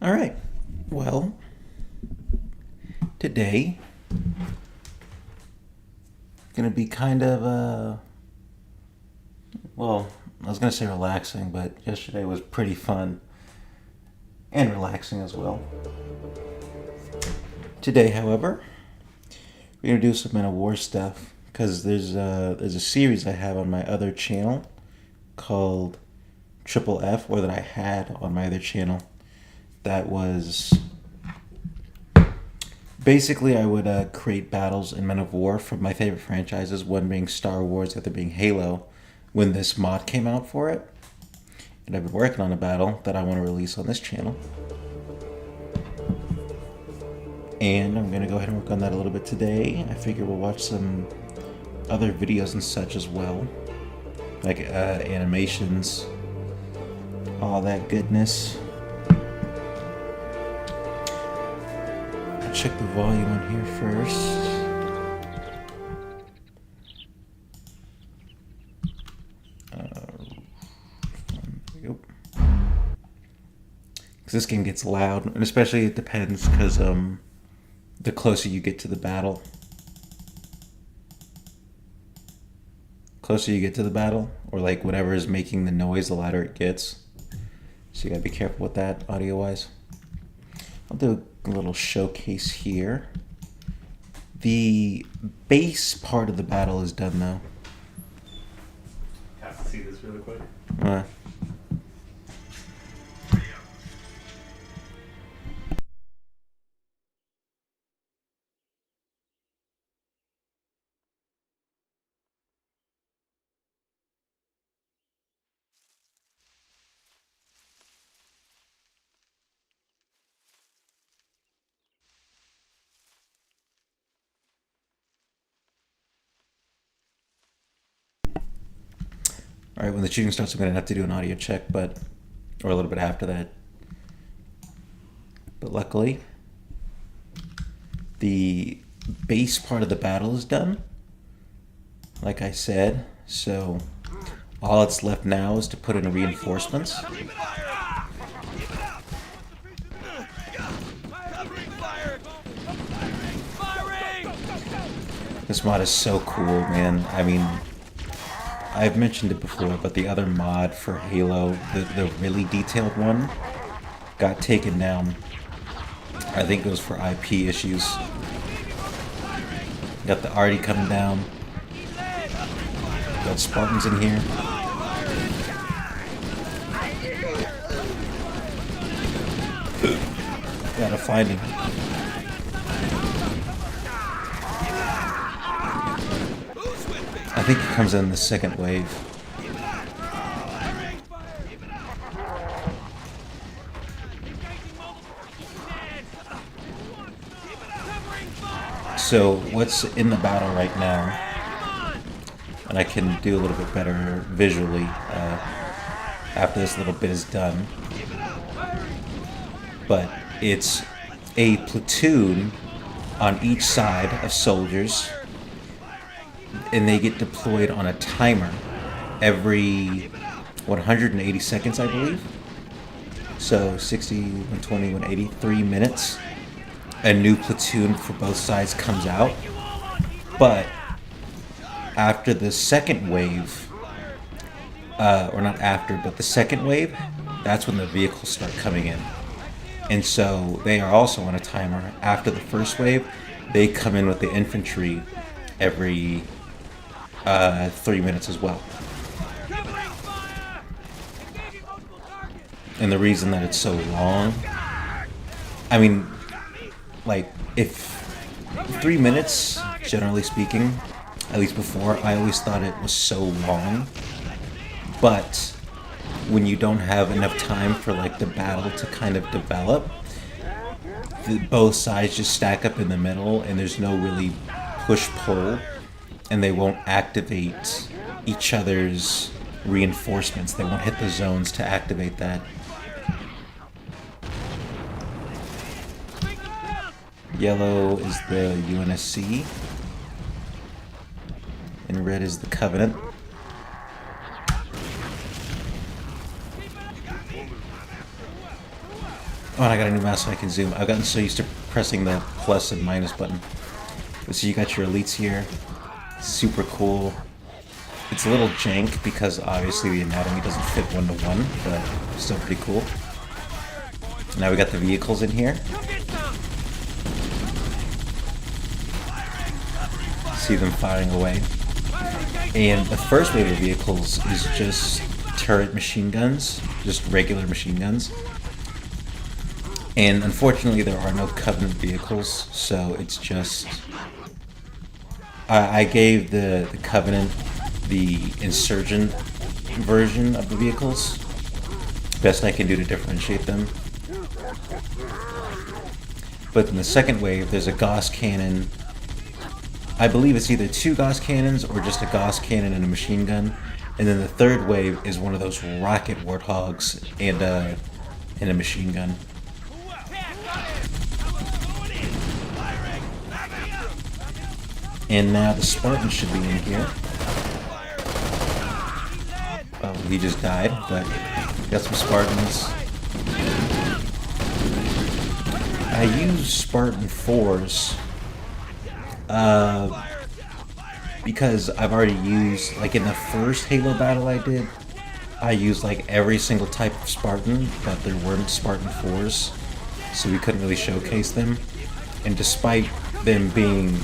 All right. Well, today gonna be kind of well, I was gonna say relaxing, but yesterday was pretty fun and relaxing as well. Today, however, we're gonna do some Men of War stuff because there's a series I have on my other channel called Triple F, or that I had on my other channel. That was basically I would create battles in Men of War from my favorite franchises, one being Star Wars, the other being Halo, when this mod came out for it. And I've been working on a battle that I want to release on this channel. And I'm going to go ahead and work on that a little bit today. I figure we'll watch some other videos and such as well. Like animations, all that goodness. I'll check the volume on here first. Because this game gets loud, and especially it depends because the closer you get to the battle. Or like whatever is making the noise, the louder it gets. So you gotta be careful with that audio wise. I'll do a little showcase here. The base part of the battle is done though. Have to see this really quick. All right, when the shooting starts, I'm gonna have to do an audio check, or a little bit after that. But luckily, the base part of the battle is done, like I said. So all that's left now is to put in reinforcements. This mod is so cool, man. I mean, I've mentioned it before, but the other mod for Halo, the really detailed one, got taken down. I think it was for IP issues. Got the Arty coming down. Got Spartans in here. Gotta find him. I think he comes in the second wave. So what's in the battle right now, and I can do a little bit better visually after this little bit is done, but it's a platoon on each side of soldiers, and they get deployed on a timer every 180 seconds, I believe. So 60, 120, 180, 3 minutes. A new platoon for both sides comes out. But after the second wave, or not after, but the second wave, that's when the vehicles start coming in. And so they are also on a timer. After the first wave, they come in with the infantry every 3 minutes as well. And the reason that it's so long, I mean, like, if 3 minutes, generally speaking, at least before, I always thought it was so long. But when you don't have enough time for like the battle to kind of develop, both sides just stack up in the middle and there's no really push-pull, and they won't activate each other's reinforcements. They won't hit the zones to activate that. Yellow is the UNSC, and red is the Covenant. Oh, and I got a new mouse so I can zoom. I've gotten so used to pressing the plus and minus button. But so you got your elites here. Super cool. It's a little jank because obviously the anatomy doesn't fit 1-to-1, but still pretty cool. Now we got the vehicles in here. See them firing away. And the first wave of vehicles is just turret machine guns, just regular machine guns. And unfortunately there are no Covenant vehicles, so it's just... I gave the Covenant the Insurgent version of the vehicles. Best I can do to differentiate them. But in the second wave, there's a Gauss cannon. I believe it's either 2 Gauss cannons or just a Gauss cannon and a machine gun. And then the third wave is one of those rocket warthogs and a machine gun. And now the Spartan should be in here. Oh, he just died, but got some Spartans. I use Spartan 4s because I've already used, like in the first Halo battle I did, I used like every single type of Spartan, but there weren't Spartan 4s, so we couldn't really showcase them. And despite them being,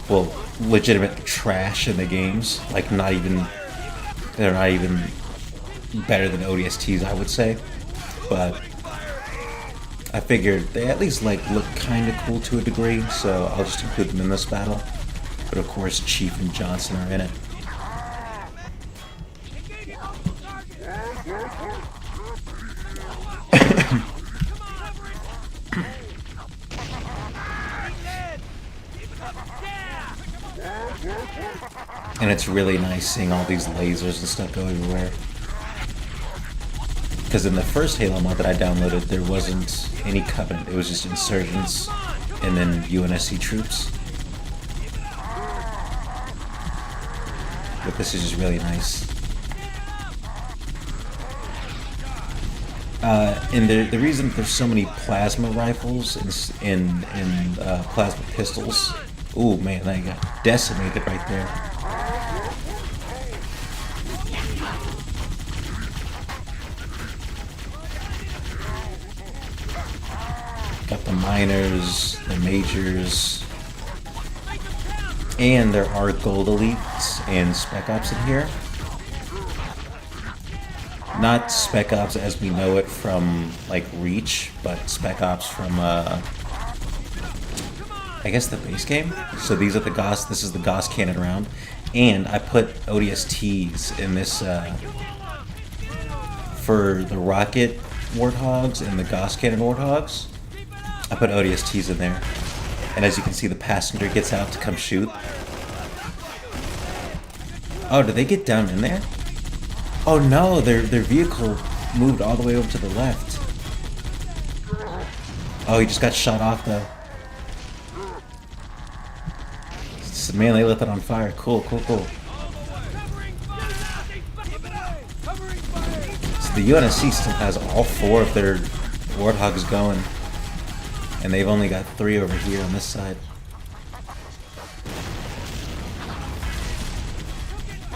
well, legitimate trash in the games, like they're not even better than ODSTs, I would say, but I figured they at least like look kind of cool to a degree, so I'll just include them in this battle. But of course, Chief and Johnson are in it. And it's really nice seeing all these lasers and stuff go everywhere. Because in the first Halo mod that I downloaded, there wasn't any Covenant. It was just Insurgents and then UNSC troops. But this is just really nice. And the reason there's so many plasma rifles and plasma pistols... Ooh, man, I got decimated right there. Got the minors, the majors, and there are gold elites and spec ops in here. Not spec ops as we know it from like Reach, but spec ops from I guess the base game. So these are the Gauss. This is the Gauss cannon round, and I put ODSTs in this for the rocket warthogs and the Gauss cannon warthogs. I put ODSTs in there, and as you can see, the passenger gets out to come shoot. Oh, did they get down in there? Oh no, their vehicle moved all the way over to the left. Oh, he just got shot off though. Man, they lit that on fire. Cool, cool, cool. So the UNSC still has all 4 of their warthogs going. And they've only got 3 over here on this side.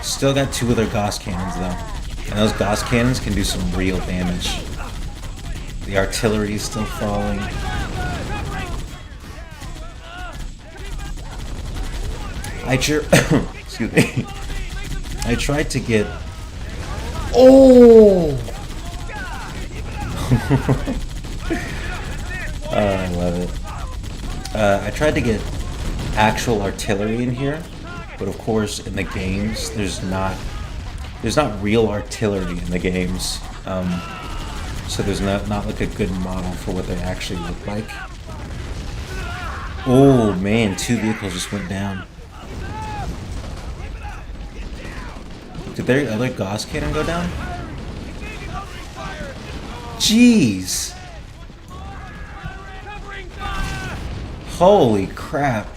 Still got 2 of their Gauss cannons though. And those Gauss cannons can do some real damage. The artillery is still falling. Excuse me. I tried to get... Oh! I love it. I tried to get actual artillery in here, but of course in the games there's not real artillery in the games, so there's not like a good model for what they actually look like. Oh man, 2 vehicles just went down. Did their other Gauss cannon go down? Jeez! Holy crap!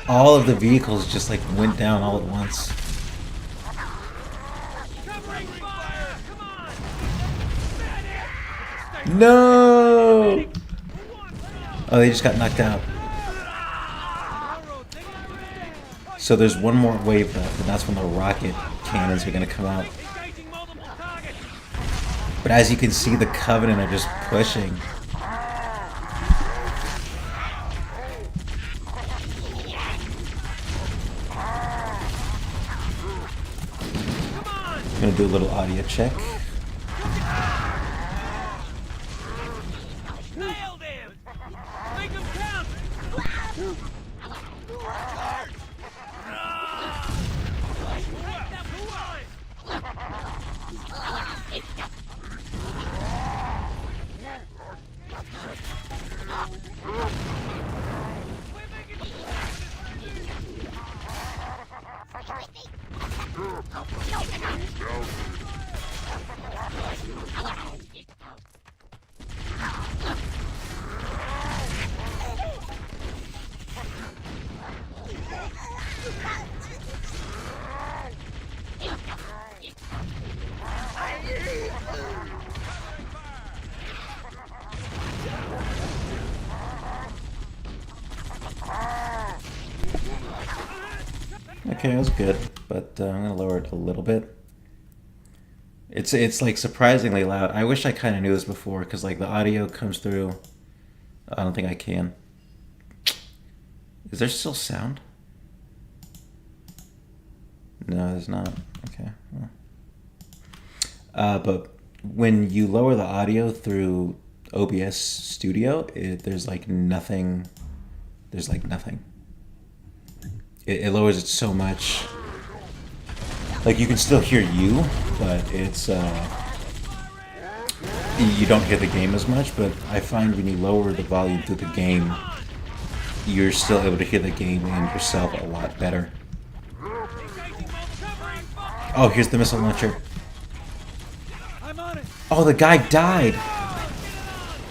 All of the vehicles just like went down all at once. No! Oh, they just got knocked out. So there's one more wave left, and that's when the rocket cannons are going to come out. But as you can see, the Covenant are just pushing. I'm going to do a little audio check. Nailed him! Make him count! Okay, that was good, but I'm gonna lower it a little bit. It's like surprisingly loud. I wish I kind of knew this before, because like the audio comes through. I don't think I can. Is there still sound? No, there's not. Okay. But when you lower the audio through OBS Studio, there's like nothing. There's like nothing. It lowers it so much. Like you can still hear you, but it's you don't hear the game as much. But I find when you lower the volume through the game, you're still able to hear the game and yourself a lot better. Oh, here's the missile launcher. Oh, the guy died.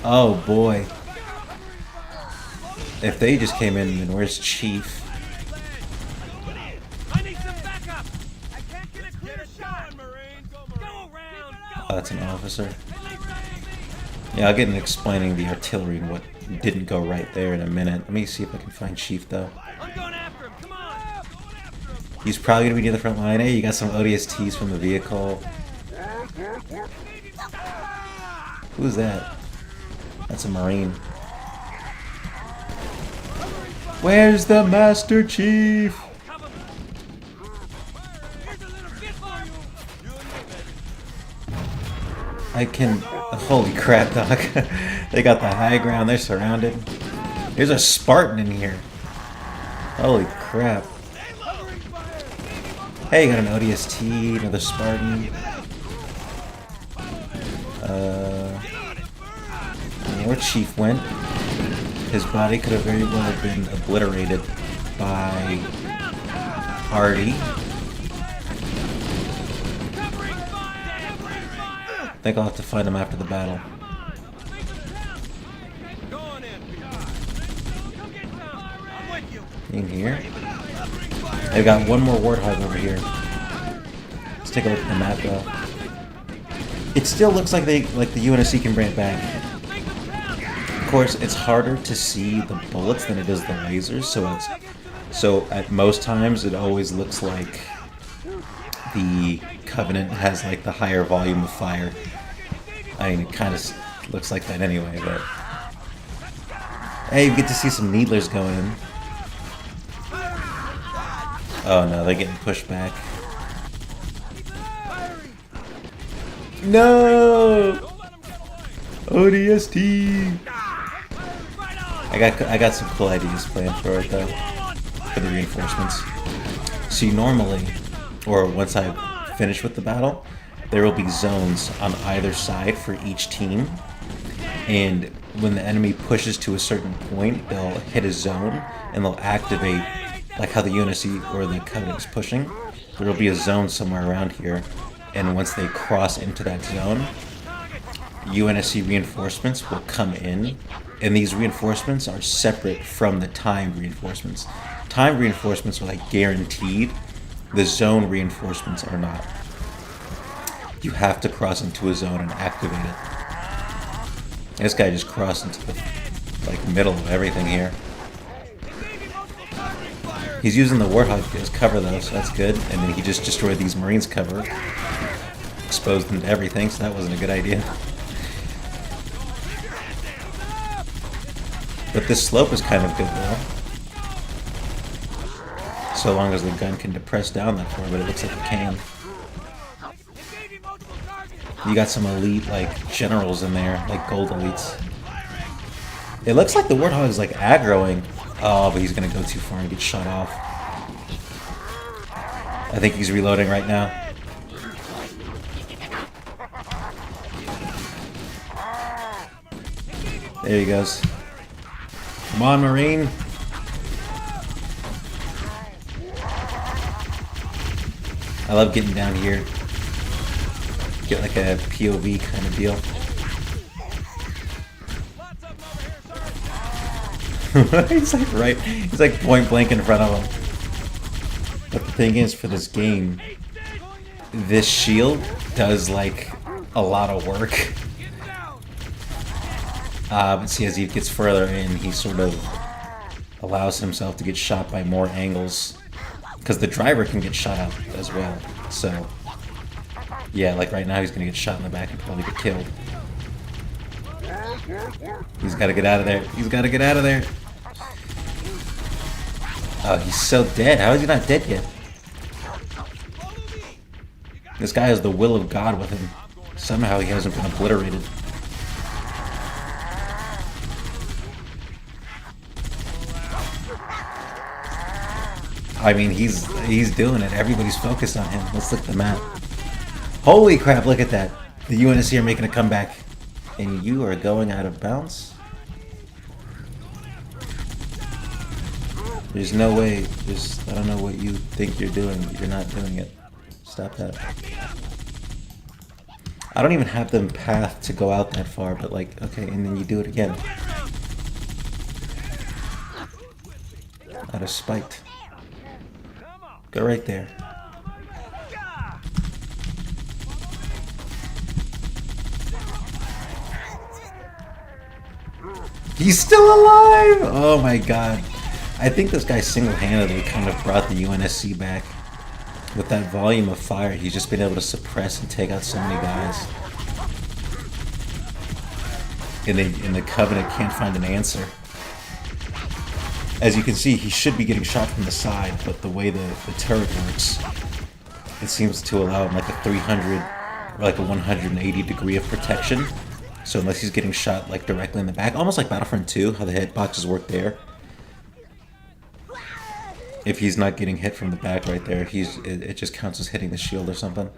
Oh boy. If they just came in, then where's Chief? Oh, that's an officer. Yeah, I'll get into explaining the artillery and what didn't go right there in a minute. Let me see if I can find Chief, though. He's probably going to be near the front line. Hey, you got some ODSTs from the vehicle. Who's that? That's a Marine. Where's the Master Chief? I can... Holy crap, dog. They got the high ground. They're surrounded. There's a Spartan in here. Holy crap. Hey, you got an ODST, another Spartan. Where Chief went. His body could have very well been obliterated by Hardy. I think I'll have to find him after the battle. In here. I've got one more Warthog over here. Let's take a look at the map though. It still looks like the UNSC can bring it back. Of course, it's harder to see the bullets than it is the lasers, so at most times it always looks like the Covenant has like the higher volume of fire. I mean, it kind of looks like that anyway, but hey, we get to see some Needlers going in. Oh no, they're getting pushed back. No! ODST! I got some cool ideas planned for it though, for the reinforcements. See, normally, or once I've finished with the battle, there will be zones on either side for each team, and when the enemy pushes to a certain point, they'll hit a zone and they'll activate, like how the UNSC or the Covenant is pushing. There will be a zone somewhere around here, and once they cross into that zone, UNSC reinforcements will come in, and these reinforcements are separate from the timed reinforcements. Timed reinforcements are like guaranteed. The zone reinforcements are not. You have to cross into a zone and activate it. This guy just crossed into the like middle of everything here. He's using the Warthog as cover though, so that's good. And then he just destroyed these Marines' cover, exposed them to everything, so that wasn't a good idea. But this slope is kind of good though. So long as the gun can depress down that far, but it looks like it can. You got some elite, like, generals in there, like gold elites. It looks like the Warthog is, like, aggroing. Oh, but he's gonna go too far and get shot off. I think he's reloading right now. There he goes. Come on, Marine. I love getting down here. Get like a POV kind of deal. He's like he's like point blank in front of him. But the thing is, for this game, this shield does like a lot of work. But see, as he gets further in, he sort of allows himself to get shot by more angles. Because the driver can get shot up as well. So, yeah, like right now he's going to get shot in the back and probably get killed. He's got to get out of there. He's got to get out of there. Oh, he's so dead. How is he not dead yet? This guy has the will of God with him. Somehow he hasn't been obliterated. I mean, he's doing it. Everybody's focused on him. Let's look at the map. Holy crap, look at that. The UNSC are making a comeback. And you are going out of bounds? There's no way. I don't know what you think you're doing. You're not doing it. Stop that. I don't even have them path to go out that far, but like, okay, and then you do it again. Out of spite. Go right there. He's still alive! Oh my god. I think this guy single-handedly kind of brought the UNSC back. With that volume of fire, he's just been able to suppress and take out so many guys. And the Covenant can't find an answer. As you can see, he should be getting shot from the side, but the way the turret works, it seems to allow him like a 300 or like a 180 degree of protection. So unless he's getting shot like directly in the back, almost like Battlefront 2, how the hitboxes work there. If he's not getting hit from the back right there, it just counts as hitting the shield or something.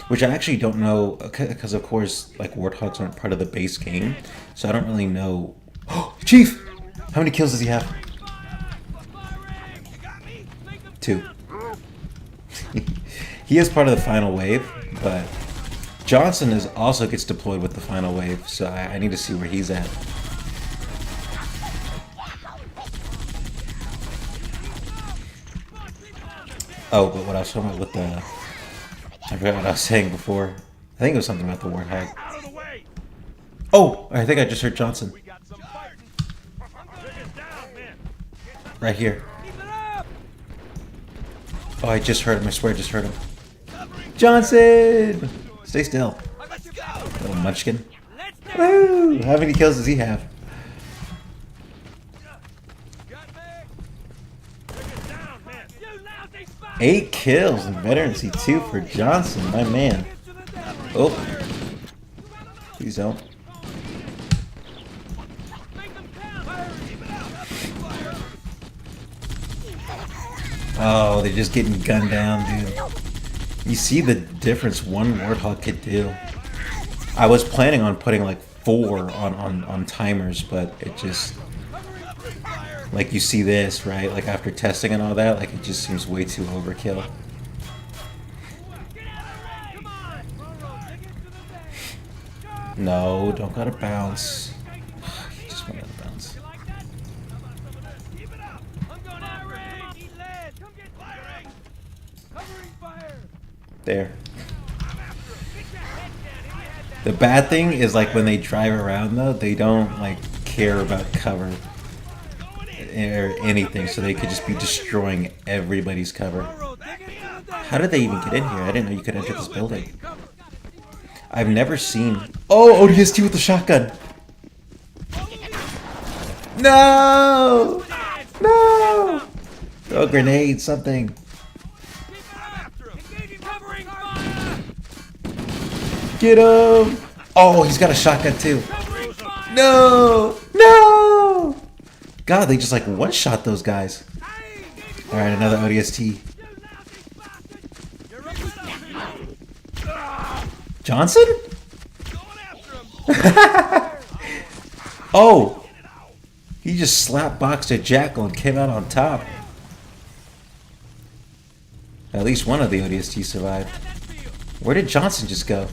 Which I actually don't know, because of course, like Warthogs aren't part of the base game, so I don't really know. Oh, Chief! How many kills does he have? 2. He is part of the final wave, but Johnson also gets deployed with the final wave, so I need to see where he's at. Oh, but what I was talking about with the... I forgot what I was saying before. I think it was something about the Warthog. Oh! I think I just heard Johnson. Right here. Oh, I just heard him. I swear I just heard him. Johnson! Stay still. Little munchkin. Woo! How many kills does he have? 8 kills in Veterancy 2 for Johnson, my man. Oh. Please don't. Oh, they're just getting gunned down, dude. You see the difference one Warthog could do. I was planning on putting like 4 on timers, but it just... Like you see this, right? Like after testing and all that, like it just seems way too overkill. No, don't gotta bounce. He just went out of bounds. There. The bad thing is like when they drive around though, they don't like care about cover or anything, so they could just be destroying everybody's cover. How did they even get in here? I didn't know you could enter this building. I've never seen... Oh, ODST with the shotgun! No! No! Throw a grenade, something. Get him! Oh, he's got a shotgun too. No! No! God, they just like one-shot those guys. Alright, another ODST. Johnson? Oh! He just slap boxed a jackal and came out on top. At least one of the ODST survived. Where did Johnson just go?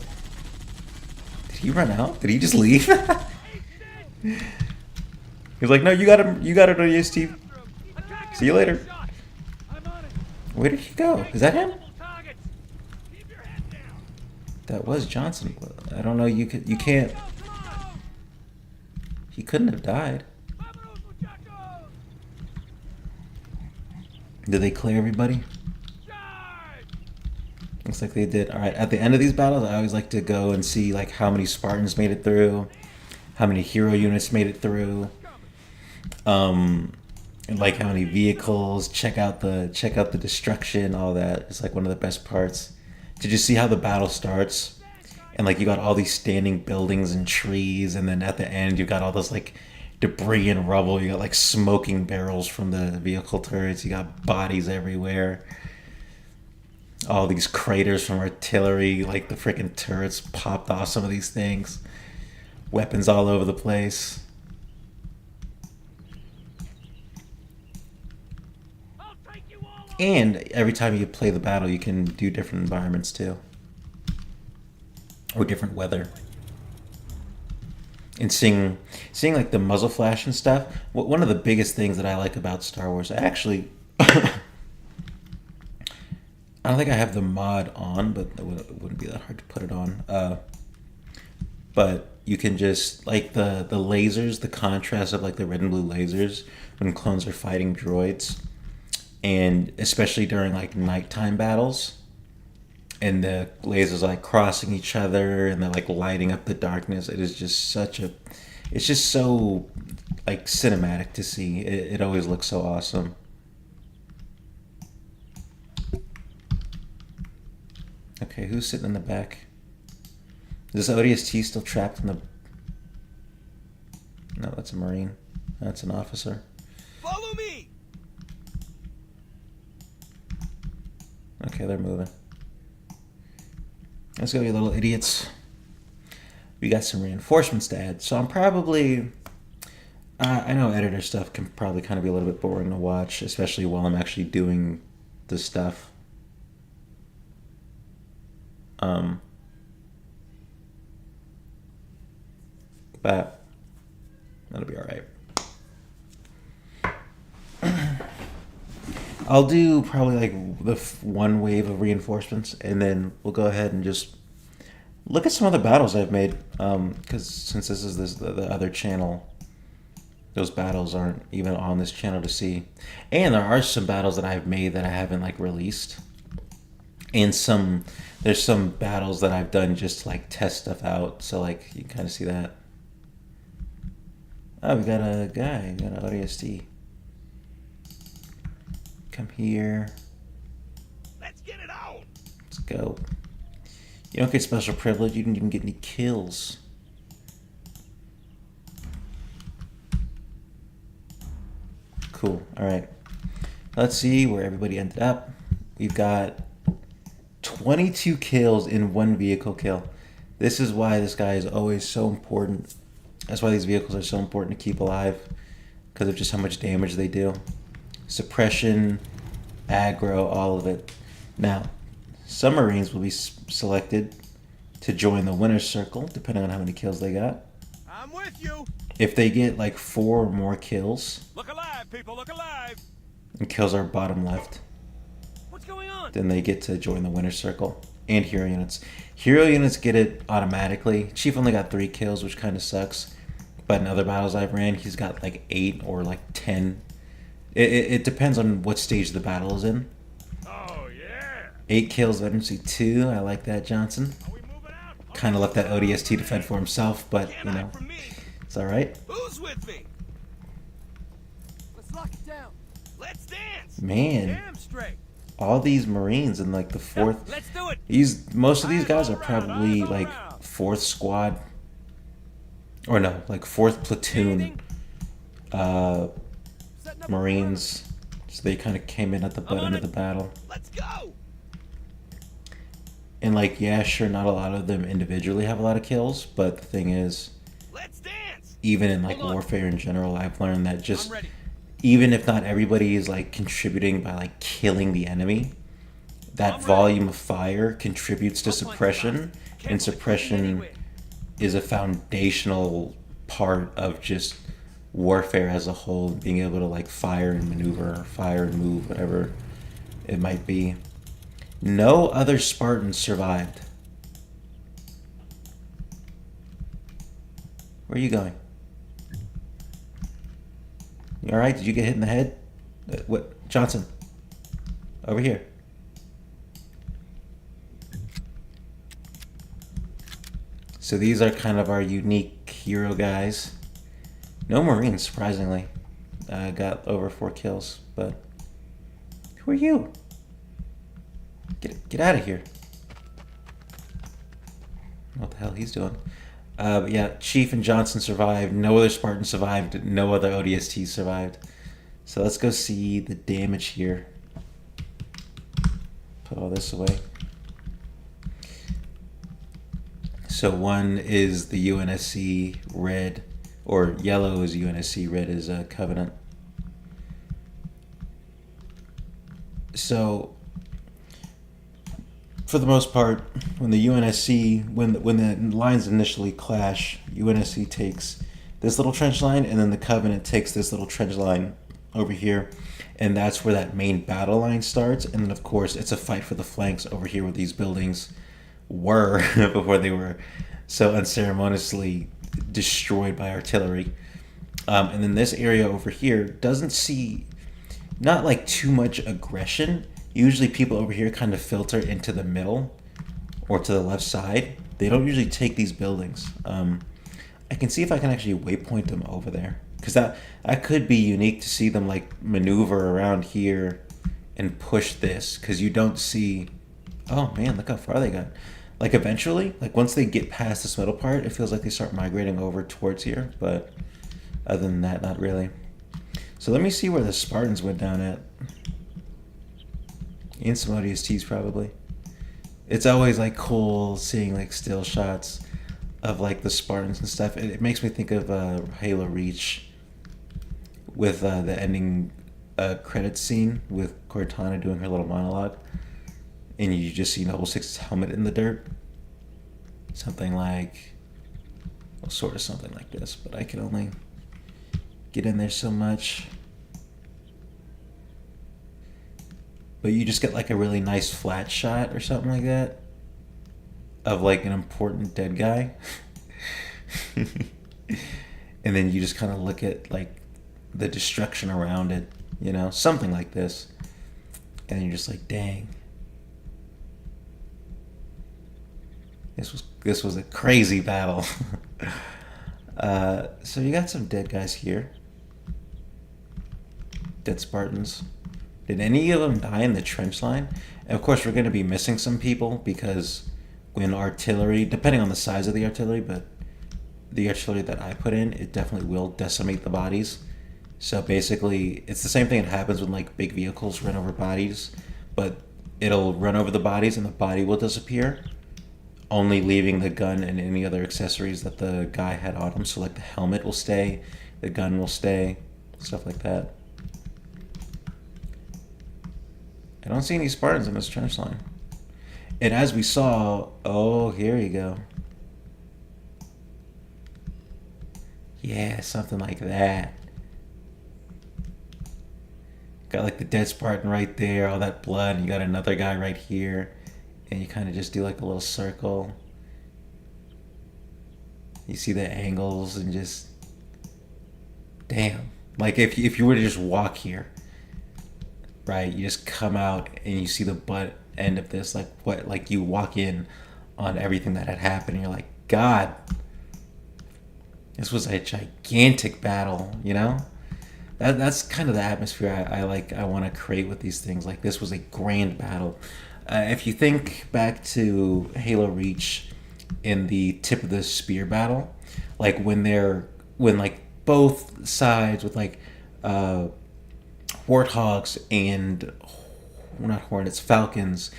Did he run out? Did he just leave? He's like, no, you got him. You got it, ODST. See you later. Where did he go? Is that him? That was Johnson. I don't know. You can't. He couldn't have died. Did they clear everybody? Looks like they did. All right. At the end of these battles, I always like to go and see like how many Spartans made it through, how many hero units made it through, and like how many vehicles. Check out the destruction, all that. It's like one of the best parts to just see how the battle starts, and like you got all these standing buildings and trees, and then at the end you got all this like debris and rubble. You got like smoking barrels from the vehicle turrets. You got bodies everywhere. All these craters from artillery, like the freaking turrets popped off some of these things. Weapons all over the place. And every time you play the battle, you can do different environments too. Or different weather. And seeing like the muzzle flash and stuff. One of the biggest things that I like about Star Wars, actually, I don't think I have the mod on, but it wouldn't be that hard to put it on. But you can just, like the lasers, the contrast of like the red and blue lasers when clones are fighting droids. And especially during like nighttime battles. And the lasers like crossing each other and they're like lighting up the darkness. It is just it's just so like cinematic to see. It always looks so awesome. Okay, who's sitting in the back? Is this ODST still trapped in the... No, that's a Marine. That's an officer. Follow me. Okay, they're moving. Let's go, you little idiots. We got some reinforcements to add. So I'm probably... I know editor stuff can probably kind of be a little bit boring to watch, especially while I'm actually doing the stuff. But that'll be all right. I'll do probably like the one wave of reinforcements, and then we'll go ahead and just look at some other battles I've made. Because since this is the other channel, those battles aren't even on this channel to see. And there are some battles that I've made that I haven't like released, and there's some battles that I've done just to like test stuff out. So like you can kind of see that. Oh, we got a guy. We got an ODST. Come here. Let's get it on. Let's go. You don't get special privilege. You didn't even get any kills. Cool. All right. Let's see where everybody ended up. We've got 22 kills in one vehicle kill. This is why this guy is always so important. That's why these vehicles are so important to keep alive, because of just how much damage they do. Suppression, aggro, all of it. Now, some Marines will be selected to join the winner's circle, depending on how many kills they got. I'm with you. If they get like 4 or more kills, Look alive, people. Look alive. and kills are bottom left, What's going on? then they get to join the winner's circle. and hero units. Hero units get it automatically. Chief only got 3 kills, which kind of sucks. But in other battles I've ran, he's got like 8 or like 10. It depends on what stage the battle is in. Oh, yeah. 8 kills, veterancy 2. I like that, Johnson. Are we moving out? Kind of left that ODST to fend for himself, but Can't you know, hide from me. it's all right. Who's with me? Let's lock it down. Let's dance. Man, Damn straight. all these Marines in like the 4th. Let's do it. Most of these guys are probably like 4th squad, or no, like 4th platoon Setting up Marines. So they kind of came in at the butt end of the battle. Let's go. And like, yeah, sure, not a lot of them individually have a lot of kills, but the thing is, Let's dance. even in like Hold on. warfare in general, I've learned that I'm just ready. even if not everybody is like contributing by like killing the enemy, that I'm ready. volume of fire contributes to I'll find suppression, spots. and Careful, suppression anywhere. is a foundational part of just warfare as a whole, being able to like fire and maneuver, or fire and move, whatever it might be. No other Spartans survived. Where are you going? You alright? Did you get hit in the head? What? Johnson. Over here. So these are kind of our unique hero guys. No Marines, surprisingly. Got over 4 kills, but who are you? Get out of here. What the hell he's doing? But yeah, Chief and Johnson survived. No other Spartan survived. No other ODST survived. So let's go see the damage here. Put all this away. So one is the UNSC, red, or yellow is UNSC, red is Covenant. So for the most part, when the UNSC, when the lines initially clash, UNSC takes this little trench line, and then the Covenant takes this little trench line over here, and that's where that main battle line starts. And then of course it's a fight for the flanks over here where these buildings were before they were so unceremoniously destroyed by artillery. And then this area over here doesn't see not like too much aggression. Usually people over here kind of filter into the middle or to the left side. They don't usually take these buildings. I can see if I can actually waypoint them over there, because that could be unique to see them like maneuver around here and push this, because you don't see. Oh man, look how far they got. Like eventually, like once they get past this middle part, it feels like they start migrating over towards here, but other than that, not really. So let me see where the Spartans went down at. And some ODSTs probably. It's always like cool seeing like still shots of like the Spartans and stuff. It makes me think of Halo Reach with the ending credits scene with Cortana doing her little monologue, and you just see Noble Six's helmet in the dirt. Something like, well, sort of something like this, but I can only get in there so much. But you just get like a really nice flat shot or something like that of like an important dead guy. And then you just kind of look at like the destruction around it, you know, something like this. And then you're just like, dang. This was a crazy battle. So you got some dead guys here. Dead Spartans. Did any of them die in the trench line? And of course we're going to be missing some people, because when artillery, depending on the size of the artillery, but the artillery that I put in, it definitely will decimate the bodies. So basically it's the same thing that happens when like big vehicles run over bodies, but it'll run over the bodies and the body will disappear, only leaving the gun and any other accessories that the guy had on him. So like the helmet will stay, the gun will stay, stuff like that. I don't see any Spartans in this trench line. And as we saw, oh, here you go. Yeah, something like that. Got like the dead Spartan right there, all that blood, and you got another guy right here. and you kind of just do like a little circle. You see the angles and just, damn. Like if you were to just walk here, right? You just come out and you see the butt end of this, like what, like you walk in on everything that had happened, and you're like, God, this was a gigantic battle, you know? That's kind of the atmosphere I like. I want to create with these things. Like this was a grand battle. If you think back to Halo Reach in the tip of the spear battle, like when like both sides with like warthogs and, not hornets, falcons,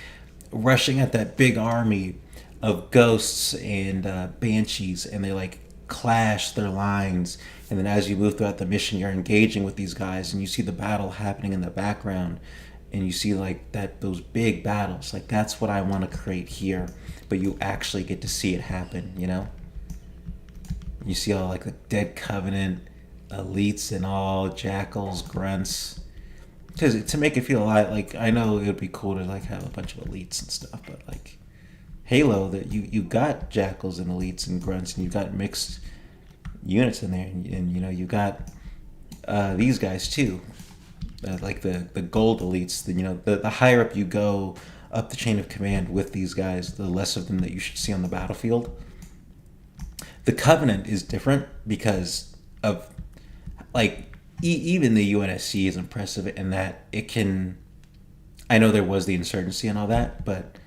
rushing at that big army of ghosts and banshees, and they like clash their lines, and then as you move throughout the mission you're engaging with these guys, and you see the battle happening in the background, and you see like that, those big battles. Like that's what I want to create here, but you actually get to see it happen, you know? You see all like the Dead Covenant elites and all, jackals, grunts, because to make it feel a lot, like, I know it would be cool to like have a bunch of elites and stuff, but like Halo, that you got jackals and elites and grunts, and you got mixed units in there, and you know you got these guys too, like the gold elites. You know, the higher up you go up the chain of command with these guys, the less of them that you should see on the battlefield. The Covenant is different because of like even the UNSC is impressive in that it can. I know there was the insurgency and all that, but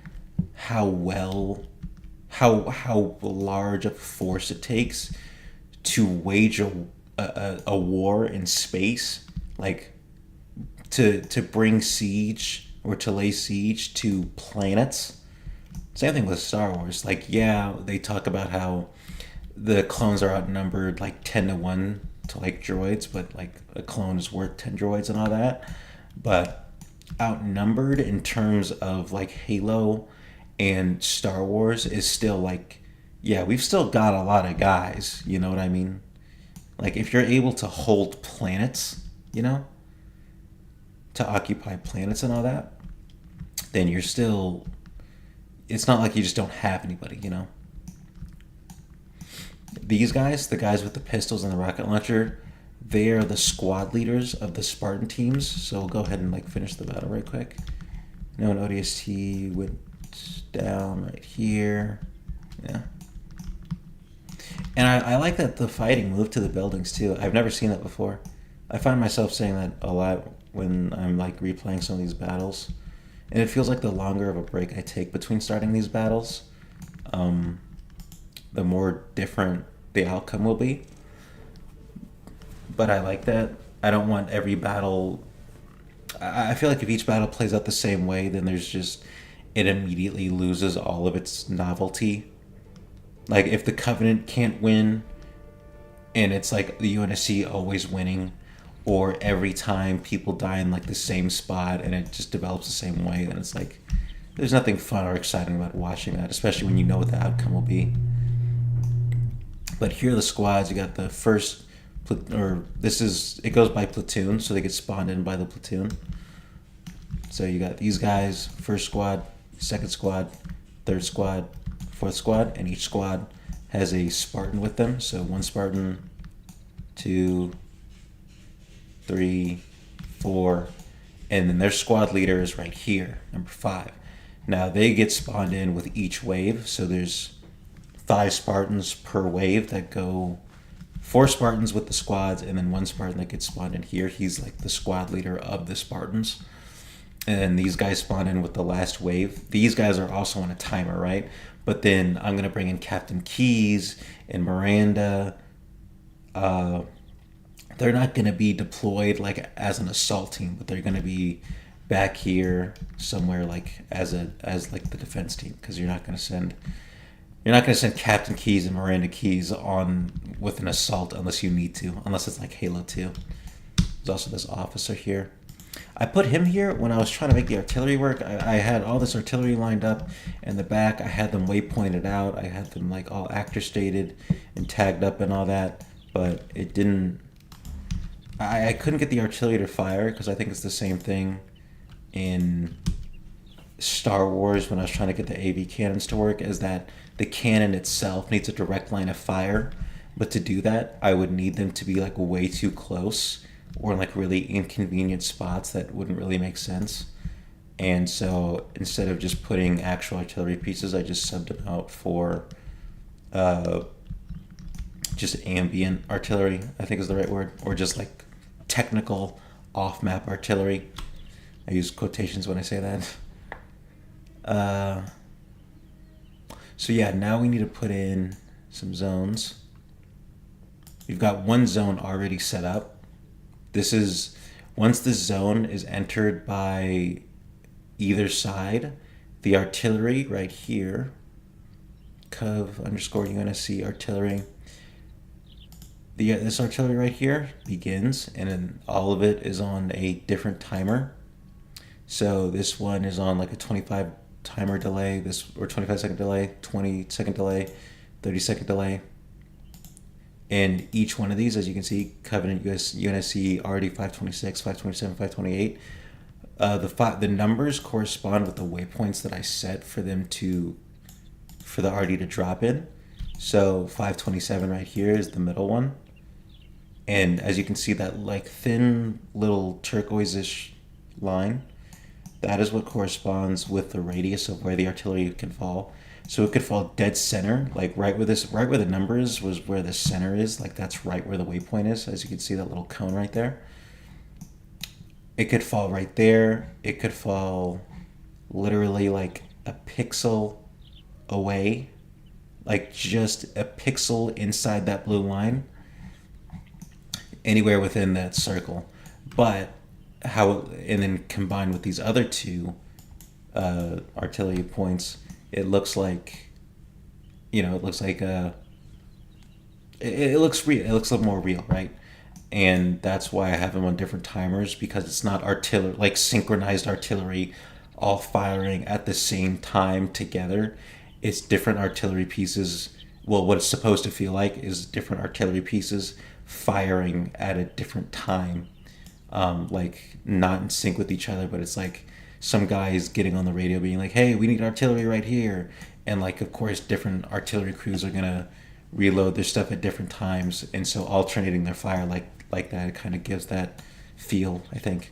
how large a force it takes to wage a war in space, like to bring siege or to lay siege to planets. Same thing with Star Wars. Like, yeah, they talk about how the clones are outnumbered like 10-1 to like droids, but like a clone is worth 10 droids and all that. But outnumbered in terms of like Halo and Star Wars is still like, yeah, we've still got a lot of guys, you know what I mean? Like if you're able to hold planets, you know, to occupy planets and all that, then you're still, it's not like you just don't have anybody, you know? These guys, the guys with the pistols and the rocket launcher, they are the squad leaders of the Spartan teams. So we'll go ahead and like finish the battle right quick. No, an ODST went down right here. Yeah. And I like that the fighting moved to the buildings too. I've never seen that before. I find myself saying that a lot when I'm like replaying some of these battles. And it feels like the longer of a break I take between starting these battles, the more different the outcome will be. But I like that. I don't want every battle. I feel like if each battle plays out the same way, then there's just, it immediately loses all of its novelty. Like if the Covenant can't win, and it's like the UNSC always winning, or every time people die in like the same spot and it just develops the same way, then it's like there's nothing fun or exciting about watching that, especially when you know what the outcome will be. But here are the squads. You got the first, or this is, it goes by platoon, so they get spawned in by the platoon. So you got these guys, first squad, second squad, third squad, fourth squad, and each squad has a Spartan with them. So one Spartan, 2, 3, 4, and then their squad leader is right here, number 5. Now they get spawned in with each wave, so there's 5 Spartans per wave that go, 4 Spartans with the squads, and then 1 Spartan that gets spawned in here. He's like the squad leader of the Spartans. And these guys spawn in with the last wave. These guys are also on a timer, right? But then I'm going to bring in Captain Keyes and Miranda. They're not going to be deployed like as an assault team, but they're going to be back here somewhere like as like the defense team, because you're not going to send Captain Keyes and Miranda Keyes on with an assault unless you need to, unless it's like Halo 2. There's also this officer here. I put him here when I was trying to make the artillery work. I had all this artillery lined up in the back. I had them waypointed out. I had them like all actor stated and tagged up and all that, but it didn't. I couldn't get the artillery to fire because I think it's the same thing in Star Wars when I was trying to get the AV cannons to work is that the cannon itself needs a direct line of fire, but to do that, I would need them to be like way too close or in like really inconvenient spots that wouldn't really make sense. And so instead of just putting actual artillery pieces, I just subbed them out for uh, just ambient artillery, I think is the right word, or just like technical off map artillery. I use quotations when I say that. Uh, so yeah, now we need to put in some zones. We've got one zone already set up. This is once the zone is entered by either side, the artillery right here, cov underscore UNSC artillery. This artillery right here begins, and then all of it is on a different timer. So this one is on like a 25 timer delay, this or 25-second delay, 20-second delay, 30-second delay. And each one of these, as you can see, Covenant UNSC already 526, 527, 528. The numbers correspond with the waypoints that I set for the RD to drop in. So 527 right here is the middle one. And as you can see, that like thin little turquoise-ish line, that is what corresponds with the radius of where the artillery can fall. So it could fall dead center, like right where the number is was where the center is. Like that's right where the waypoint is. As you can see, that little cone right there. It could fall right there. It could fall literally like a pixel away, like just a pixel inside that blue line, anywhere within that circle. But and then combined with these other two artillery points, it looks like, it looks like it looks real. It looks a little more real, right? And that's why I have them on different timers, because it's not artillery, like synchronized artillery, all firing at the same time together. It's different artillery pieces. Well, what it's supposed to feel like is different artillery pieces firing at a different time, like not in sync with each other, but it's like some guys getting on the radio being like, hey, we need artillery right here. And like, of course, different artillery crews are going to reload their stuff at different times. And so alternating their fire like that, it kind of gives that feel, I think.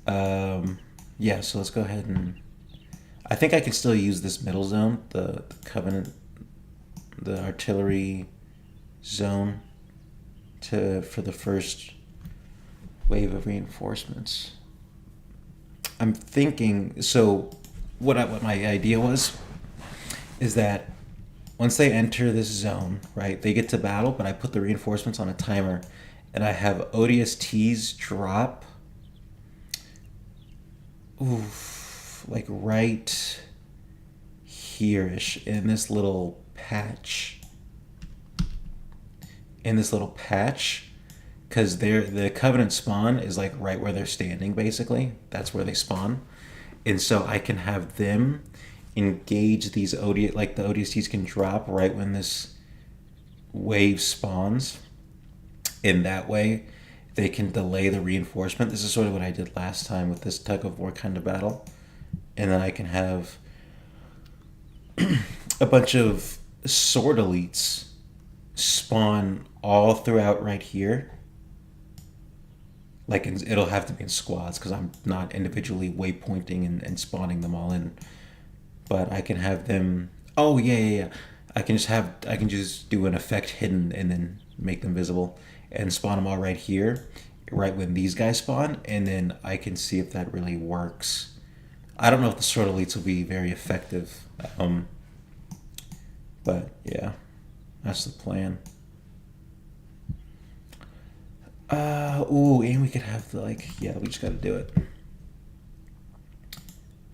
Yeah, so let's go ahead and I think I can still use this middle zone, the Covenant, the artillery zone for the first wave of reinforcements. I'm thinking, so what my idea was is that once they enter this zone, right, they get to battle, but I put the reinforcements on a timer and I have ODSTs drop like right here-ish in this little patch. Because the Covenant spawn is like right where they're standing, basically. That's where they spawn. And so I can have them engage these like the ODSTs can drop right when this wave spawns. In that way, they can delay the reinforcement. This is sort of what I did last time with this tug of war kind of battle. And then I can have a bunch of sword elites spawn all throughout right here. Like it'll have to be in squads because I'm not individually waypointing and spawning them all in. But I can have them. Oh yeah. I can just do an effect hidden and then make them visible and spawn them all right here, right when these guys spawn, and then I can see if that really works. I don't know if the sword elites will be very effective, but yeah, that's the plan. And we could have we just got to do it.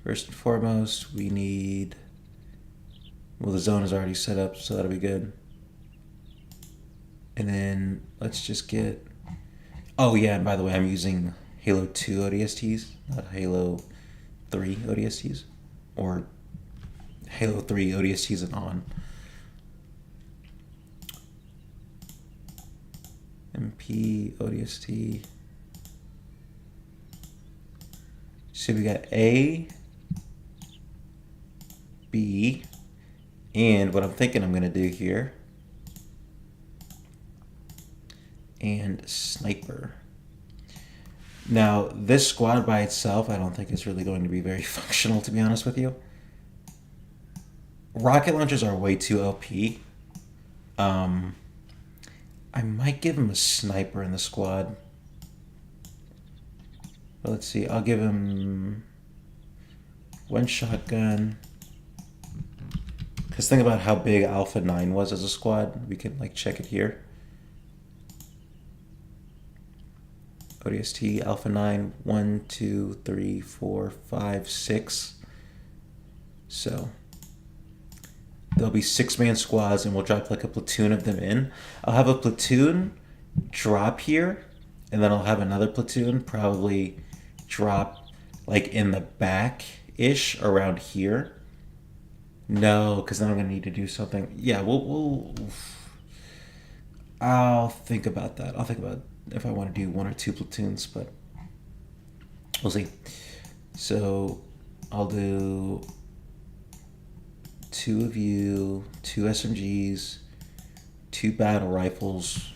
First and foremost, we need. Well, the zone is already set up, so that'll be good. And then let's just get. Oh yeah, and by the way, I'm using Halo 2 ODSTs, not Halo 3 ODSTs, or Halo 3 ODSTs and on. MP ODST. So we got A, B, and what I'm thinking I'm going to do here, and sniper. Now, this squad by itself, I don't think is really going to be very functional, to be honest with you. Rocket launchers are way too OP. I might give him a sniper in the squad. But let's see, I'll give him one shotgun. Because think about how big Alpha 9 was as a squad. We can like check it here. ODST, Alpha 9, 1, 2, 3, 4, 5, 6. So there'll be 6-man squads and we'll drop like a platoon of them in. I'll have a platoon drop here, and then I'll have another platoon probably drop like in the back-ish around here. No, because then I'm going to need to do something. Yeah, I'll think about that. I'll think about if I want to do 1 or 2 platoons, but we'll see. So I'll do 2 of you, 2 SMGs, 2 battle rifles.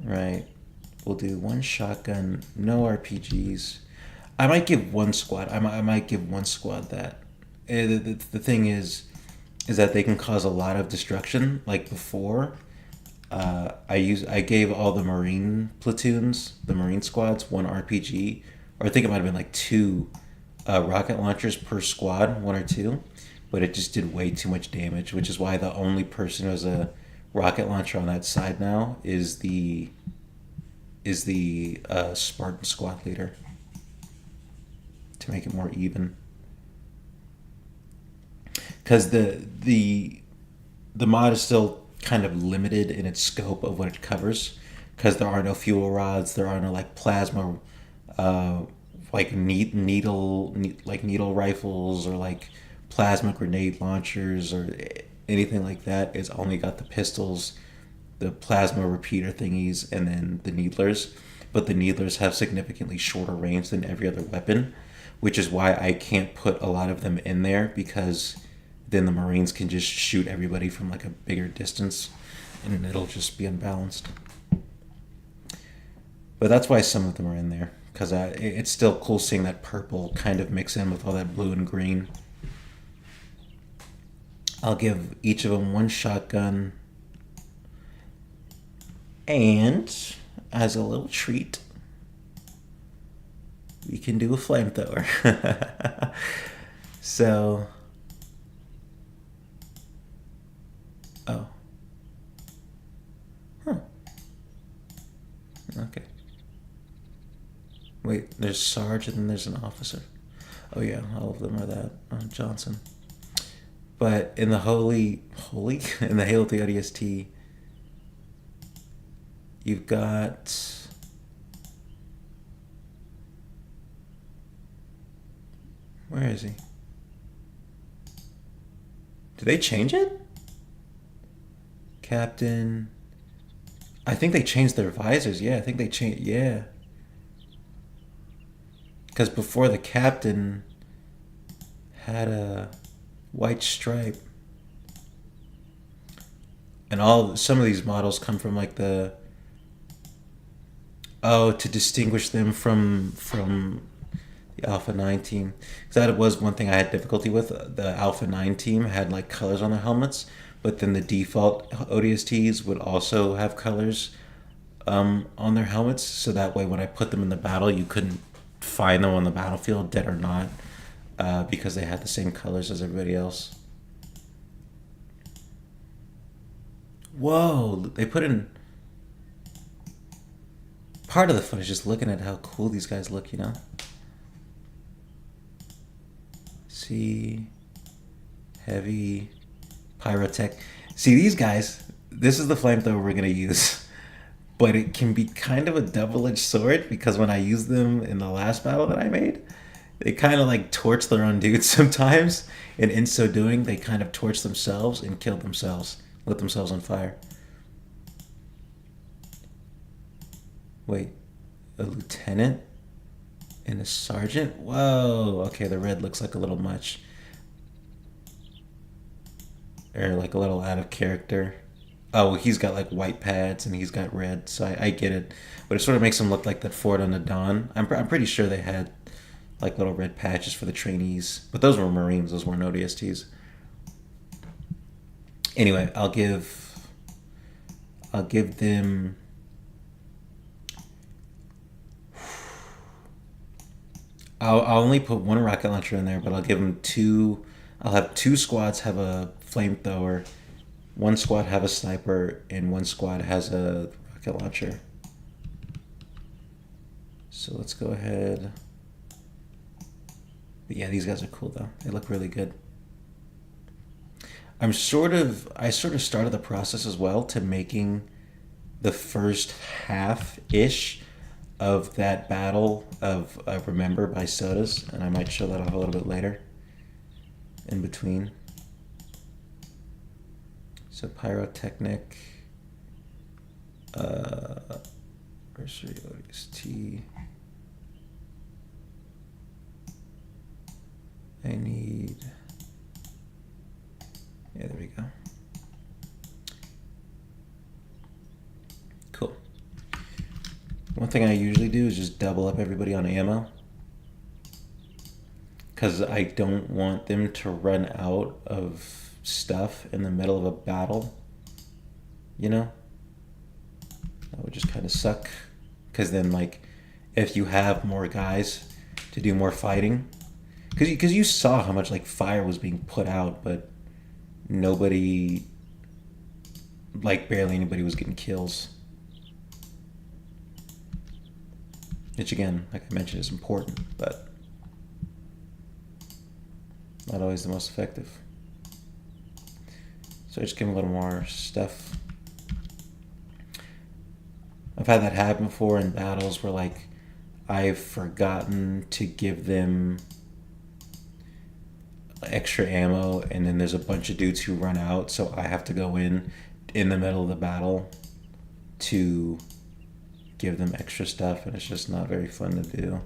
Right. We'll do 1 shotgun, no RPGs. I might give 1 squad. I might give 1 squad that. The thing is that they can cause a lot of destruction. Like before, I gave all the Marine platoons, the Marine squads, 1 RPG, or I think it might have been like 2 rocket launchers per squad, 1 or 2, but it just did way too much damage, which is why the only person who has a rocket launcher on that side now is the Spartan squad leader, to make it more even. Because the mod is still kind of limited in its scope of what it covers, because there are no fuel rods, there are no like plasma, like needle rifles or like plasma grenade launchers or anything like that. It's only got the pistols, the plasma repeater thingies, and then the needlers. But the needlers have significantly shorter range than every other weapon, which is why I can't put a lot of them in there, because then the Marines can just shoot everybody from like a bigger distance and it'll just be unbalanced. But that's why some of them are in there, because it's still cool seeing that purple kind of mix in with all that blue and green. I'll give each of them 1 shotgun, and as a little treat, we can do a flamethrower. So, oh, huh, okay. Wait, there's Sarge and then there's an officer. Oh yeah, all of them are that. Johnson. But in the in the Halo 3 ODST, you've got where is he? Did they change it? Captain. I think they changed their visors. Yeah, I think they changed. Yeah. Because before, the captain had a white stripe. And some of these models come from like to distinguish them from the Alpha 9 team. Because that was one thing I had difficulty with. The Alpha 9 team had like colors on their helmets, but then the default ODSTs would also have colors on their helmets, so that way when I put them in the battle, you couldn't find them on the battlefield, dead or not, because they had the same colors as everybody else. Whoa, they put in... Part of the fun is just looking at how cool these guys look, you know? See... Heavy... Pyrotech. See, these guys, this is the flamethrower we're going to use. But it can be kind of a double-edged sword, because when I used them in the last battle that I made, they kind of like torch their own dudes sometimes. And in so doing, they kind of torch themselves and kill themselves. Lit themselves on fire. Wait. a lieutenant and a sergeant. Whoa. Okay, the red looks like a little much. Or like a little out of character. Oh, he's got like white pads and he's got red, so I get it. But it sort of makes him look like that Ford on the Dawn. I'm pretty sure they had like little red patches for the trainees, but those were Marines. Those weren't ODSTs. Anyway, I'll give them. I'll only put one rocket launcher in there, but I'll give them two. I'll have two squads have a flamethrower, one squad have a sniper, and one squad has a rocket launcher. So let's go ahead. But yeah, these guys are cool though. They look really good. I sort of started the process as well to making the first half-ish of that battle of Remember by Sodas, and I might show that off a little bit later in between. So Pyrotechnic, Bursary ODST. I need, yeah, there we go. Cool. One thing I usually do is just double up everybody on ammo, because I don't want them to run out of stuff in the middle of a battle, you know? That would just kind of suck, because then, like, if you have more guys to do more fighting, because you saw how much, like, fire was being put out, but nobody, like, barely anybody was getting kills. Which, again, like I mentioned, is important, but not always the most effective. So I just give them a little more stuff. I've had that happen before in battles where, like, I've forgotten to give them extra ammo, and then there's a bunch of dudes who run out, so I have to go in the middle of the battle to give them extra stuff, and it's just not very fun to do,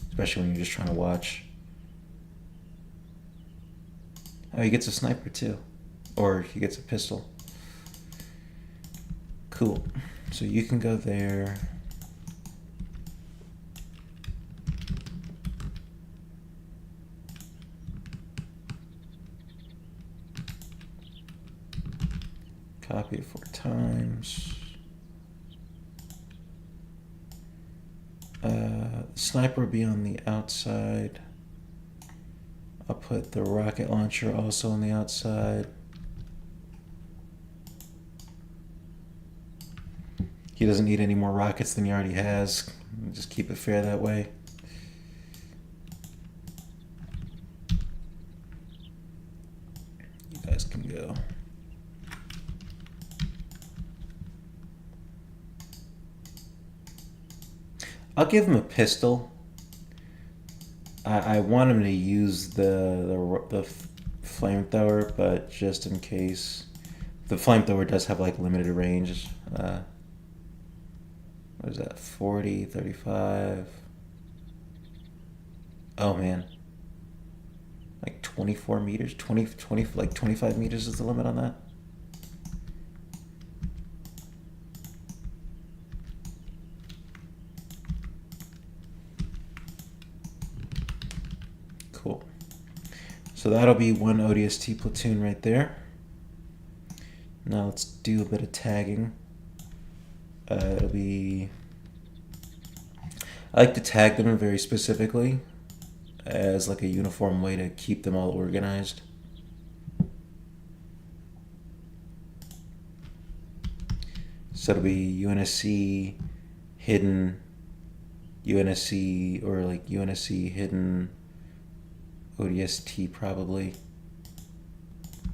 especially when you're just trying to watch. Oh, he gets a sniper too, or he gets a pistol. Cool. So you can go there. Copy it 4 times. Sniper will be on the outside. I'll put the rocket launcher also on the outside. He doesn't need any more rockets than he already has. Just keep it fair that way. You guys can go. I'll give him a pistol. I want him to use the flamethrower, but just in case, the flamethrower does have like limited range. What is that? 40, 35. Oh man, like 24 meters, 20, like 25 meters is the limit on that. Cool. So that'll be one ODST platoon right there. Now let's do a bit of tagging. It'll be, I like to tag them very specifically as like a uniform way to keep them all organized. So it'll be UNSC hidden, UNSC, or like UNSC hidden, ODST probably.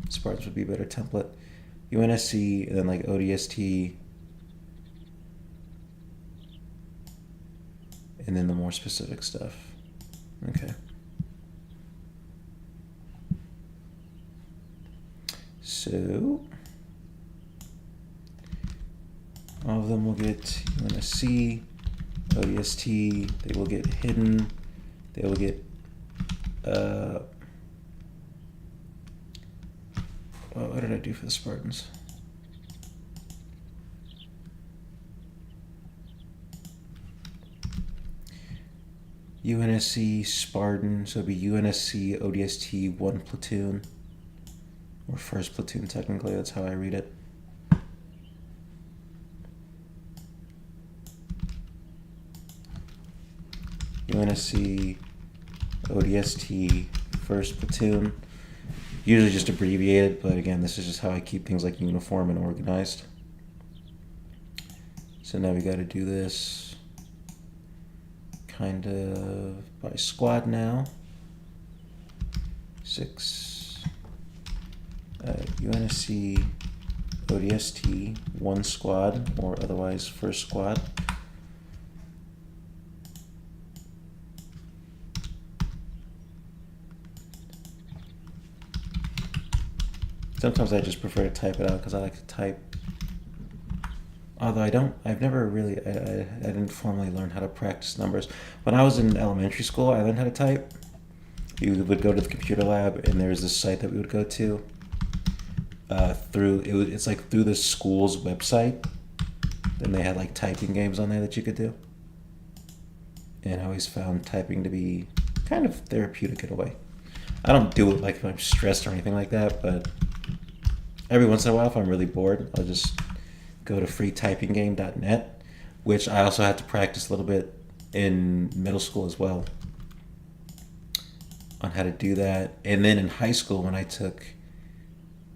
Spartans would be a better template. UNSC and then like ODST, and then the more specific stuff. Okay. So all of them will get UNSC, ODST, they will get hidden, they will get what did I do for the Spartans? UNSC Spartan, so it'd be UNSC ODST 1 platoon, or 1st platoon technically, that's how I read it. UNSC ODST 1st platoon, usually just abbreviated, but again, this is just how I keep things like uniform and organized. So now we got to do this kind of by squad now. 6 UNSC ODST 1 squad, or otherwise 1st squad. Sometimes I just prefer to type it out because I like to type. Although I've never really, I didn't formally learn how to practice numbers. When I was in elementary school, I learned how to type. You would go to the computer lab, and there's this site that we would go to it's like through the school's website. Then they had like typing games on there that you could do. And I always found typing to be kind of therapeutic in a way. I don't do it like if I'm stressed or anything like that, but every once in a while, if I'm really bored, I'll just go to freetypinggame.net, which I also had to practice a little bit in middle school as well on how to do that. And then in high school, when I took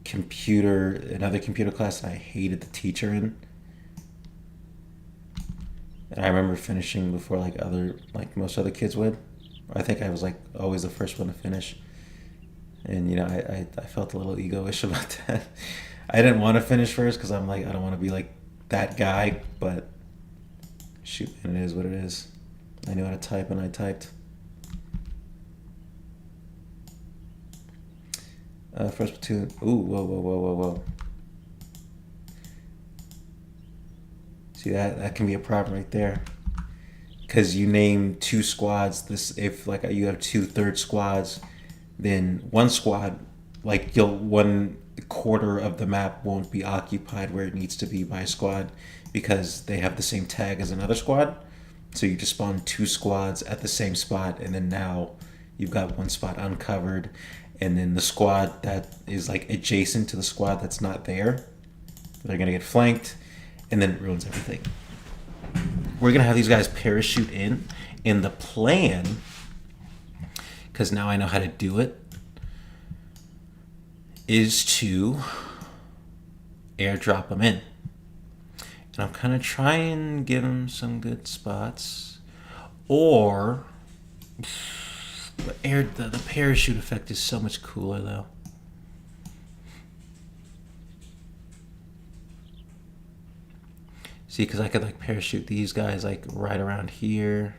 another computer class that I hated the teacher in, and I remember finishing before like most other kids would. I think I was like always the first one to finish. And, you know, I felt a little egoish about that. I didn't want to finish first because I'm like, I don't want to be like that guy. But shoot, man, it is what it is. I knew how to type and I typed. First platoon. Ooh, whoa. See, that can be a problem right there. Because you name 2 squads. If like you have 2 third squads, then one squad, like 1/4 of the map won't be occupied where it needs to be by a squad because they have the same tag as another squad. So you just spawn 2 squads at the same spot, and then now you've got 1 spot uncovered, and then the squad that is like adjacent to the squad that's not there, they're gonna get flanked, and then it ruins everything. We're gonna have these guys parachute in the plan, because now I know how to do it, is to airdrop them in. And I'm kind of trying to give them some good spots. Or, the parachute effect is so much cooler though. See, because I could like parachute these guys like right around here.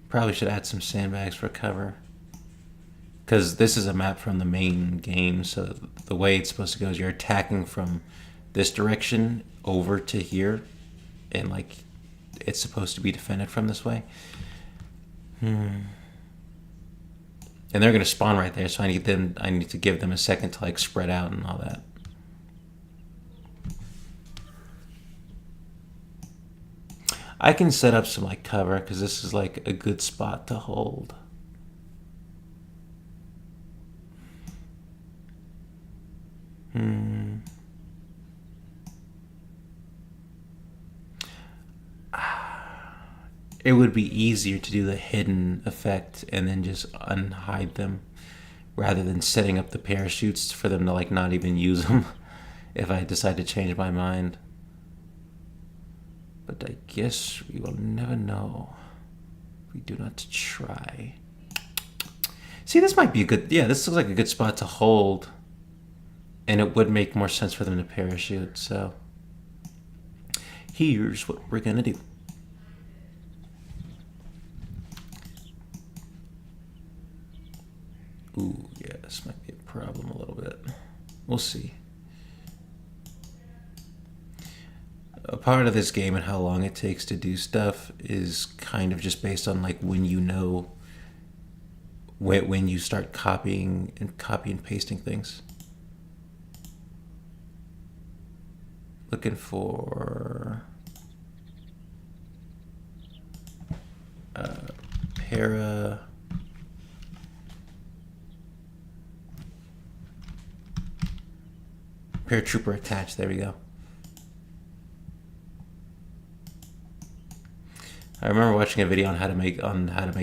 Probably should add some sandbags for cover. Because this is a map from the main game, so the way it's supposed to go is you're attacking from this direction over to here, and like it's supposed to be defended from this way. And they're gonna spawn right there, so I need to give them a second to like spread out and all that. I can set up some like cover because this is like a good spot to hold. It would be easier to do the hidden effect and then just unhide them rather than setting up the parachutes for them to like not even use them if I decide to change my mind. But I guess we will never know if we do not try. See, this might be this looks like a good spot to hold. And it would make more sense for them to parachute, so here's what we're gonna do. Ooh, yeah, this might be a problem a little bit. We'll see. part of this game and how long it takes to do stuff is kind of just based on like when you know when you start copying and pasting things. Looking for paratrooper attached. There we go. I remember watching a video on how to make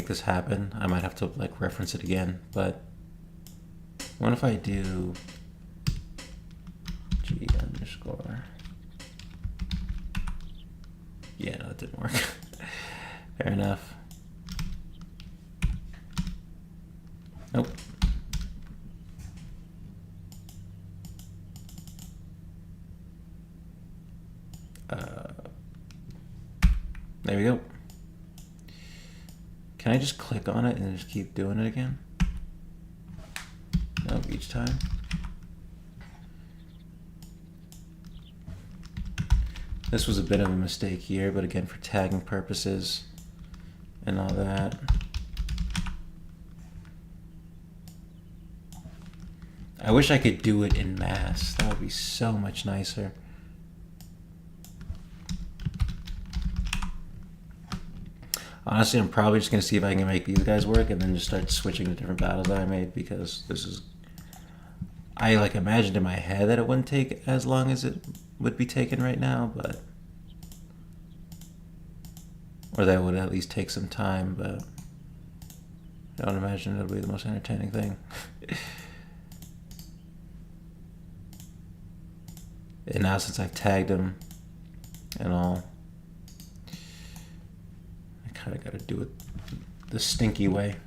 this happen. I might have to like reference it again, but what if I do G underscore? Yeah, no, that didn't work. Fair enough. Nope. There we go. Can I just click on it and just keep doing it again? No, each time. This was a bit of a mistake here, but again, for tagging purposes and all that. I wish I could do it in mass. That would be so much nicer. Honestly, I'm probably just going to see if I can make these guys work and then just start switching to different battles that I made, because this is... I like imagined in my head that it wouldn't take as long as it would be taken right now, but... Or that it would at least take some time, but... I don't imagine it'll be the most entertaining thing. And now since I've tagged them and all... I gotta do it the stinky way.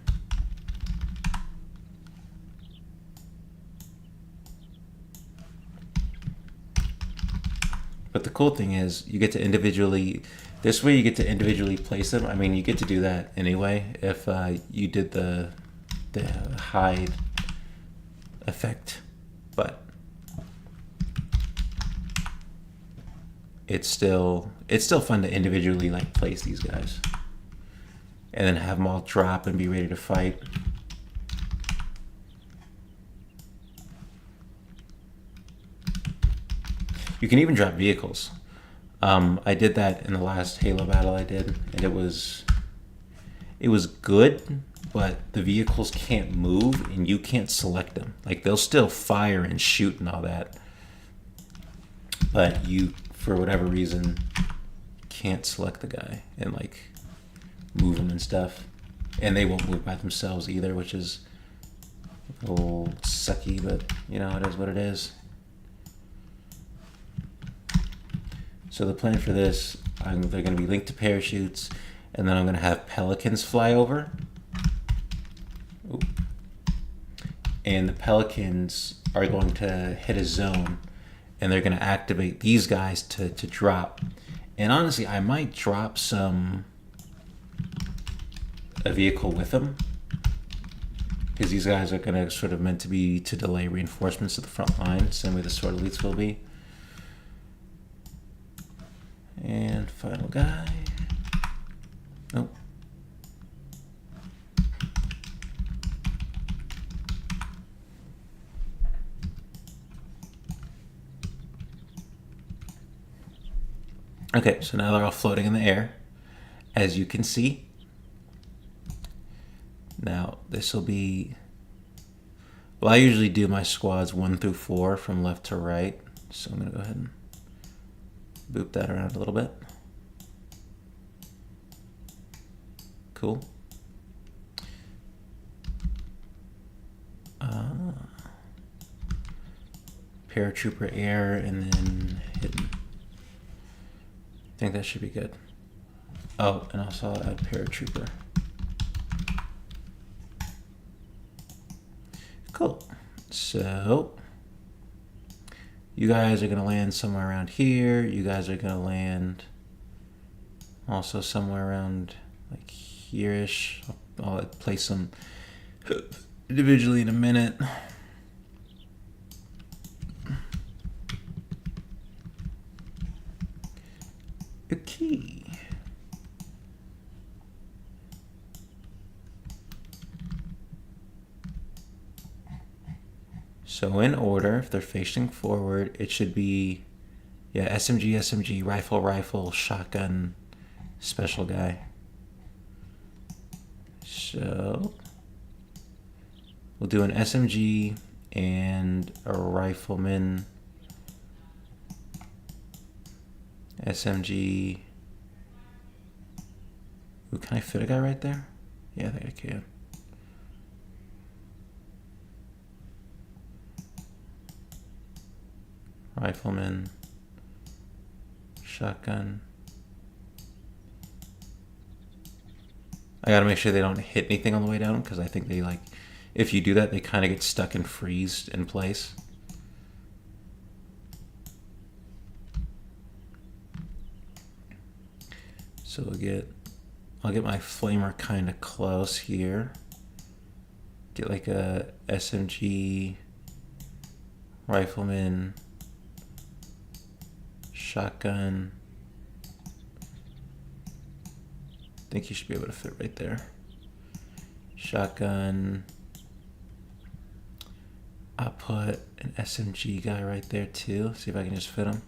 But the cool thing is you get to individually, this way you get to individually place them. I mean, you get to do that anyway if you did the hide effect, but it's still fun to individually like place these guys. And then have them all drop and be ready to fight. You can even drop vehicles. I did that in the last Halo battle I did, and it was good, but the vehicles can't move and you can't select them. Like, they'll still fire and shoot and all that, but you, for whatever reason, can't select the guy and like move them and stuff, and they won't move by themselves either, which is a little sucky, but you know, it is what it is. So the plan for this, they're going to be linked to parachutes, and then I'm going to have pelicans fly over. Ooh. And the pelicans are going to hit a zone, and they're going to activate these guys to drop. And honestly, I might drop a vehicle with them, because these guys are going to sort of meant to be to delay reinforcements to the front line, same way the sword elites will be. And final guy. Nope. Okay, so now they're all floating in the air, as you can see. Now, this will be... Well, I usually do my squads 1 through 4 from left to right. So I'm going to go ahead and boop that around a little bit. Cool. Paratrooper air and then hidden. I think that should be good. Oh, and also I'll add paratrooper. Cool. So you guys are going to land somewhere around here. You guys are going to land also somewhere around like here-ish. I'll place them individually in a minute. Okay. So in order, if they're facing forward, it should be, yeah, SMG, SMG, rifle, rifle, shotgun, special guy. So we'll do an SMG and a rifleman. SMG. Ooh, can I fit a guy right there? Yeah, I think I can. Rifleman. Shotgun. I gotta make sure they don't hit anything on the way down, because I think they, like, if you do that, they kind of get stuck and freeze in place. So I'll get my flamer kind of close here. Get like a SMG, rifleman, shotgun. I think you should be able to fit right there. Shotgun. I'll put an SMG guy right there too. See if I can just fit him.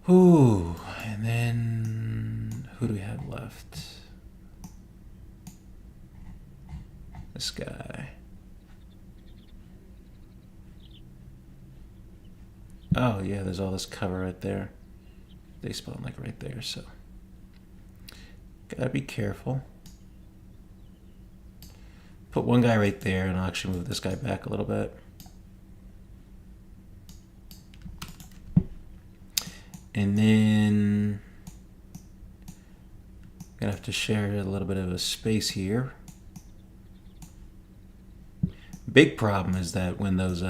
Ooh, and then who do we have left? This guy. Oh yeah, there's all this cover right there. They spawn like right there, so gotta be careful. Put one guy right there, and I'll actually move this guy back a little bit. And then I'm gonna have to share a little bit of a space here. Big problem is that when those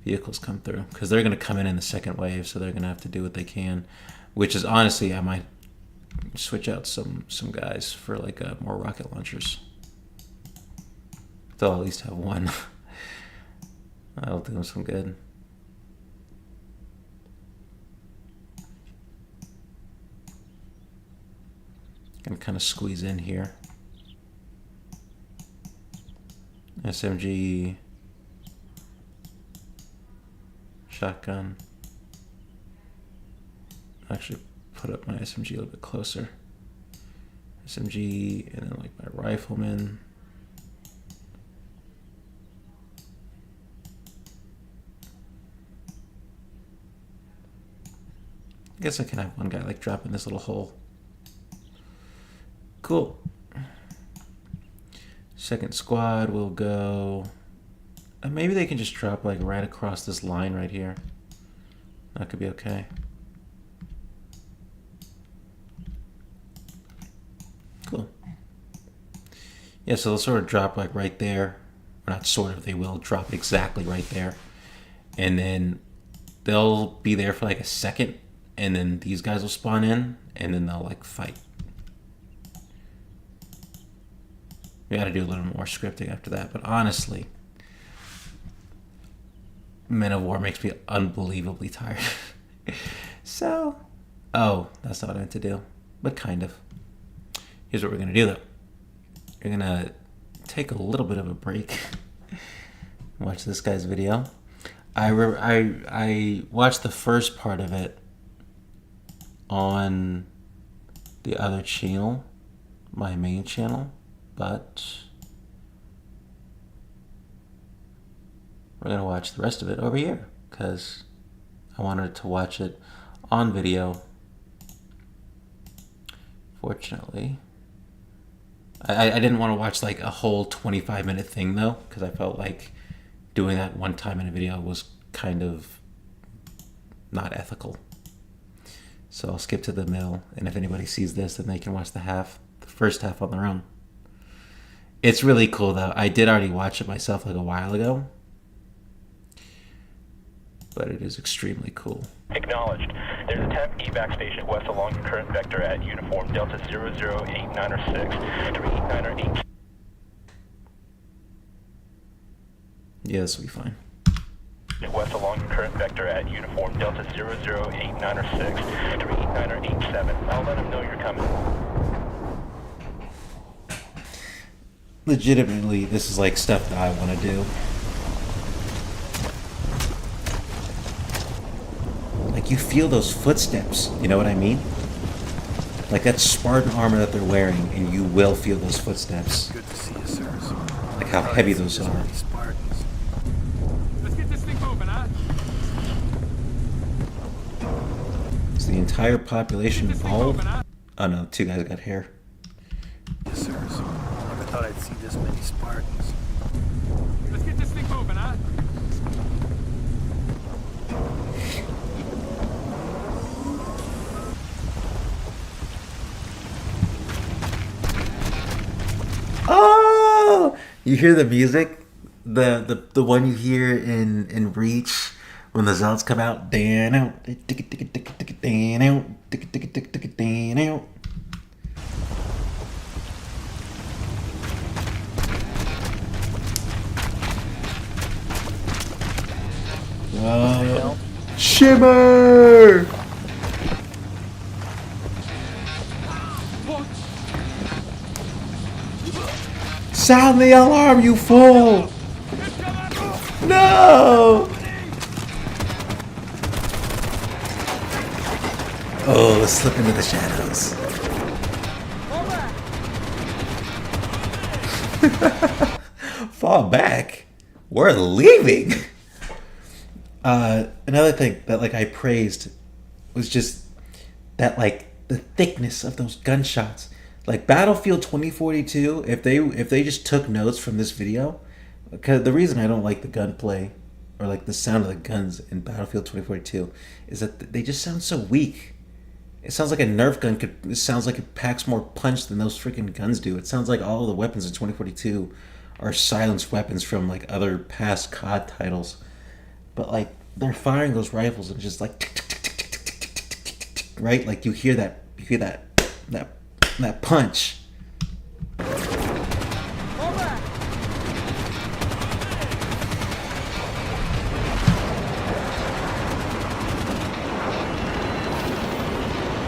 vehicles come through, because they're gonna come in the second wave, so they're gonna have to do what they can. Which is honestly, I might switch out some guys for like more rocket launchers. They'll at least have one. That'll do them some good. Gonna kind of squeeze in here. SMG, shotgun. Actually, put up my SMG a little bit closer. SMG, and then like my rifleman. I guess I can have one guy like drop in this little hole. Cool. Second squad will go. Maybe they can just drop like right across this line right here. That could be okay. Cool. Yeah, so they'll sort of drop like right there. Or not sort of, they will drop exactly right there. And then they'll be there for like a second. And then these guys will spawn in. And then they'll like fight. We got to do a little more scripting after that. But honestly, Men of War makes me unbelievably tired. So, oh, that's not what I meant to do. But kind of. Here's what we're going to do, though. We're going to take a little bit of a break. Watch this guy's video. I watched the first part of it on the other channel, my main channel, but we're going to watch the rest of it over here because I wanted to watch it on video. Fortunately, I didn't want to watch like a whole 25-minute thing though, because I felt like doing that one time in a video was kind of not ethical. So I'll skip to the middle, and if anybody sees this, then they can watch the first half on their own. It's really cool though. I did already watch it myself like a while ago, but it is extremely cool. Acknowledged. There's a temp evac station west along your current vector at uniform Delta 008906 to 89 or 8. Yeah, this will be fine. West along the current vector at uniform Delta 0089 or 6 to 89 or 87. I'll let him know you're coming. Legitimately, this is like stuff that I want to do. Like, you feel those footsteps, you know what I mean? Like, that Spartan armor that they're wearing, and you will feel those footsteps. Good to see you, sir. Like how heavy those are. Spartans. Let's get this thing moving, huh? Is the entire population This thing bald? moving, huh? Oh no, 2 guys got hair. Yes, sir. Never thought I'd see this many Spartans. Let's get this thing moving, huh? Oh! You hear the music? The one you hear in Reach when the Zealots come out? Dan out. Dan out. Dan out. Shimmer! Sound the alarm, you fool! No! Oh, let's slip into the shadows. Fall back? We're leaving! Another thing that like I praised was just that like the thickness of those gunshots. Like Battlefield 2042, if they just took notes from this video, because the reason I don't like the gunplay or like the sound of the guns in Battlefield 2042 is that they just sound so weak. It sounds like a Nerf gun it sounds like it packs more punch than those freaking guns do. It sounds like all the weapons in 2042 are silenced weapons from like other past COD titles. But like they're firing those rifles and just like tick, tick, tick, tick, tick, tick, tick, tick, tick, tick, tick, right? Like you hear that punch.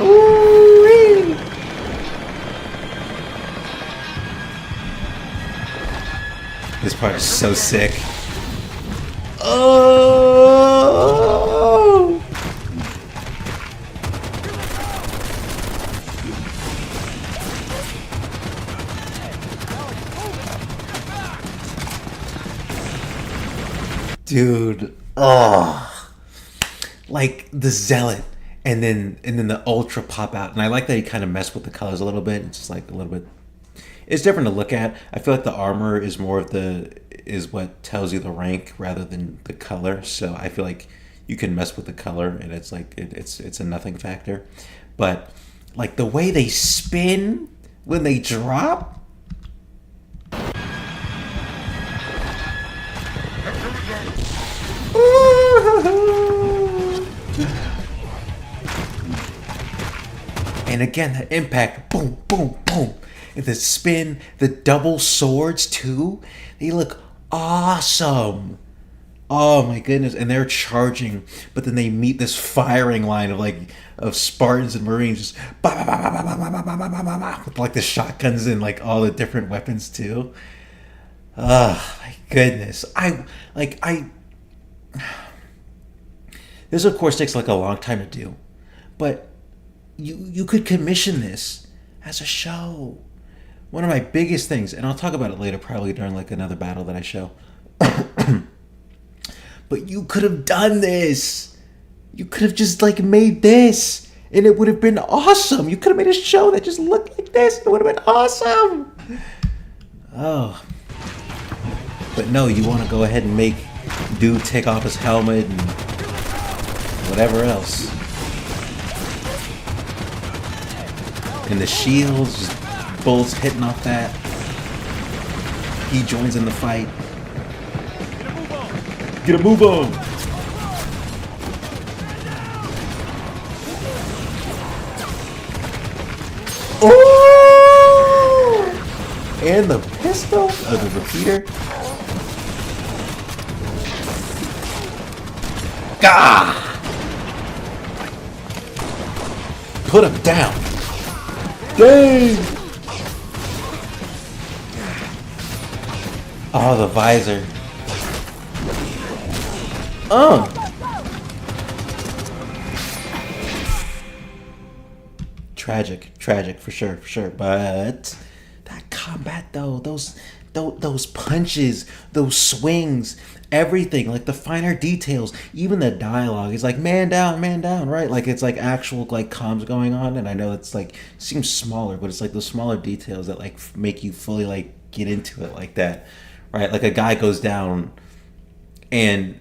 Ooh-wee. This part is so sick. Oh! Dude, oh, like the Zealot, and then the Ultra pop out, and I like that he kind of messed with the colors a little bit. It's just like a little bit. It's different to look at. I feel like the armor is more of is what tells you the rank rather than the color. So I feel like you can mess with the color, and it's like it's a nothing factor. But like the way they spin when they drop. And again, that impact, boom, boom, boom. And the spin, the double swords too, they look awesome. Oh my goodness. And they're charging, but then they meet this firing line of Spartans and Marines just bah, bah, bah, bah, bah, bah, bah, bah, bah, bah, bah, bah, with like the shotguns and like all the different weapons too. Oh my goodness. This of course takes like a long time to do, but you could commission this as a show. One of my biggest things, and I'll talk about it later, probably during like another battle that I show. But you could have done this. You could have just like made this, and it would have been awesome. You could have made a show that just looked like this. It would have been awesome. Oh, but no, you want to go ahead and make dude take off his helmet and whatever else. And the shields, just bullets hitting off that. He joins in the fight. Get a move on! Oh! And the pistol of the repeater. Ah! Put him down. Dang! Oh, the visor. Oh! Tragic for sure. But that combat though, those punches, those swings, everything, like the finer details, even the dialogue is like man down, right? Like it's like actual like comms going on, and I know it's like seems smaller, but it's like those smaller details that like make you fully like get into it like that, right? Like a guy goes down, and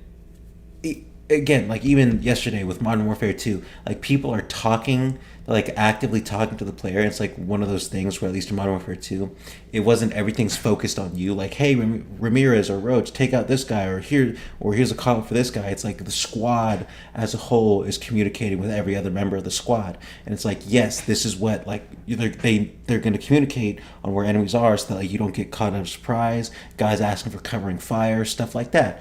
again, like even yesterday with Modern Warfare 2, like people are talking, like actively talking to the player. It's like one of those things where at least in Modern Warfare 2, it wasn't everything's focused on you. Like, hey, Ramirez or Roach, take out this guy, or here's a call for this guy. It's like the squad as a whole is communicating with every other member of the squad, and it's like, yes, this is what like they're going to communicate on where enemies are, so that like you don't get caught in surprise. Guys asking for covering fire, stuff like that.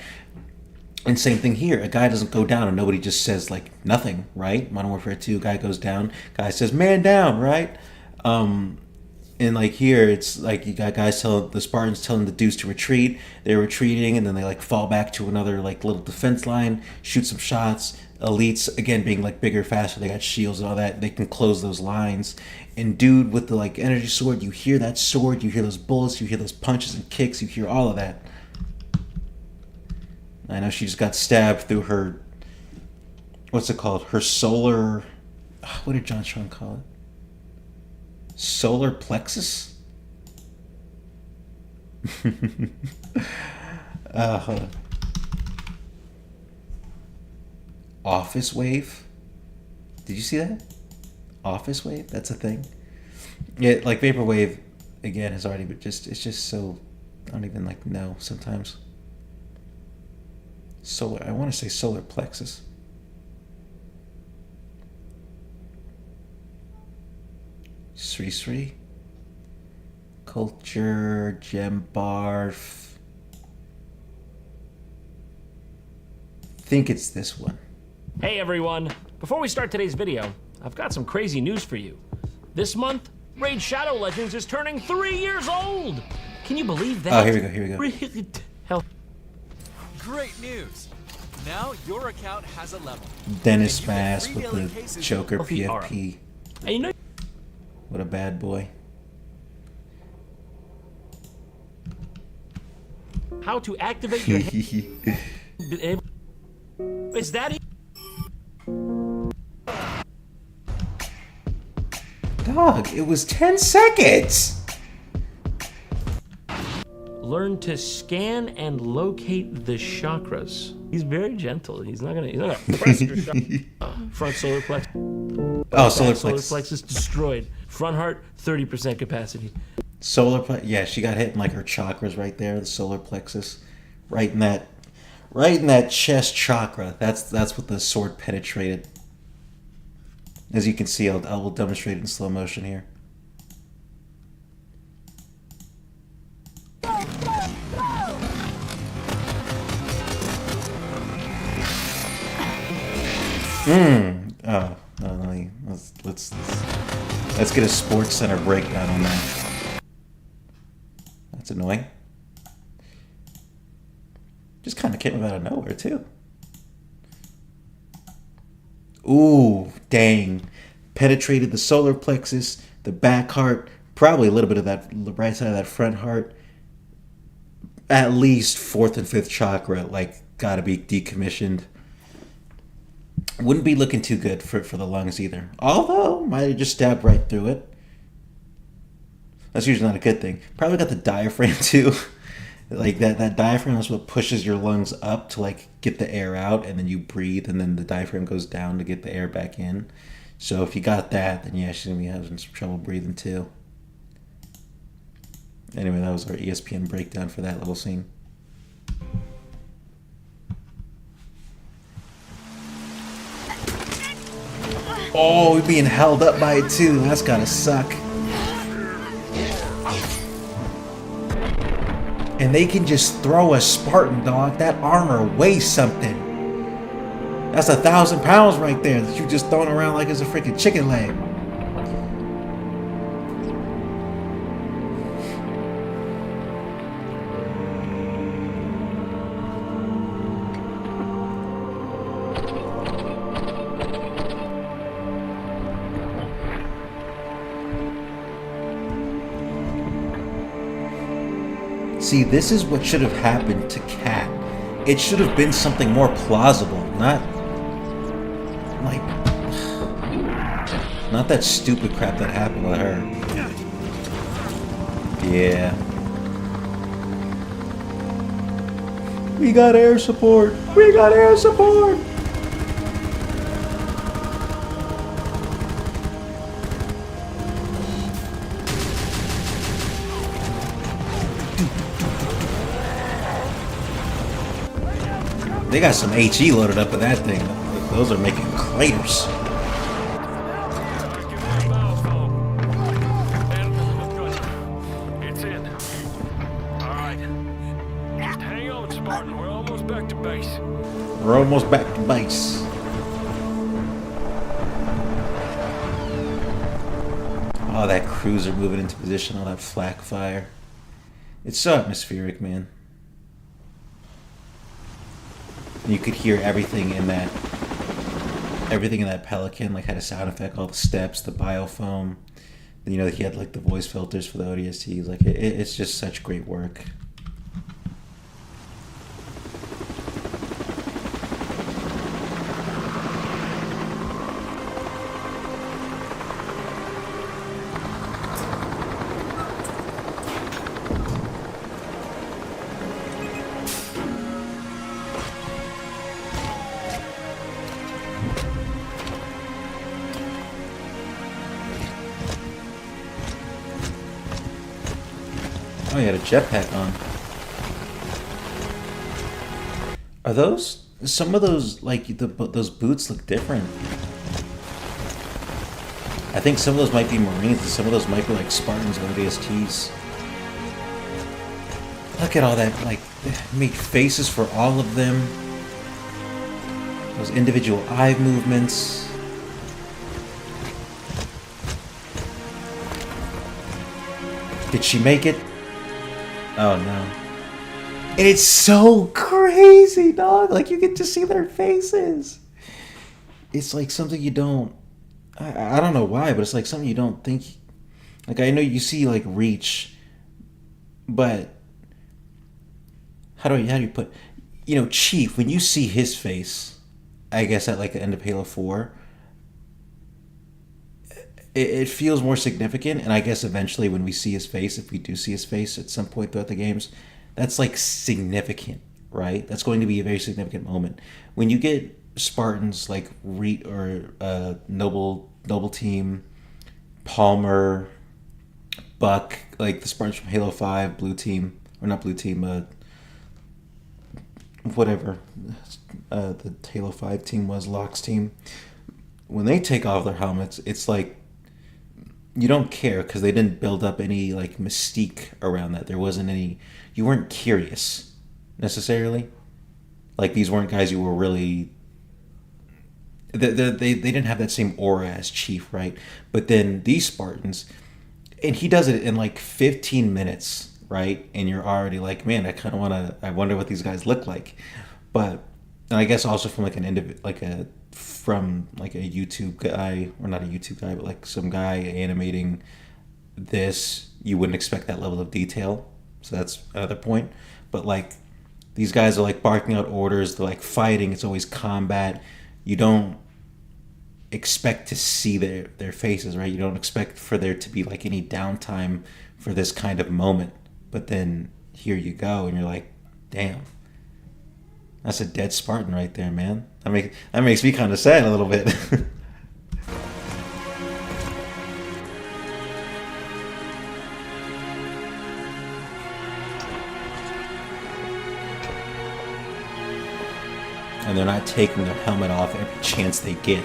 And same thing here. A guy doesn't go down and nobody just says like nothing, right? Modern Warfare 2, guy goes down, guy says man down, right? And like here, it's like you got guys telling the Spartans telling the dudes to retreat. They're retreating, and then they like fall back to another like little defense line, shoot some shots. Elites again being like bigger, faster. They got shields and all that. They can close those lines. And dude with the like energy sword, you hear that sword, you hear those bullets, you hear those punches and kicks, you hear all of that. I know she just got stabbed through her, what's it called? Her solar, what did John Sean call it? Solar plexus? Hold on. Office wave? Did you see that? Office wave? That's a thing? Yeah, like Vaporwave, again, has already been it's just so, I don't even like know sometimes. I want to say solar plexus. Sri. Culture, gem barf. Think it's this one. Hey everyone! Before we start today's video, I've got some crazy news for you. This month, Raid Shadow Legends is turning 3 years old! Can you believe that? Oh, here we go. Really? Hell. Great news! Now your account has a level. Dennis Mass with the Joker PFP. And you know, what a bad boy. how to activate your Is that Dog, it was 10 seconds! Learn to scan and locate the chakras. He's very gentle. He's not gonna press your chakra. Front solar plexus. Oh, solar Solar plexus. plexus destroyed. Front heart 30% capacity. Yeah, she got hit in like her chakras right there, the solar plexus, right in that chest chakra. That's what the sword penetrated. As you can see, I will demonstrate it in slow motion here. Oh, no, let's get a Sports Center breakdown on that. That's annoying. Just kind of came out of nowhere too. Ooh, dang. Penetrated the solar plexus, the back heart, probably a little bit of that right side of that front heart. At least 4th and 5th chakra, like, gotta be decommissioned. Wouldn't be looking too good for the lungs either. Although, might have just stabbed right through it. That's usually not a good thing. Probably got the diaphragm too. Like that diaphragm is what pushes your lungs up to like get the air out, and then you breathe, and then the diaphragm goes down to get the air back in. So if you got that, then yeah, she's gonna be having some trouble breathing too. Anyway, that was our ESPN breakdown for that little scene. Oh, we're being held up by it too. That's gotta suck. And they can just throw a Spartan, dog. That armor weighs something. That's 1,000 pounds right there that you just throwing around like it's a freaking chicken leg. See, this is what should have happened to Kat. It should have been something more plausible, not that stupid crap that happened with her. Yeah. We got air support. We got air support. They got some HE loaded up in that thing. Those are making craters. It's in. All right. Just hang on, Spartan. We're almost back to base. We're almost back to base. Oh, that cruiser moving into position, all that flak fire. It's so atmospheric, man. You could hear everything in that Pelican, like had a sound effect, all the steps, the biofoam. You know, he had like the voice filters for the ODSTs. Like it's just such great work. Oh, he had a jetpack on. Are those... Some of those, like, those boots look different. I think some of those might be Marines, and some of those might be, like, Spartans or ODSTs. Look at all that, like, make faces for all of them. Those individual eye movements. Did she make it? Oh no. It's so crazy, dog. Like, you get to see their faces. It's like something you don't... I don't know why, but it's like something you don't think... Like, I know you see, like, Reach, but... How do you put... You know, Chief, when you see his face, I guess at, like, the end of Halo 4, it feels more significant, and I guess eventually when we see his face, if we do see his face at some point throughout the games, that's like significant, right? That's going to be a very significant moment. When you get Spartans like Noble Team, Palmer, Buck, like the Spartans from Halo 5, Blue Team, or not Blue Team, whatever the Halo 5 team was, Locke's team. When they take off their helmets, it's like you don't care because they didn't build up any like mystique around that. There wasn't any. You weren't curious necessarily. Like, these weren't guys you were really. They didn't have that same aura as Chief, right? But then these Spartans, and he does it in like 15 minutes, right? And you're already like, man, I kind of want to. I wonder what these guys look like. But, and I guess also from like from a YouTube guy, or not a YouTube guy, but like some guy animating this, you wouldn't expect that level of detail. So that's another point. But like, these guys are like barking out orders, they're like fighting, it's always combat. You don't expect to see their faces, right? You don't expect for there to be like any downtime for this kind of moment. But then here you go, and you're like, damn. That's a dead Spartan right there, man. That makes me kind of sad a little bit. And they're not taking their helmet off every chance they get.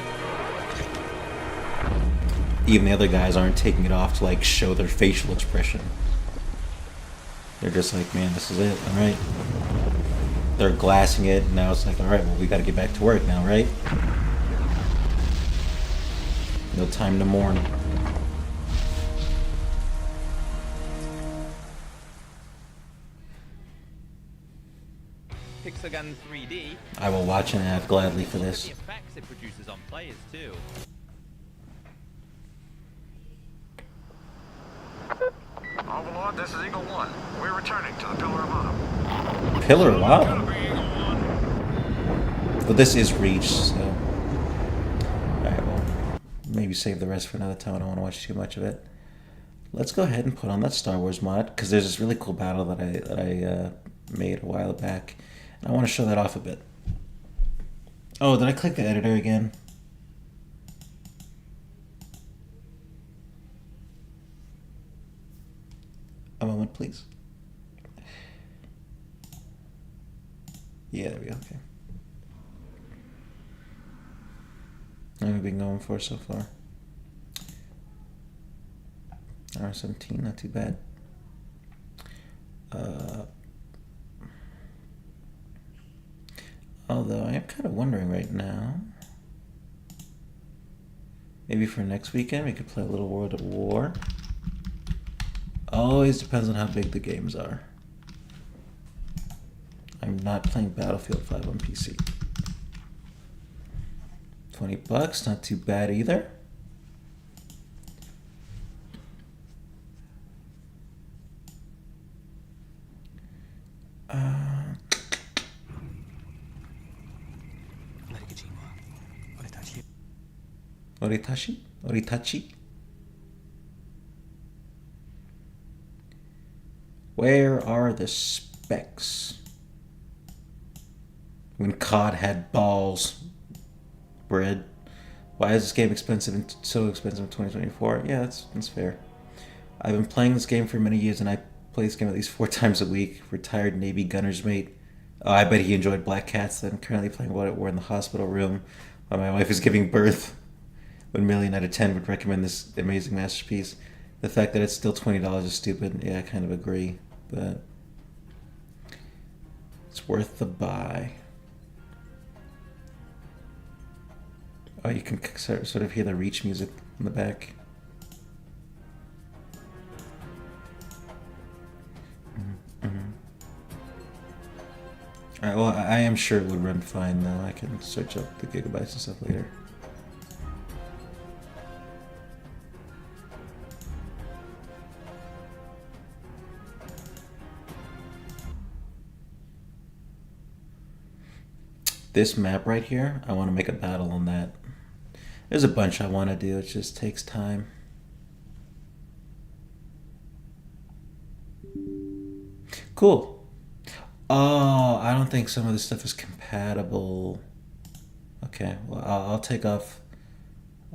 Even the other guys aren't taking it off to like show their facial expression. They're just like, man, this is it, alright. they're glassing it, and now it's like, all right, well, we got to get back to work now, right? No time to mourn. Pixelgun 3D. I will watch an ad gladly for this. The effects it produces on players too. Overlord, this is Eagle 1. We're returning to the Pillar of Autumn. Pillar of Gotta Autumn. be Eagle 1. But this is Reach, so. Alright, well, maybe save the rest for another time. I don't want to watch too much of it. Let's go ahead and put on that Star Wars mod, because there's this really cool battle that I made a while back. And I want to show that off a bit. Oh, did I click the editor again? A moment, please. Yeah, there we go. Okay. How have we been going for so far? Hour 17, not too bad. Although I am kind of wondering right now, maybe for next weekend we could play a little World at War. Always depends on how big the games are. I'm not playing Battlefield 5 on PC. $20, not too bad either. Oritachi? Oritachi? Where are the specs? When COD had balls. Bread. Why is this game expensive and so expensive in 2024? Yeah, that's fair. I've been playing this game for many years, and I play this game at least 4 times a week. Retired Navy gunner's mate. Oh, I bet he enjoyed Black Cats. I'm currently playing World at War in the hospital room while my wife is giving birth. 1 million out of 10 would recommend this amazing masterpiece. The fact that it's still $20 is stupid. Yeah, I kind of agree, but it's worth the buy. Oh, you can sort of hear the Reach music in the back. Alright, well, I am sure it would run fine, though. I can search up the gigabytes and stuff later. This map right here, I want to make a battle on that. There's a bunch I want to do, it just takes time. Cool. Oh, I don't think some of this stuff is compatible. Okay, well, I'll take off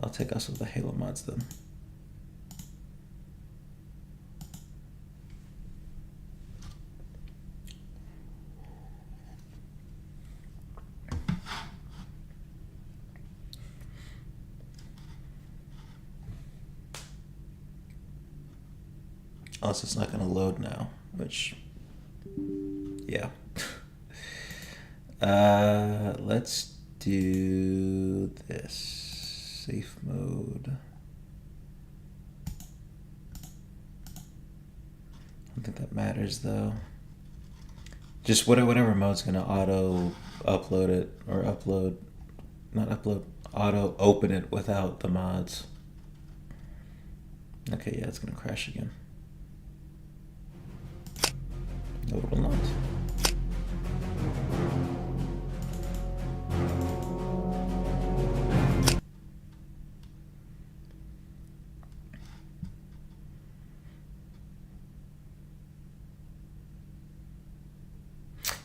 some of the Halo mods then. Unless it's not going to load now, which, yeah. Let's do this. Safe mode. I don't think that matters though. Just whatever mode's going to auto upload it, or auto open it without the mods. Okay, yeah, it's going to crash again. No, it will not.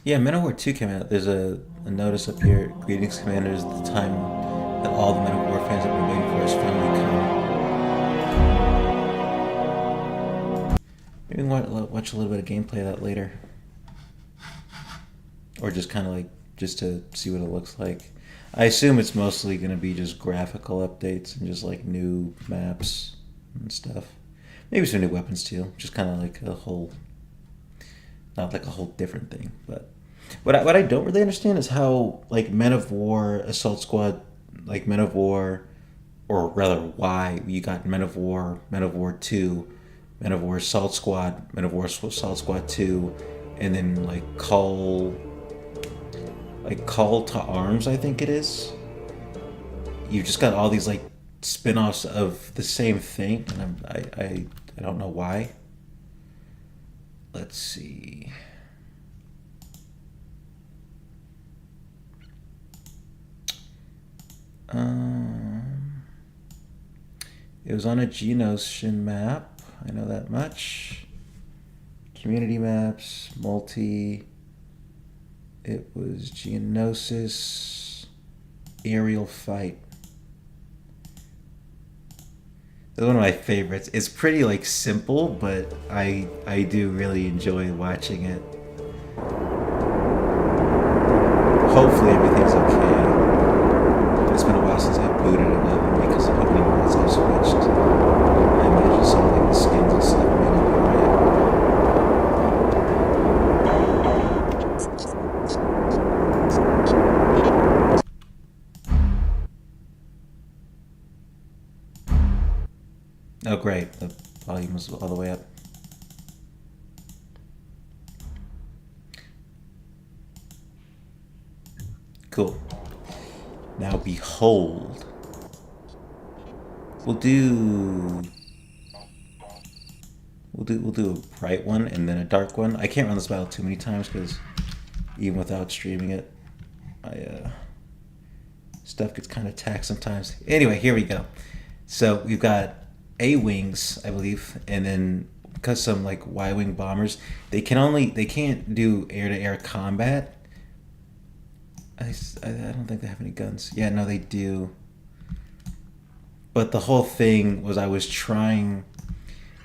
Yeah, Men of War 2 came out. There's a notice up here. Greetings, Commanders. The time that all the Men of War fans have been waiting for has finally come. Maybe watch a little bit of gameplay of that later. Or just kind of like, just to see what it looks like. I assume it's mostly going to be just graphical updates and just like new maps and stuff. Maybe some new weapons too. Just kind of like a whole, not like a whole different thing, but What I don't really understand is how like Men of War, Assault Squad, like Men of War, or rather why you got Men of War 2, Men of War Assault Squad, Men of War Assault Squad 2, and then Call to Arms, I think it is. You've just got all these like spin-offs of the same thing, and I don't know why. Let's see. It was on a Geonotion map. I know that much. Community maps, multi. It was Geonosis, aerial fight. It's one of my favorites. It's pretty like simple, but I do really enjoy watching it. Hopefully everything's okay. It's been a while since I booted it up because of how many mods I've switched. I imagine some of the skins and stuff may not be right. Oh great, the volume was all the way up. Cool. Now behold. We'll do a bright one and then a dark one. I can't run this battle too many times because even without streaming it, stuff gets kind of taxed sometimes. Anyway, here we go. So we've got A-wings, I believe, and then because some like Y-wing bombers, they can't do air-to-air combat. I don't think they have any guns. Yeah, no, they do. But the whole thing was I was trying,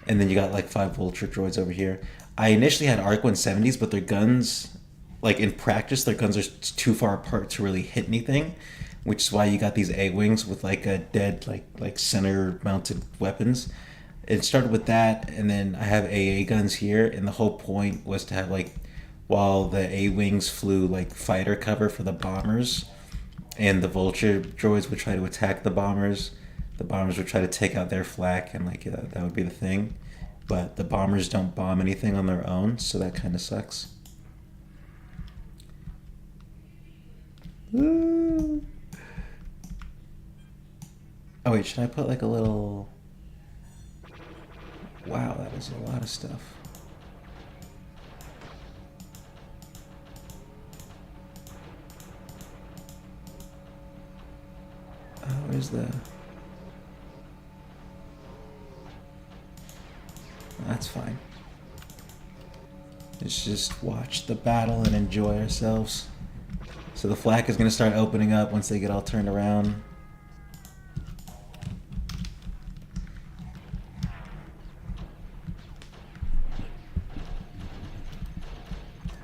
and then you got like 5 Vulture droids over here. I initially had ARC 170s, but their guns, like in practice, their guns are too far apart to really hit anything, which is why you got these A-wings with like a dead, like center mounted weapons. It started with that, and then I have AA guns here, and the whole point was to have like, while the A-wings flew like fighter cover for the bombers, and the Vulture droids would try to attack the bombers would try to take out their flak, and like that would be the thing. But the bombers don't bomb anything on their own, so that kind of sucks. Ooh. Oh wait, should I put like a little... Wow, that is a lot of stuff. Where's the... That's fine. Let's just watch the battle and enjoy ourselves. So the flak is going to start opening up once they get all turned around.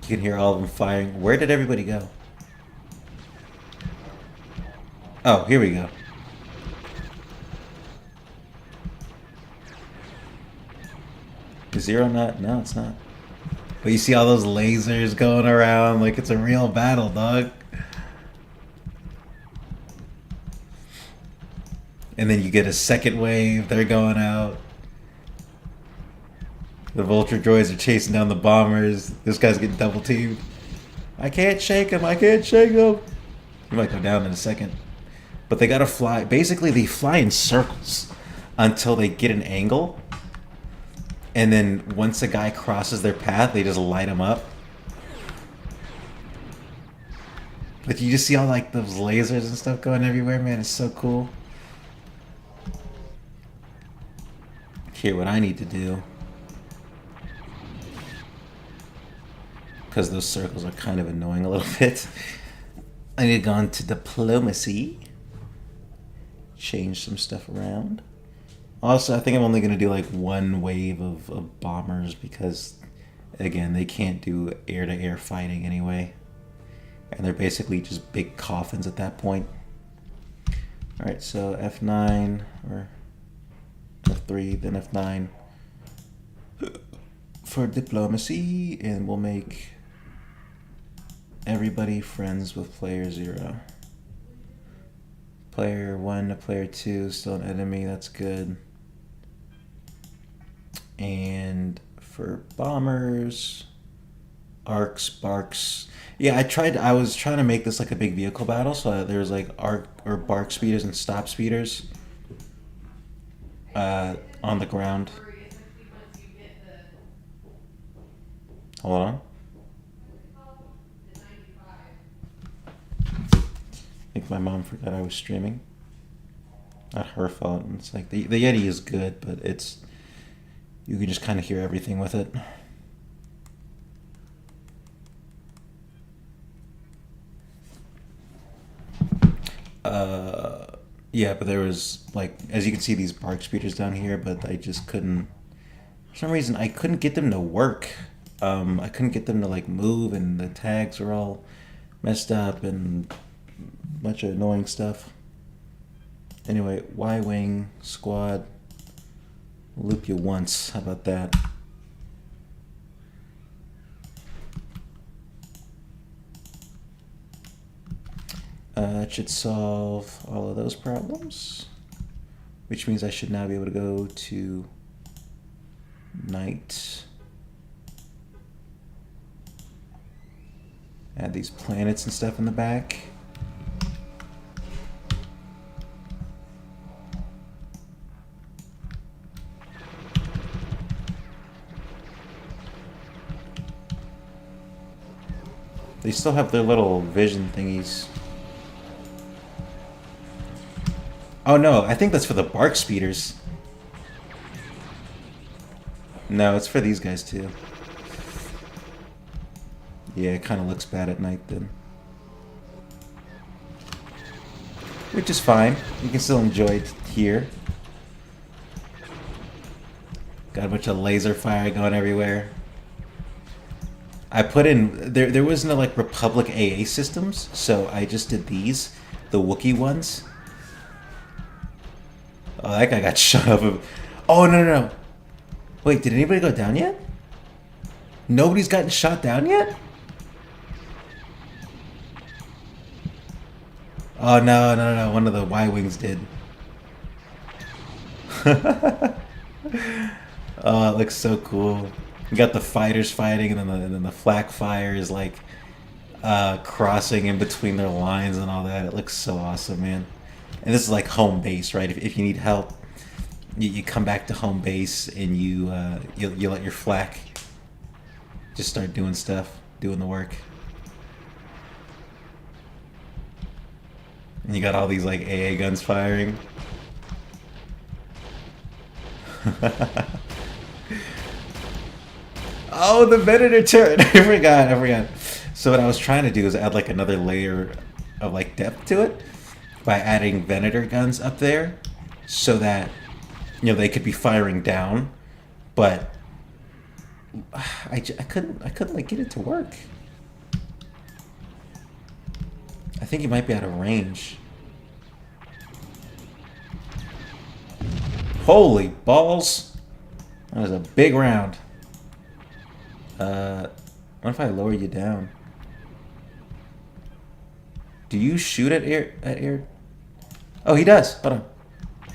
You can hear all of them firing. Where did everybody go? Oh, here we go. Is Zero not? No, it's not. But you see all those lasers going around like it's a real battle, dog. And then you get a second wave. They're going out. The Vulture droids are chasing down the bombers. This guy's getting double teamed. I can't shake him. I can't shake him. He might go down in a second. But they gotta fly. Basically, they fly in circles until they get an angle. And then once a guy crosses their path, they just light him up. But you just see all like those lasers and stuff going everywhere, man. It's so cool. Here, what I need to do, because those circles are kind of annoying a little bit, I need to go into diplomacy, change some stuff around. Also, I think I'm only going to do like one wave of bombers because, again, they can't do air-to-air fighting anyway. And they're basically just big coffins at that point. Alright, so F9, or F3, then F9 for diplomacy, and we'll make everybody friends with player 0. Player 1 to player 2 still an enemy. That's good. And for bombers, arcs, barks. Yeah, I was trying to make this like a big vehicle battle, so there was like arc or bark speeders and stop speeders on the ground. Hold on. I think my mom forgot I was streaming. Not her fault. It's like the Yeti is good, but you can just kind of hear everything with it. Yeah, but there was like, as you can see, these bark speeders down here, but I just couldn't. For some reason, I couldn't get them to work. I couldn't get them to like move, and the tags were all messed up and a bunch of annoying stuff. Anyway, Y-wing squad. Loop you once. How about that? It should solve all of those problems, which means I should now be able to go to night. Add these planets and stuff in the back. They still have their little vision thingies. Oh no, I think that's for the bark speeders. No, it's for these guys too. Yeah, it kind of looks bad at night then. Which is fine. You can still enjoy it here. Got a bunch of laser fire going everywhere. I put in... There was no like Republic AA systems, so I just did these. The Wookiee ones. Oh, that guy got shot up. Oh, no. Wait, did anybody go down yet? Nobody's gotten shot down yet? Oh, no. One of the Y-Wings did. Oh, it looks so cool. You got the fighters fighting, and then the flak fire is like crossing in between their lines and all that. It looks so awesome, man. And this is like home base, right? If you need help, you come back to home base and you let your flak just start doing stuff, doing the work. And you got all these like AA guns firing. Oh, the Venator turret! I forgot. So what I was trying to do is add like another layer of like depth to it by adding Venator guns up there, so that they could be firing down, but I couldn't like get it to work. I think he might be out of range. Holy balls! That was a big round. What if I lower you down? Do you shoot at air? Oh, he does. Hold on.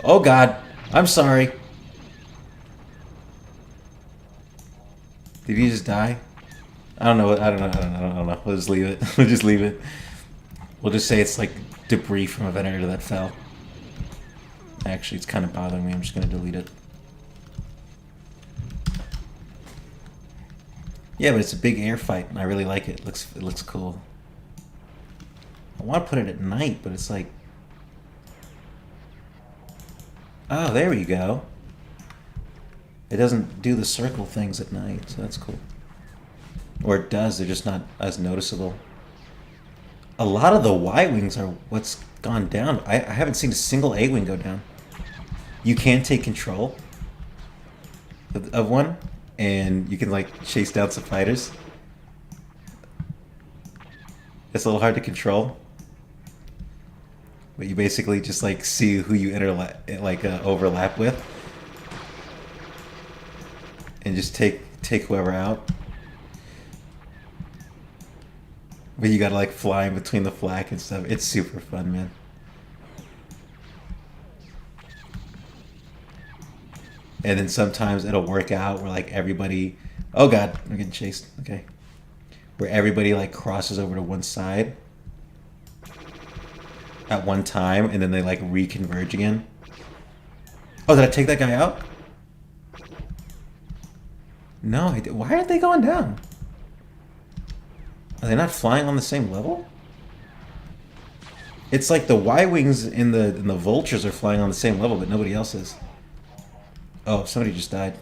Oh God, I'm sorry. Did he just die? I don't know. I don't know. We'll just leave it. We'll just leave it. We'll just say it's like debris from a Venator that fell. Actually, it's kind of bothering me. I'm just gonna delete it. Yeah, but it's a big air fight, and I really like it. It looks cool. I want to put it at night, but it's like... Oh, there we go. It doesn't do the circle things at night, so that's cool. Or it does, they're just not as noticeable. A lot of the Y-Wings are what's gone down. I haven't seen a single A-Wing go down. You can take control of one, and you can like chase down some fighters. It's a little hard to control, but you basically just like see who you overlap with, and just take whoever out. But you gotta like fly in between the flak and stuff. It's super fun, man. And then sometimes it'll work out where like everybody, oh god, I'm getting chased. Okay, where everybody like crosses over to one side at one time, and then they like reconverge again. Oh, did I take that guy out? No, I did. Why aren't they going down? Are they not flying on the same level? It's like the Y-wings and the vultures are flying on the same level, but nobody else is. Oh, somebody just died.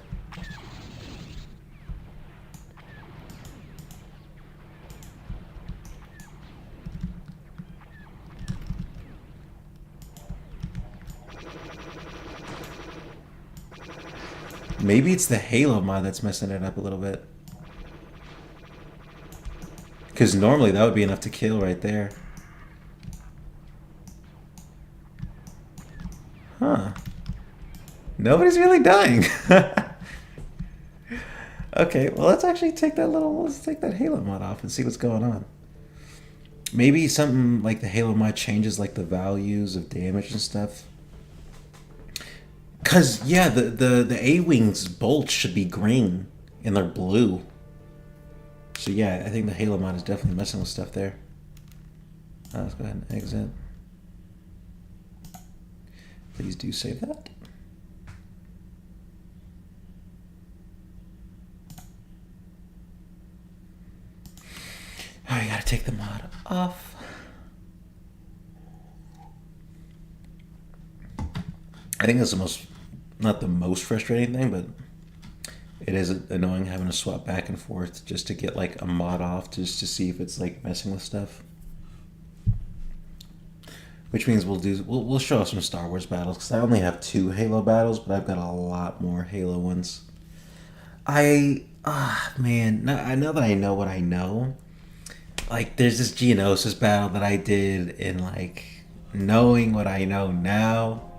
Maybe it's the Halo mod that's messing it up a little bit. Because normally that would be enough to kill right there. Huh. Nobody's really dying. Okay, well let's actually take that let's take that Halo mod off and see what's going on. Maybe something like the Halo mod changes like the values of damage and stuff. Cause yeah, the A-Wings bolts should be green and they're blue. So yeah, I think the Halo mod is definitely messing with stuff there. Let's go ahead and exit. Please do save that. Oh, you gotta take the mod off. I think that's the most, not the most frustrating thing, but it is annoying having to swap back and forth just to get like a mod off, just to see if it's like messing with stuff. Which means we'll show off some Star Wars battles, because I only have 2 Halo battles, but I've got a lot more Halo ones. Man, I know that I know what I know. Like, there's this Geonosis battle that I did, and like, knowing what I know now,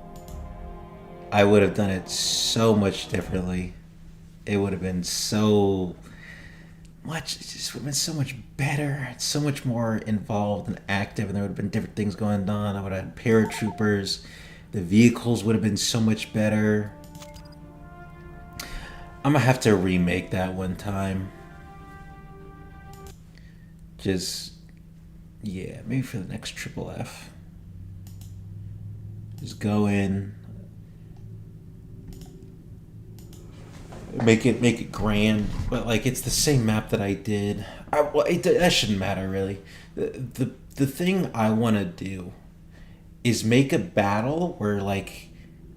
I would have done it so much differently. It would have been so much, it just would have been so much better, so much more involved and active, and there would have been different things going on. I would have had paratroopers, the vehicles would have been so much better. I'm gonna have to remake that one time. Just, yeah, maybe for the next FFF. Just go in, make it grand, but like it's the same map that I did. That shouldn't matter really. The thing I want to do is make a battle where like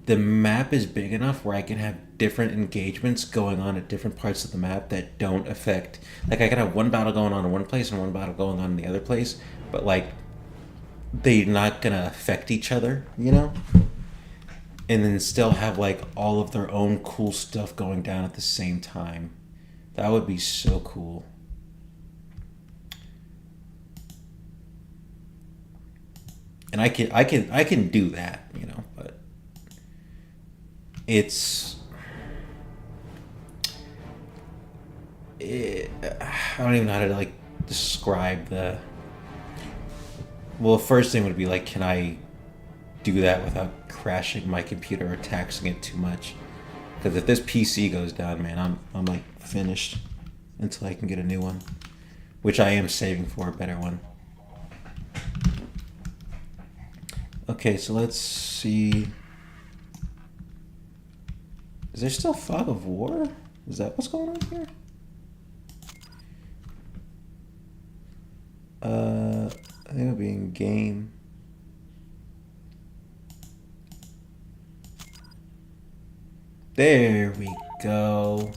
the map is big enough where I can have different engagements going on at different parts of the map that don't affect, like I can have one battle going on in one place and one battle going on in the other place, but like they're not gonna affect each other, you know? And then still have like all of their own cool stuff going down at the same time. That would be so cool. And I can do that, you know, but I don't even know how to like describe the. Well, first thing would be like, can I do that without crashing my computer or taxing it too much? Because if this PC goes down, man, I'm like finished until I can get a new one, which I am saving for a better one. Okay, so let's see. Is there still fog of war? Is that what's going on here? I think it'll be in game. There we go.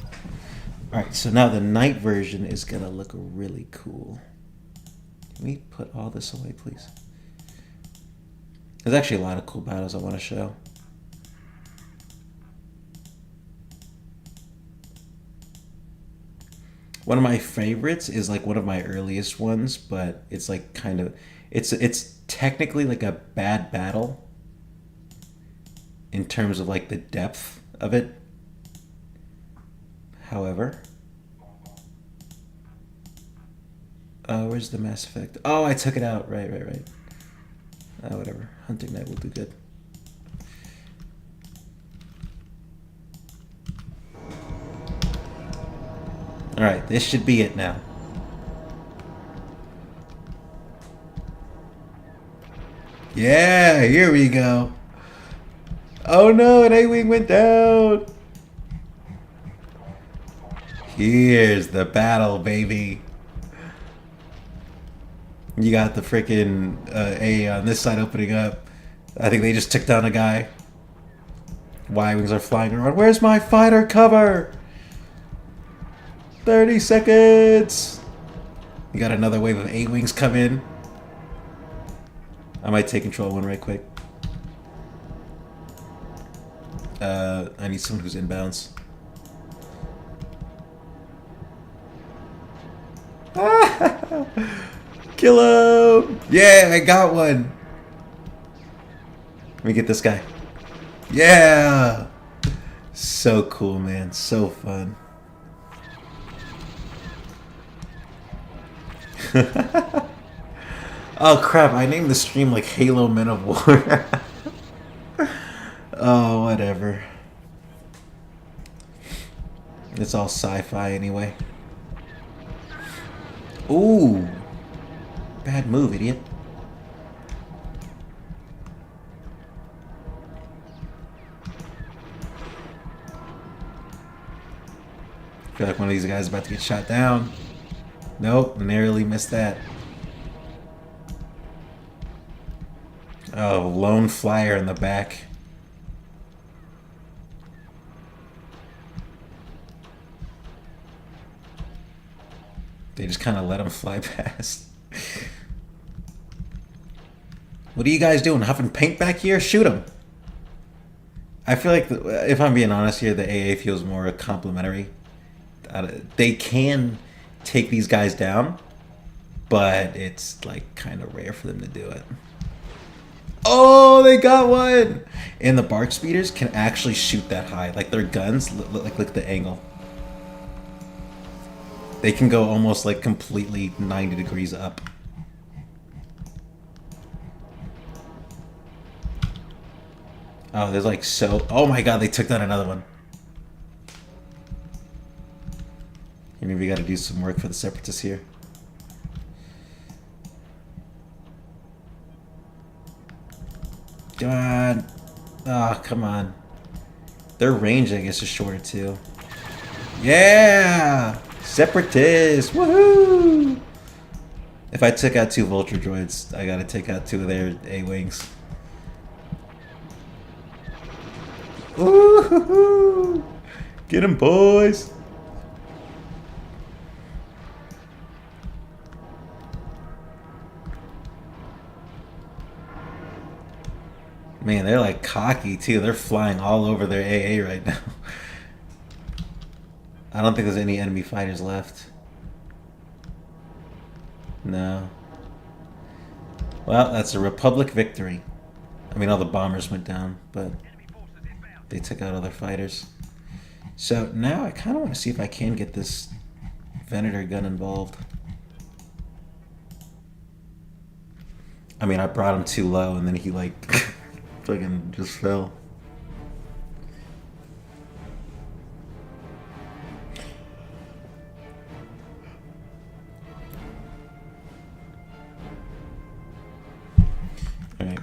Alright, so now the night version is gonna look really cool. Can we put all this away, please? There's actually a lot of cool battles I want to show. One of my favorites is like one of my earliest ones, but it's like kind of, it's technically like a bad battle in terms of like the depth of it. However, Where's the Mass Effect? Oh, I took it out. Right. Whatever. Hunting Knight will do good. Alright, this should be it now. Yeah, here we go. Oh no, an A-Wing went down. Here's the battle, baby. You got the freaking A on this side opening up. I think they just took down a guy. Y-Wings are flying around. Where's my fighter cover? 30 seconds. You got another wave of A-Wings come in. I might take control of one right quick. I need someone who's inbounds. Kill him! Yeah, I got one. Let me get this guy. Yeah! So cool, man. So fun. Oh crap, I named the stream like Halo Men of War. Oh, whatever. It's all sci-fi anyway. Ooh. Bad move, idiot. I feel like one of these guys is about to get shot down. Nope, narrowly missed that. Oh, lone flyer in the back. They just kind of let him fly past. What are you guys doing? Huffing paint back here? Shoot him. I feel like, if I'm being honest here, the AA feels more complimentary. They can take these guys down, but it's like kind of rare for them to do it. Oh, they got one! And the bark speeders can actually shoot that high. Like their guns, look at the angle. They can go almost like completely 90 degrees up. Oh, there's like so... Oh my god, they took down another one. Maybe we gotta do some work for the Separatists here. Come on. Oh, come on. Their range, I guess, is shorter too. Yeah! Separatists! Woohoo! If I took out 2 Vulture droids, I gotta take out 2 of their A-Wings. Woohoo! Get 'em, boys! Man, they're like cocky too. They're flying all over their AA right now. I don't think there's any enemy fighters left. No. Well, that's a Republic victory. I mean, all the bombers went down, but they took out other fighters. So now I kind of want to see if I can get this Venator gun involved. I mean, I brought him too low, and then he like fucking just fell. Alright.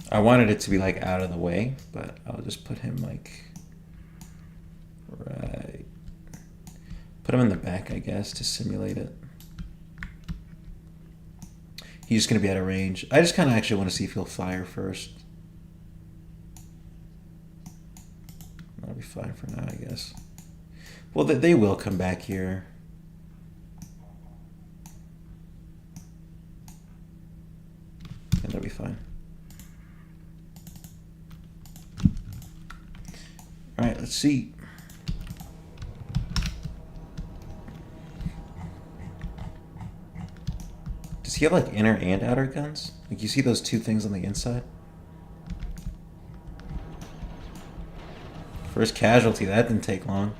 I wanted it to be like out of the way, but I'll just put him like right. Put him in the back, I guess, to simulate it. He's just going to be out of range. I just kind of actually want to see if he'll fire first. That'll be fine for now, I guess. Well, they will come back here. And that'll be fine. Alright, let's see. Does he have like inner and outer guns? Like you see those 2 things on the inside? First casualty, that didn't take long.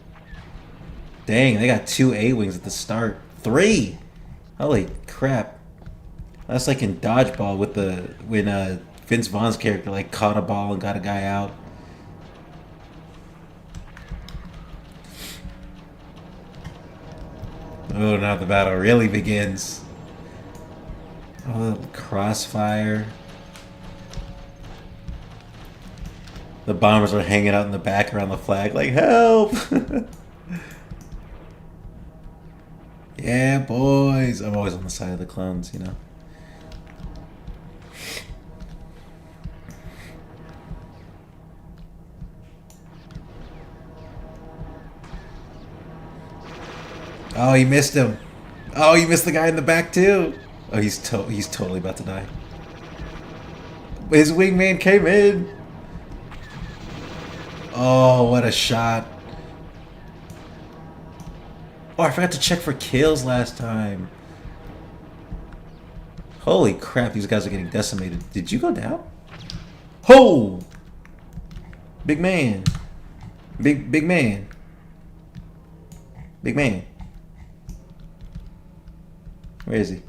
Dang, they got 2 A-Wings at the start. 3! Holy crap. That's like in Dodgeball with when Vince Vaughn's character like caught a ball and got a guy out. Oh, now the battle really begins. Oh, the crossfire. The bombers are hanging out in the back around the flag like, help! Yeah, boys. I'm always on the side of the clones, you know. Oh, he missed him. Oh, he missed the guy in the back too. Oh, he's totally about to die. His wingman came in. Oh, what a shot. Oh, I forgot to check for kills last time. Holy crap, these guys are getting decimated. Did you go down? Ho! Big man. Big man. Big man. Where is he?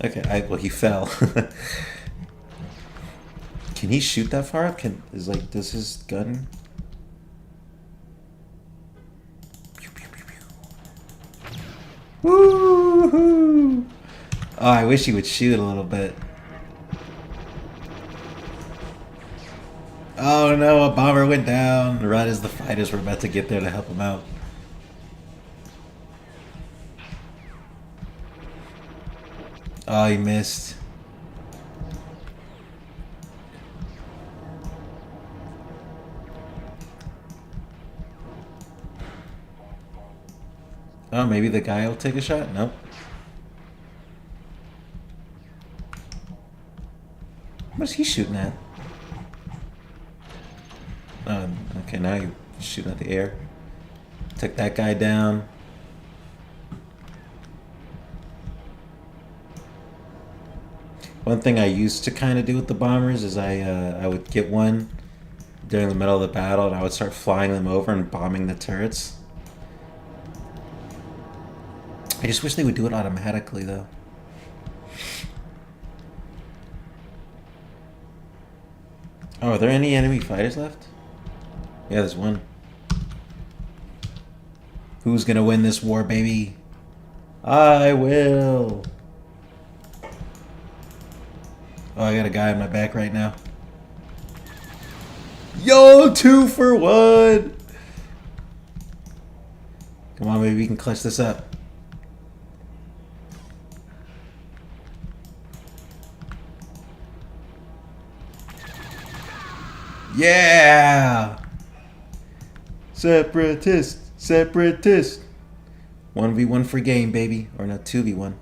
Okay, well he fell. Can he shoot that far up? Does his gun? Woo-hoo! Oh, I wish he would shoot a little bit. Oh no, a bomber went down right as the fighters were about to get there to help him out. Oh, he missed. Oh, maybe the guy will take a shot? Nope. What's he shooting at? Okay, now you're shooting at the air. Took that guy down. One thing I used to kind of do with the bombers is I would get one during the middle of the battle and I would start flying them over and bombing the turrets. I just wish they would do it automatically though. Oh, are there any enemy fighters left? Yeah, there's one. Who's gonna win this war, baby? I will. Oh, I got a guy on my back right now. Yo, 2 for 1. Come on, baby, we can clutch this up. Yeah! Separatist! Separatist! 1v1 for game, baby. Or no, 2v1.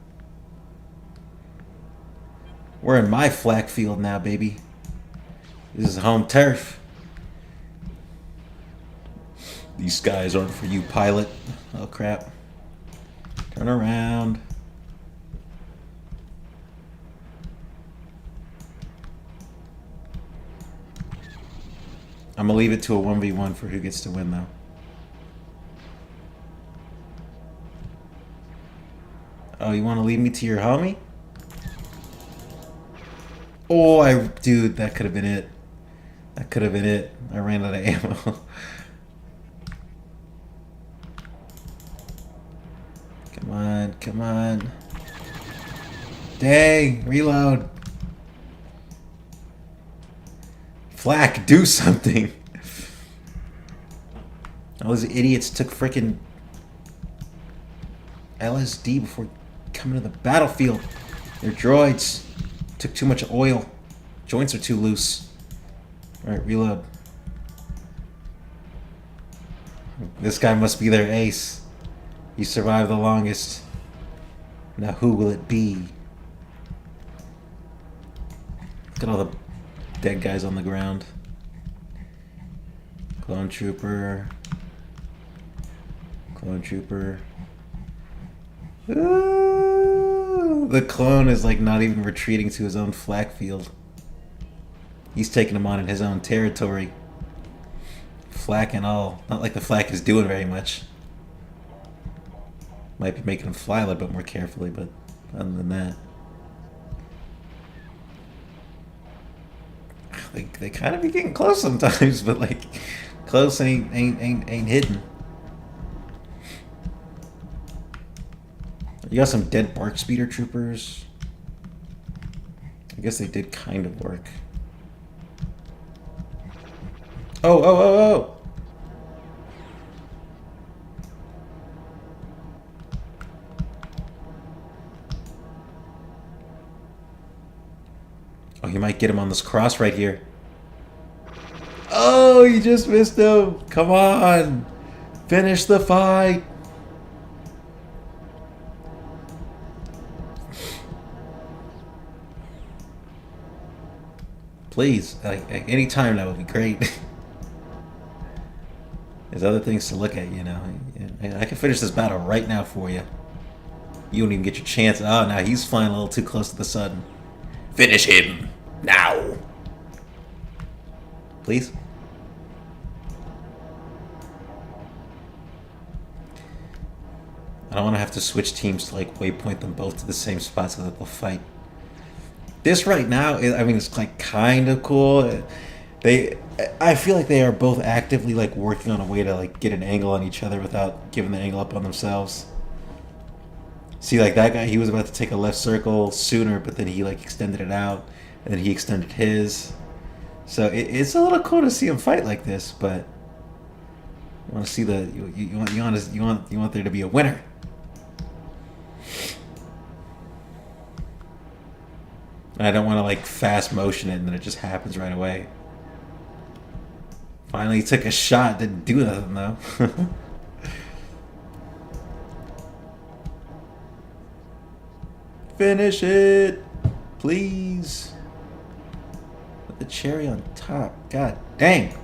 We're in my flak field now, baby. This is home turf. These skies aren't for you, pilot. Oh, crap. Turn around. I'm gonna leave it to a 1v1 for who gets to win, though. Oh, you want to lead me to your homie? Oh, dude, that could have been it. That could have been it. I ran out of ammo. Come on, come on. Dang, reload. Flak, do something. All those idiots took frickin' LSD before coming to the battlefield. They're droids. Took too much oil. Joints are too loose. Alright, reload. This guy must be their ace. He survived the longest. Now who will it be? Look at all the dead guys on the ground. Clone trooper. Clone trooper. Ooh, the clone is like not even retreating to his own flak field. He's taking him on in his own territory. Flak and all. Not like the flak is doing very much. Might be making him fly a little bit more carefully, but other than that. They kind of be getting close sometimes, but like close ain't hidden. You got some dead bark speeder troopers. I guess they did kind of work. Oh, oh, oh, oh! Oh, you might get him on this cross right here. Oh, you just missed him. Come on. Finish the fight. Please, like any time that would be great. There's other things to look at, you know. I can finish this battle right now for you. You don't even get your chance. Oh, now he's flying a little too close to the sun. Finish him now. Please. I don't want to have to switch teams to like waypoint them both to the same spot so that they'll fight. This right now, I mean, it's like kind of cool. I feel like they are both actively like working on a way to like get an angle on each other without giving the angle up on themselves. See, like that guy, he was about to take a left circle sooner, but then he like extended it out, and then he extended his. So it's a little cool to see him fight like this, but you want to see the you want there to be a winner. And I don't want to like fast motion it and then it just happens right away. Finally took a shot, didn't do nothing though. Finish it, please. Put the cherry on top. God dang.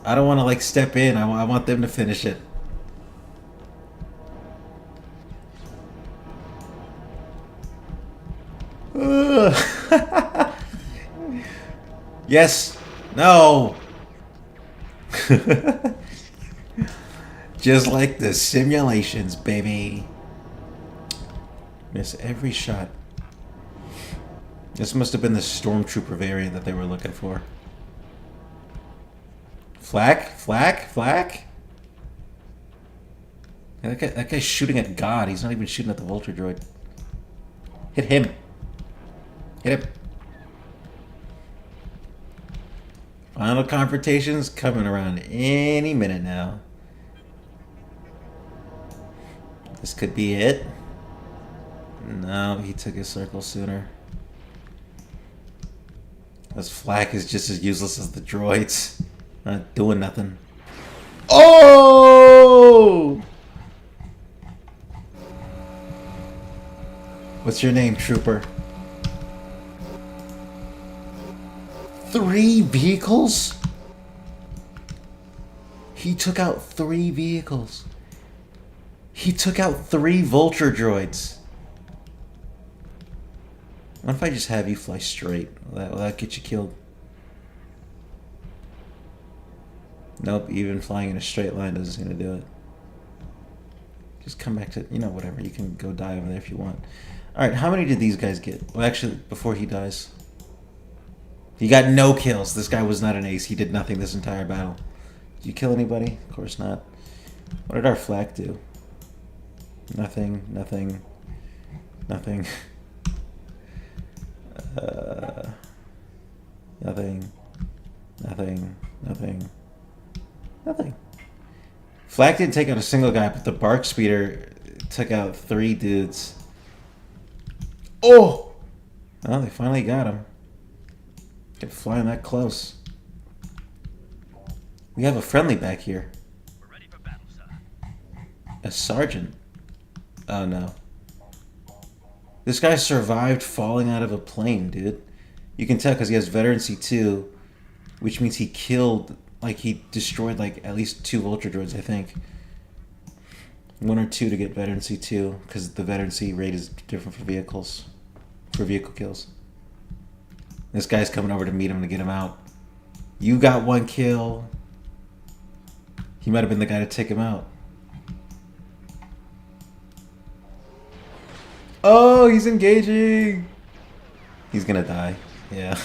I don't want to like step in. I want them to finish it. Yes. No. Just like the simulations, baby. Miss every shot. This must have been the stormtrooper variant that they were looking for. Flak? Flak? Flak? Yeah, that guy's shooting at God. He's not even shooting at the Vulture droid. Hit him. Hit him. Final confrontation's coming around any minute now. This could be it. No, he took his circle sooner. This flak is just as useless as the droids. Not doing nothing. Oh! What's your name, trooper? 3 vehicles? He took out 3 vehicles. He took out 3 Vulture droids. What if I just have you fly straight? Will that get you killed? Nope, even flying in a straight line doesn't seem to do it. Just come back to, you know, whatever. You can go die over there if you want. Alright, how many did these guys get? Well, actually, before he dies. He got no kills. This guy was not an ace. He did nothing this entire battle. Did you kill anybody? Of course not. What did our flak do? Nothing, nothing, nothing. Nothing, nothing, nothing, nothing. Flak didn't take out a single guy, but the bark speeder took out 3 dudes. Oh! Well, they finally got him. Get flying that close. We have a friendly back here. We're ready for battle, sir. A sergeant. Oh no. This guy survived falling out of a plane, dude. You can tell because he has veteran C2, which means he killed, like he destroyed like at least 2 Vulture droids, I think. 1 or 2 to get veteran C2 because the veteran C rate is different for vehicles, for vehicle kills. This guy's coming over to meet him to get him out. You got 1 kill. He might have been the guy to take him out. Oh, he's engaging. He's gonna die. Yeah.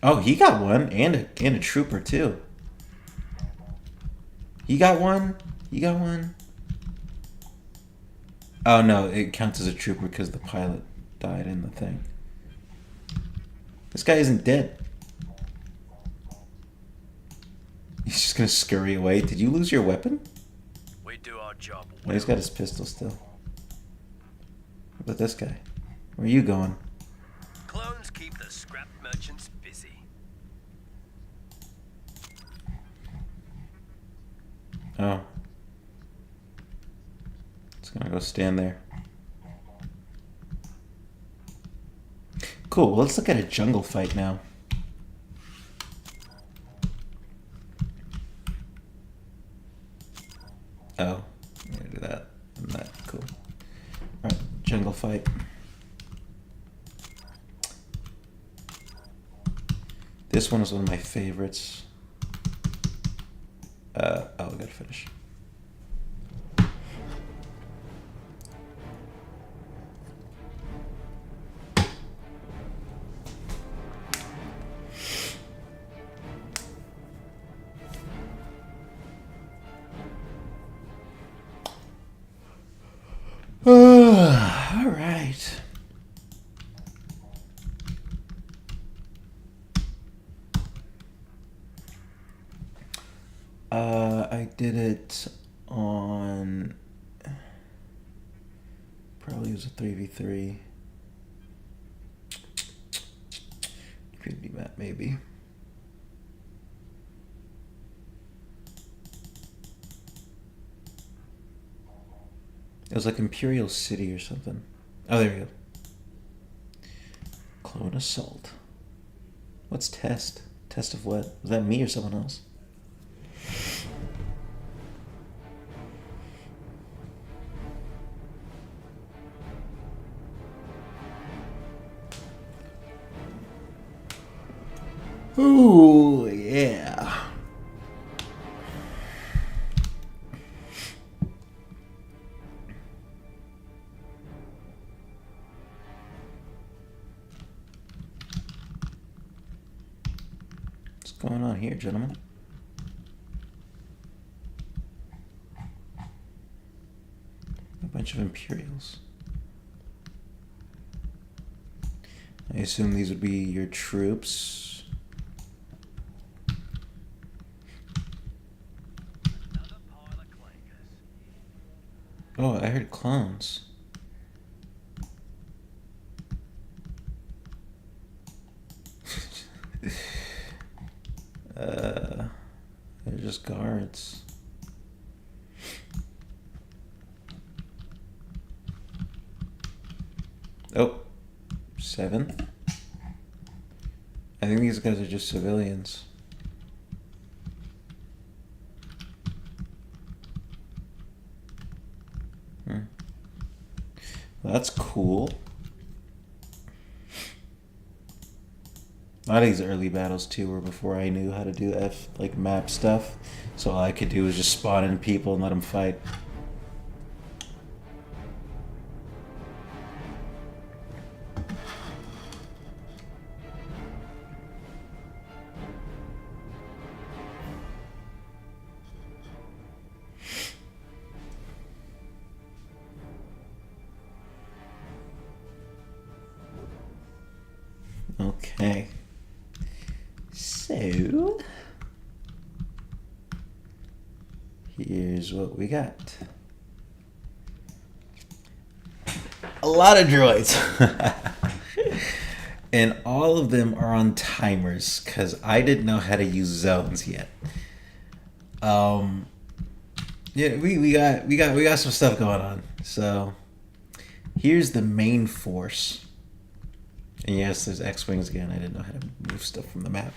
Oh, he got one, and a trooper too. He got one. He got one. Oh no, it counts as a trooper because the pilot died in the thing. This guy isn't dead. He's just gonna scurry away. Did you lose your weapon? We do our job No, he's got his pistol still. What about this guy? Where are you going? Clones keep the scrap merchants busy. Oh. It's gonna go stand there. Cool, let's look at a jungle fight now. Oh, I'm gonna do that and that. Cool. Alright, jungle fight. This one is one of my favorites. Oh, I gotta finish. All right. I did it on probably it was a 3v3. Could be that maybe. It was like Imperial City or something. Oh, there we go. Clone assault. What's test? Test of what? Was that me or someone else? Ooh, yeah. What's going on here, gentlemen? A bunch of Imperials. I assume these would be your troops. Another pile of clankers. Oh, I heard clones. They're just guards. Oh, 7. I think these guys are just civilians. Well, that's cool. A lot of these early battles too were before I knew how to do like map stuff. So all I could do was just spawn in people and let them fight. Okay. So, here's what we got. A lot of droids. And all of them are on timers because I didn't know how to use zones yet. Yeah, we got some stuff going on. So, here's the main force. And yes, there's X-Wings again. I didn't know how to move stuff from the map.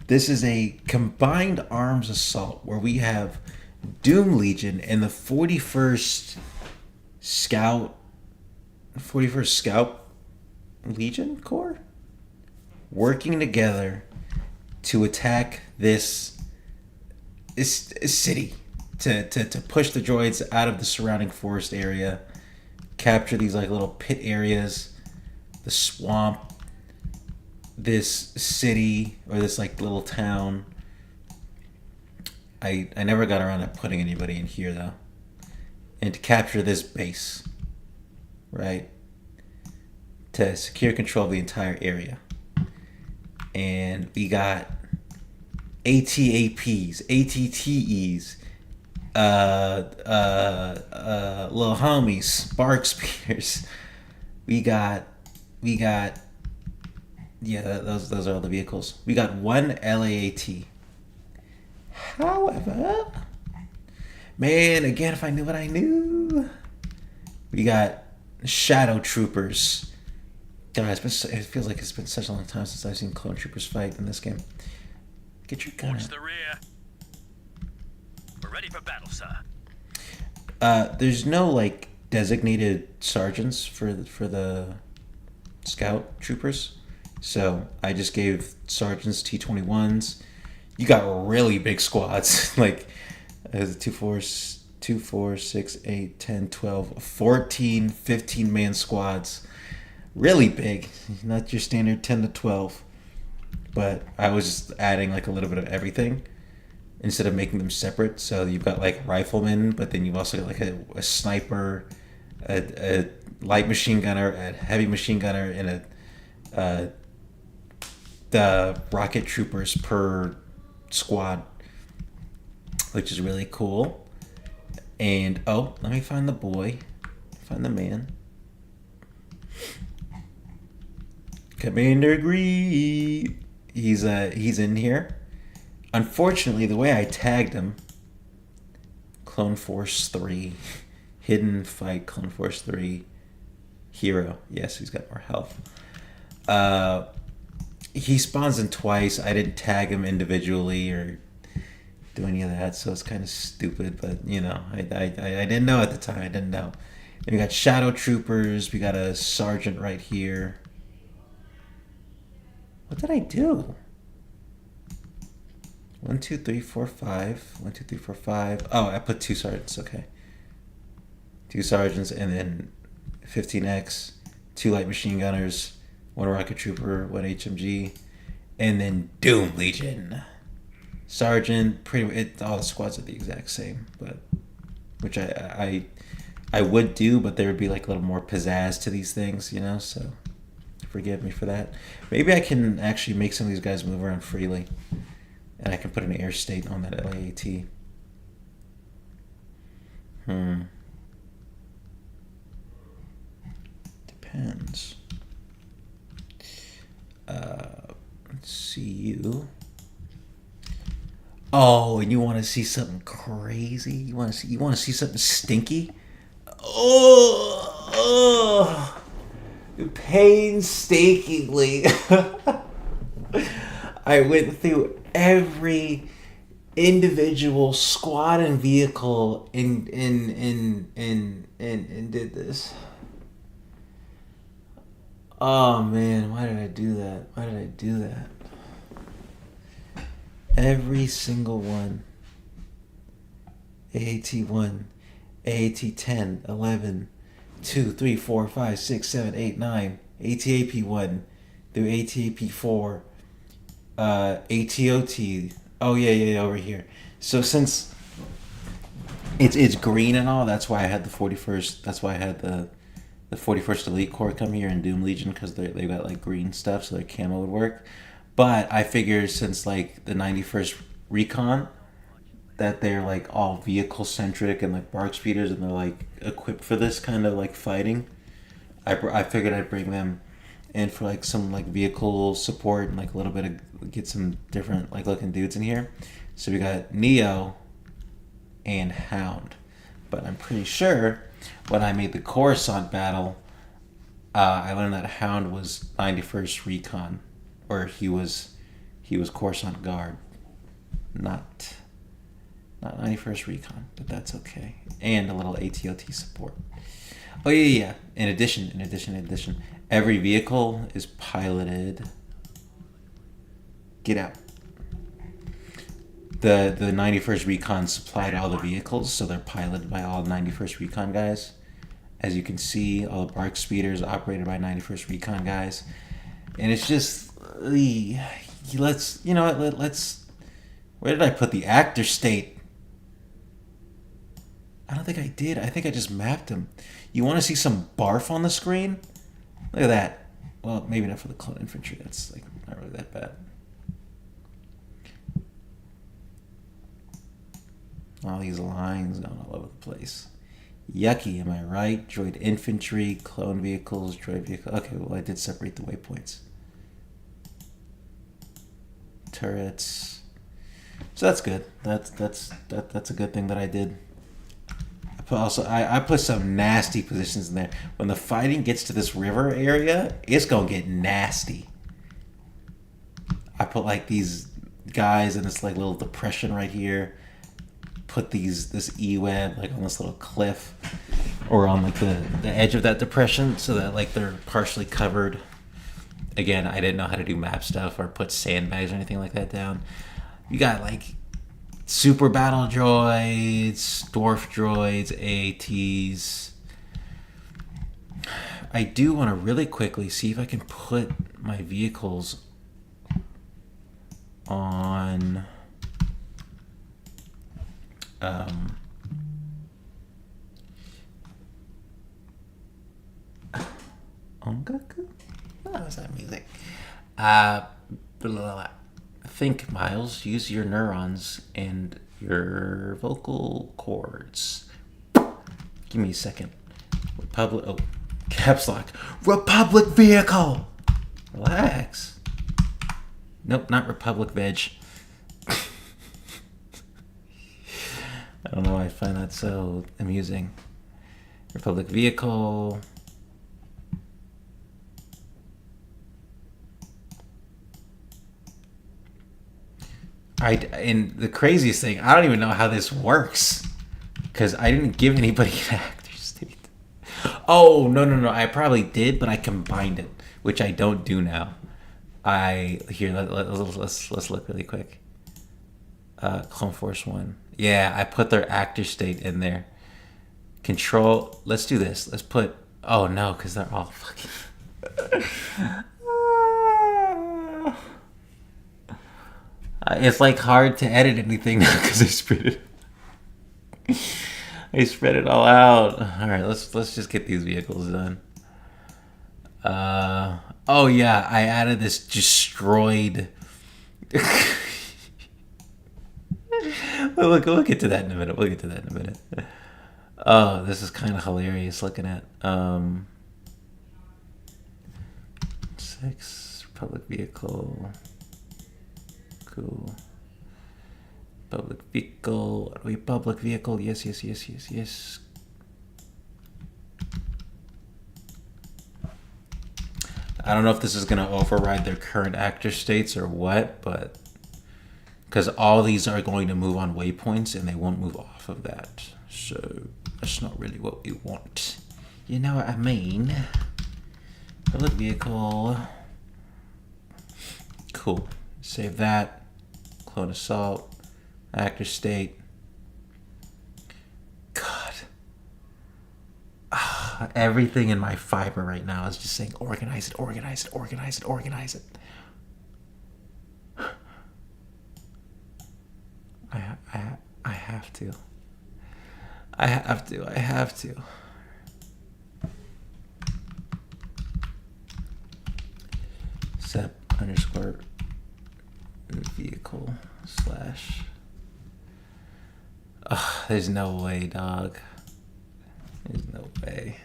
This is a combined arms assault where we have Doom Legion and the 41st Scout Legion Corps working together to attack this city to push the droids out of the surrounding forest area, capture these like little pit areas, the swamp, this city or this like little town. I never got around to putting anybody in here though. And to capture this base, right? To secure control of the entire area. And we got ATAPs, ATTEs, little homies, spark speeders. We got, yeah, those are all the vehicles. We got one LAAT. However, man, again, if I knew what I knew, we got Shadow Troopers. God, it feels like it's been such a long time since I've seen clone troopers fight in this game. Get your gun. Watch the rear. We're ready for battle, sir. There's no like designated sergeants for the scout troopers, so I just gave sergeants T-21s. You got really big squads, like 2, 4, 6, 8, 10, 12, 14, 15-man squads. Really big, not your standard 10 to 12. But I was just adding like a little bit of everything instead of making them separate. So you've got like riflemen, but then you've also got like a sniper, a light machine gunner, a heavy machine gunner, and the rocket troopers per squad, which is really cool. And oh, let me find the boy, find the man. Commander Gree. He's in here. Unfortunately, the way I tagged him, Clone Force 3, Hidden Fight, Clone Force 3, Hero. Yes, he's got more health. He spawns in twice. I didn't tag him individually or do any of that, so it's kind of stupid. But you know, I didn't know at the time. I didn't know. Then we got Shadow Troopers. We got a sergeant right here. What did I do? 1, 2, 3, 4, 5. 1, 2, 3, 4, 5. Oh, I put 2 sergeants. Okay. 2 sergeants and then 15X, 2 light machine gunners, 1 rocket trooper, 1 HMG, and then Doom Legion. Sergeant, all the squads are the exact same, but which I would do, but there would be like a little more pizzazz to these things, you know. So forgive me for that. Maybe I can actually make some of these guys move around freely, and I can put an air state on that LAAT. Depends. Let's see you. Oh, and you want to see something crazy? You want to see something stinky? Oh. Painstakingly, I went through every individual squad and vehicle and did this. Oh man, why did I do that? Why did I do that? Every single one. AAT1, AAT10, 11, 2, 3, 4, 5, 6, 7, 8, 9, ATAP1 through ATAP4, ATOT. Oh yeah, over here. So since it's green and all, that's why I had the 41st. That's why I had the 41st Elite Corps come here in Doom Legion, because they got like green stuff, so their camo would work. But I figured since like the 91st Recon, that they're like all vehicle centric and like bark speeders, and they're like equipped for this kind of like fighting. I figured I'd bring them in for like some like vehicle support and like a little bit of get some different like looking dudes in here. So we got Neo and Hound, but I'm pretty sure when I made the Coruscant battle, I learned that Hound was 91st Recon, or he was Coruscant Guard, not 91st Recon, but that's okay. And a little ATOT support. Oh yeah. In addition, every vehicle is piloted. Get out. the 91st Recon supplied all the vehicles, so they're piloted by all 91st Recon guys. As you can see, all the BARC speeders operated by 91st Recon guys, and it's just let's where did I put the actor state? I don't think I did. I think I just mapped them. You want to see some barf on the screen? Look at that. Well, maybe not for the clone infantry. That's like not really that bad. All these lines going all over the place. Yucky, am I right? Droid infantry, clone vehicles, droid vehicle. Okay, well I did separate the waypoints. Turrets. So that's good. That's a good thing that I did. I put some nasty positions in there. When the fighting gets to this river area, it's gonna get nasty. I put like these guys in this like little depression right here. Put this E-web like on this little cliff or on like the edge of that depression so that like they're partially covered. Again, I didn't know how to do map stuff or put sandbags or anything like that down. You got like super battle droids, dwarf droids, AATs. I do want to really quickly see if I can put my vehicles on Ongaku? Oh, is that music? Think, Miles. Use your neurons and your vocal cords. Give me a second. Republic. Oh, caps lock. Republic vehicle. Relax. Nope, not Republic veg. I don't know why I find that so amusing. Republic vehicle. And the craziest thing, I don't even know how this works because I didn't give anybody an actor state. Oh no! I probably did, but I combined it, which I don't do now. Let's look really quick. Clone Force 1. Yeah, I put their actor state in there. Control. Let's do this. Let's put. Oh no, because they're all fucking. It's like hard to edit anything now because I spread it all out. All right, let's just get these vehicles done. Oh yeah, I added this destroyed. We'll get to that in a minute. Oh, this is kind of hilarious looking at 6 Republic vehicle. Cool. Public vehicle. Are we public vehicle? Yes. I don't know if this is going to override their current actor states or what, but because all these are going to move on waypoints and they won't move off of that. So that's not really what we want. You know what I mean? Public vehicle. Cool. Save that. Clone assault. Actor state. God. Everything in my fiber right now is just saying organize it. I have to. Sep _ vehicle / there's no way, dog. There's no way.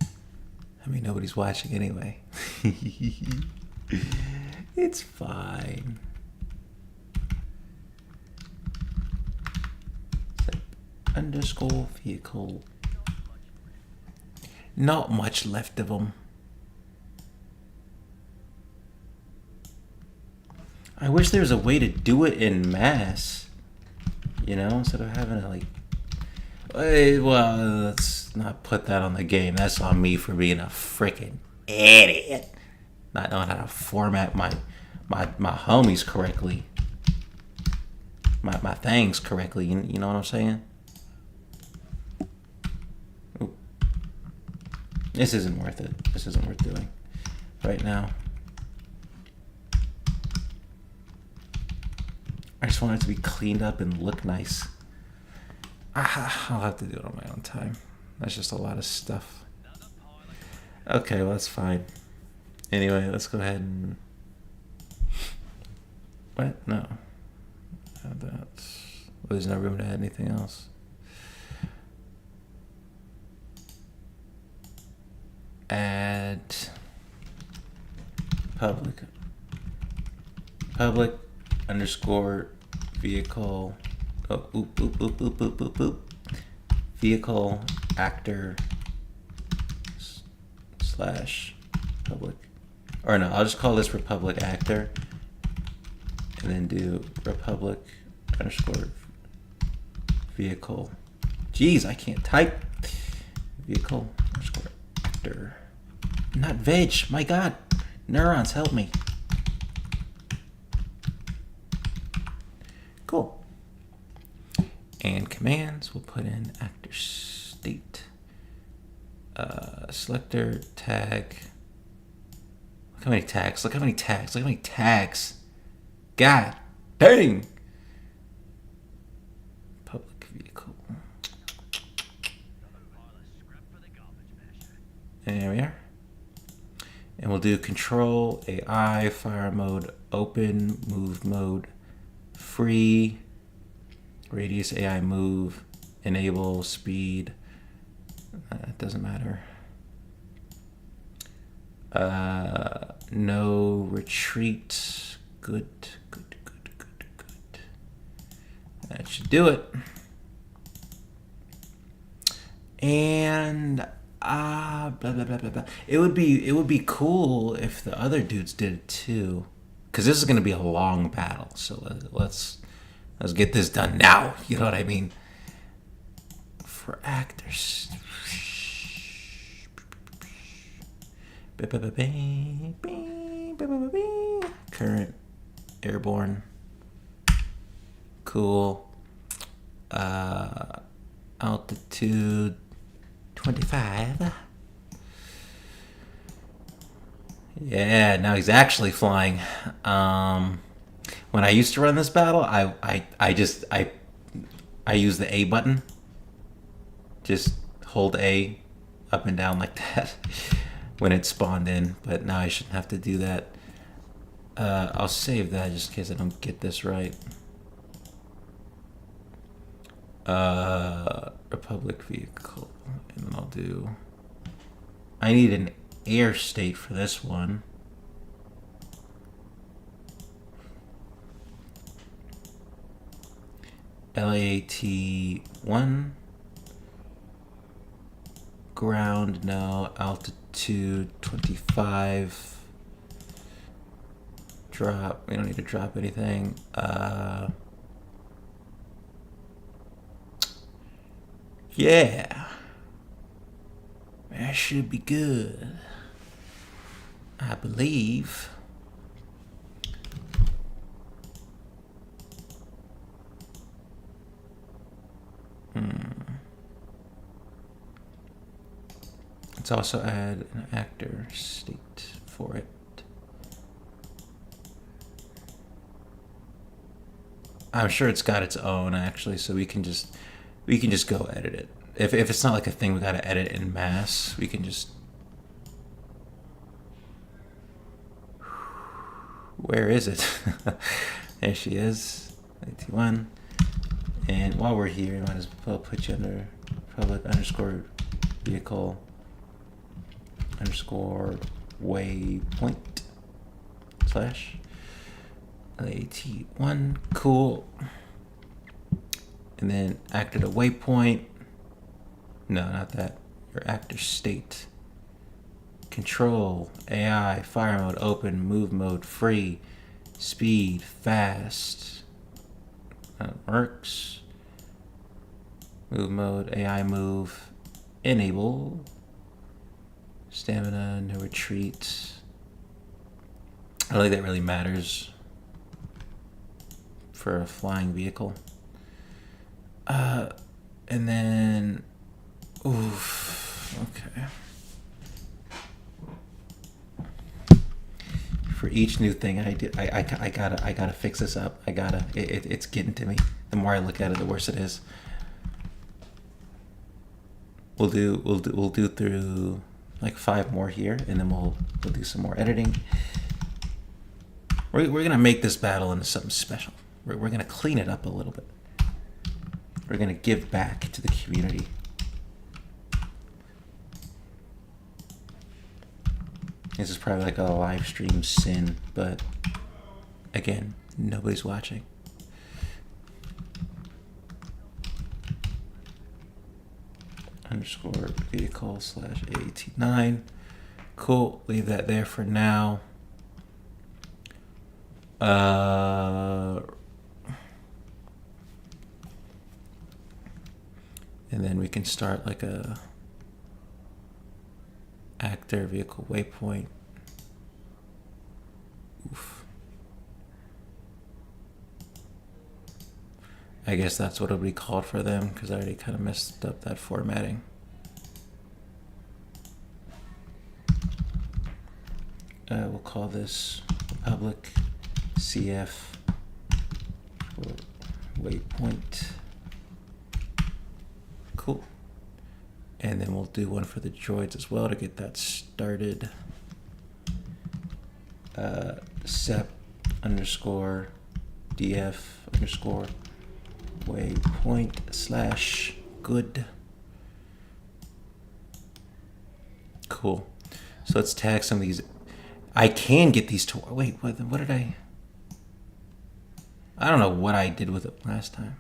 I mean, nobody's watching anyway. It's fine. _ vehicle. Not much left of them. I wish there was a way to do it in mass, instead of having to well, let's not put that on the game. That's on me for being a freaking idiot, not knowing how to format my homies correctly. My things correctly. You know what I'm saying? Ooh. This isn't worth it. This isn't worth doing right now. I just want it to be cleaned up and look nice. I'll have to do it on my own time. That's just a lot of stuff. Okay, well, that's fine. Anyway, let's go ahead and... What? No. Add that. Well, there's no room to add anything else. Add... Public underscore vehicle. Oh, oop, oop, oop, oop, oop, oop, oop. Vehicle actor slash public. Or no, I'll just call this Republic actor. And then do Republic underscore vehicle. Jeez, I can't type. Vehicle underscore actor. Not veg. My God. Neurons, help me. Cool. And commands, we'll put in actor state. Selector, tag. Look how many tags. Look how many tags. Look how many tags. God dang. Public vehicle. There we are. And we'll do control, AI, fire mode, open, move mode, free, radius AI move, enable, speed. It doesn't matter. No retreat. Good. That should do it. And blah blah blah blah blah. It would be cool if the other dudes did it too, because this is going to be a long battle. So let's get this done now. You know what I mean? For actors. Current airborne. Cool. Altitude 25. Yeah, now he's actually flying. When I used to run this battle, I use the A button. Just hold A up and down like that when it spawned in, but now I shouldn't have to do that. I'll save that just in case I don't get this right. Republic vehicle, and then I'll do... I need an air state for this one. LAT1. Ground, no. Altitude 25. Drop, we don't need to drop anything. Yeah. That should be good. I believe. Let's also add an actor state for it. I'm sure it's got its own actually, so we can just go edit it. If it's not like a thing we gotta edit in mass, we can just... Where is it? There she is. 81. And while we're here, I might as well put you under public underscore vehicle underscore waypoint slash LAT1. Cool. And then acted a waypoint. No, not that. Your actor state. Control, AI, fire mode, open, move mode, free, speed, fast. That works. Move mode, AI move, enable. Stamina, no retreat. I don't think that really matters for a flying vehicle. And then, oof, okay. For each new thing I do, I gotta fix this up. It's getting to me. The more I look at it, the worse it is. We'll do through like 5 more here, and then we'll do some more editing. We're gonna make this battle into something special. We're gonna clean it up a little bit. We're gonna give back to the community. This is probably like a live stream sin, but again, nobody's watching. Underscore vehicle / AT9. Cool, leave that there for now. And then we can start like a actor vehicle waypoint. Oof. I guess that's what it'll be called for them, because I already kind of messed up that formatting. We'll call this public CF waypoint. Cool. And then we'll do one for the droids as well to get that started. SEP underscore DF underscore waypoint / good. Cool. So let's tag some of these. I can get these to wait. What did I don't know what I did with it last time.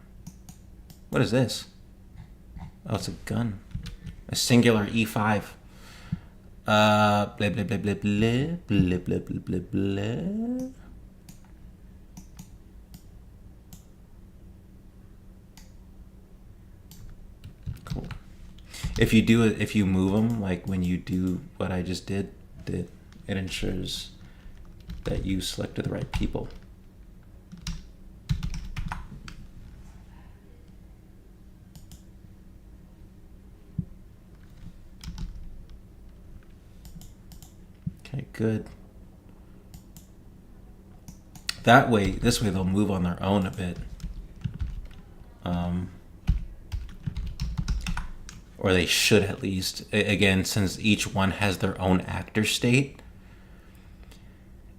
What is this? Oh, it's a gun. A singular E5. Blah blah blah blah blah blah blah blah blah blah. Cool. If you move them, like when you do what I just did, it ensures that you selected the right people. Okay, good. This way they'll move on their own a bit. Or they should at least. Again, since each one has their own actor state,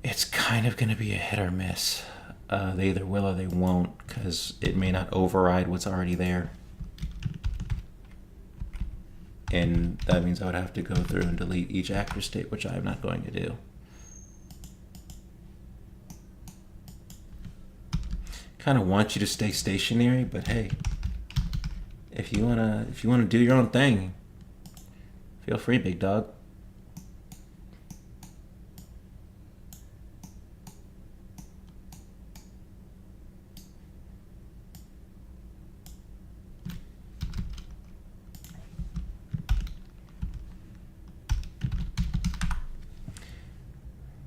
it's kind of going to be a hit or miss. They either will or they won't, because it may not override what's already there. And that means I would have to go through and delete each actor state, which I'm not going to do. Kind of want you to stay stationary, but hey, if you wanna do your own thing, feel free, big dog.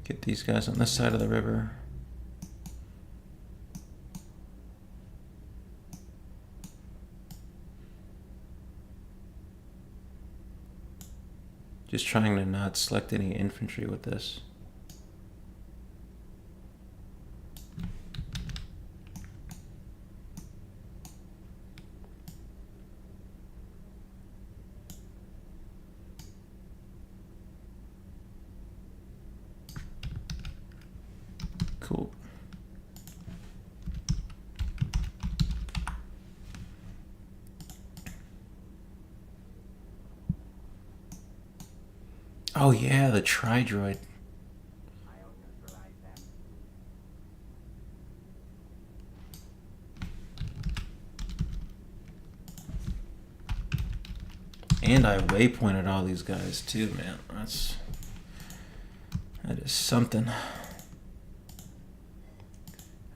Get these guys on this side of the river. Just trying to not select any infantry with this. Cool. Oh yeah, the tri-droid. And I waypointed all these guys too, man. That is something.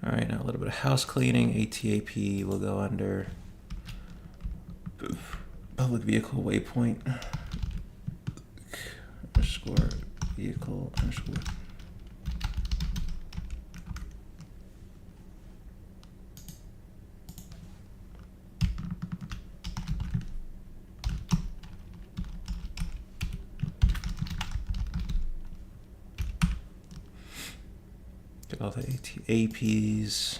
All right, now a little bit of house cleaning. ATAP will go under public vehicle waypoint. Underscore vehicle underscore Get all the APs.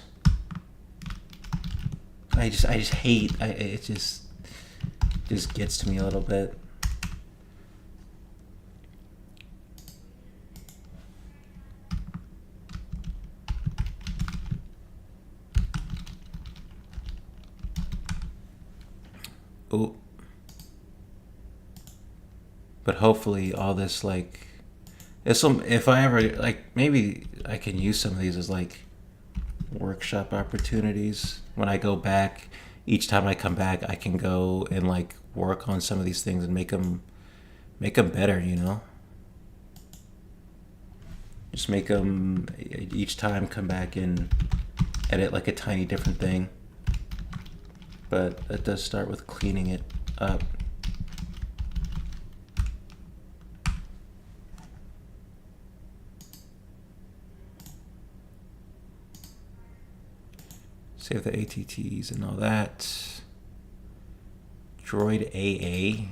I just hate. It just gets to me a little bit. Oh. But hopefully all this, like, if I ever, like, maybe I can use some of these as like workshop opportunities. When I go back, each time I come back, I can go and like work on some of these things and make them better, you know? Just make them each time come back and edit like a tiny different thing. But that does start with cleaning it up. Save the ATTs and all that. Droid AA.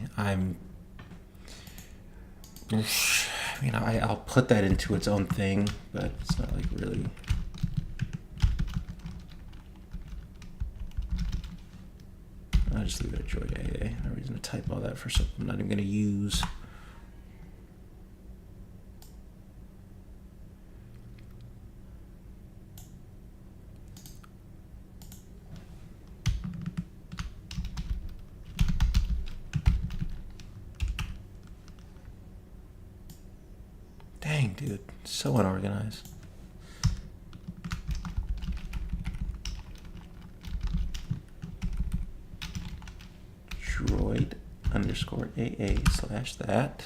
I'll put that into its own thing, but it's not like really. I'll just leave it at Droid AA. No reason to type all that for something I'm not even going to use. Dang, dude. So unorganized. Droid underscore AA slash that.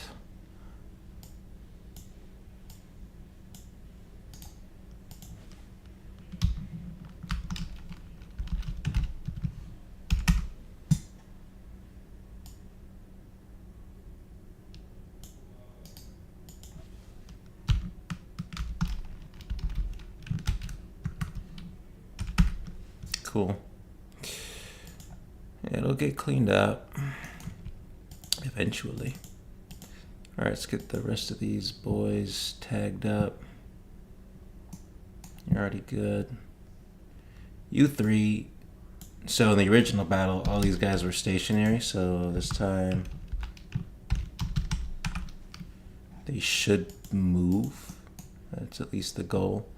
Cool. It'll get cleaned up eventually. Alright, let's get the rest of these boys tagged up. You're already good. You three. So in the original battle, all these guys were stationary, so this time they should move. That's at least the goal.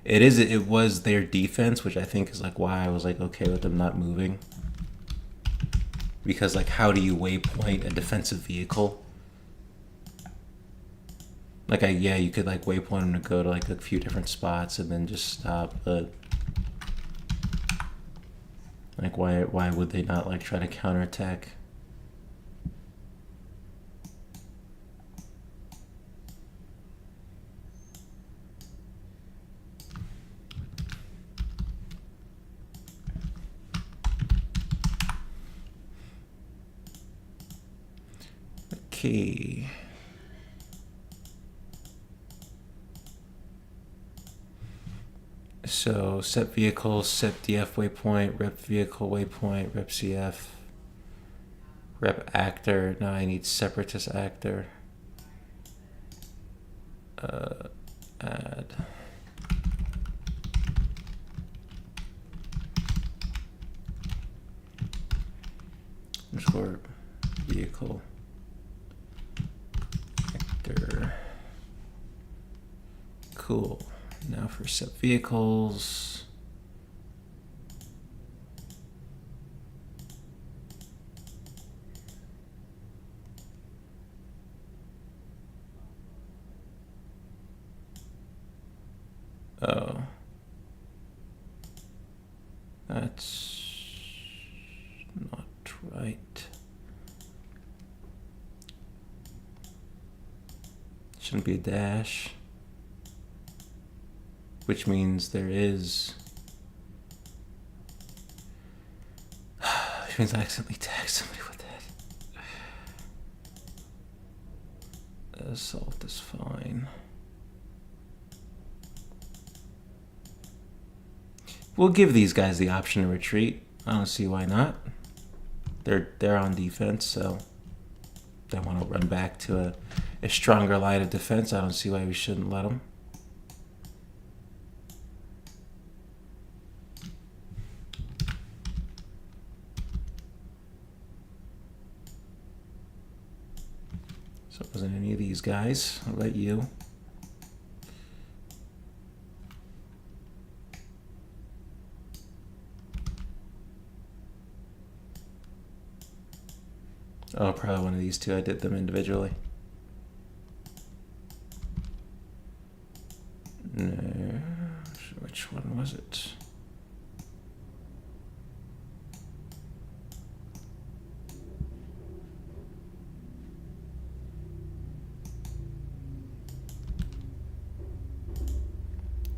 It was their defense, which I think is like why I was like okay with them not moving. Because like how do you waypoint a defensive vehicle? Like you could like waypoint them to go to like a few different spots and then just stop, but like why would they not like try to counterattack? Okay. So set vehicle, set DF waypoint, rep vehicle waypoint, rep CF, rep actor. Now I need separatist actor. Add. Underscore vehicle. Cool. Now for set vehicles. Oh. That's not right. Shouldn't be a dash. Which means there is. Which means I accidentally tagged somebody with that. Assault is fine. We'll give these guys the option to retreat. I don't see why not. They're on defense, so they want to run back to a stronger line of defense. I don't see why we shouldn't let them. So it wasn't any of these guys. What about you? Oh, probably one of these two. I did them individually. No. Which one was it?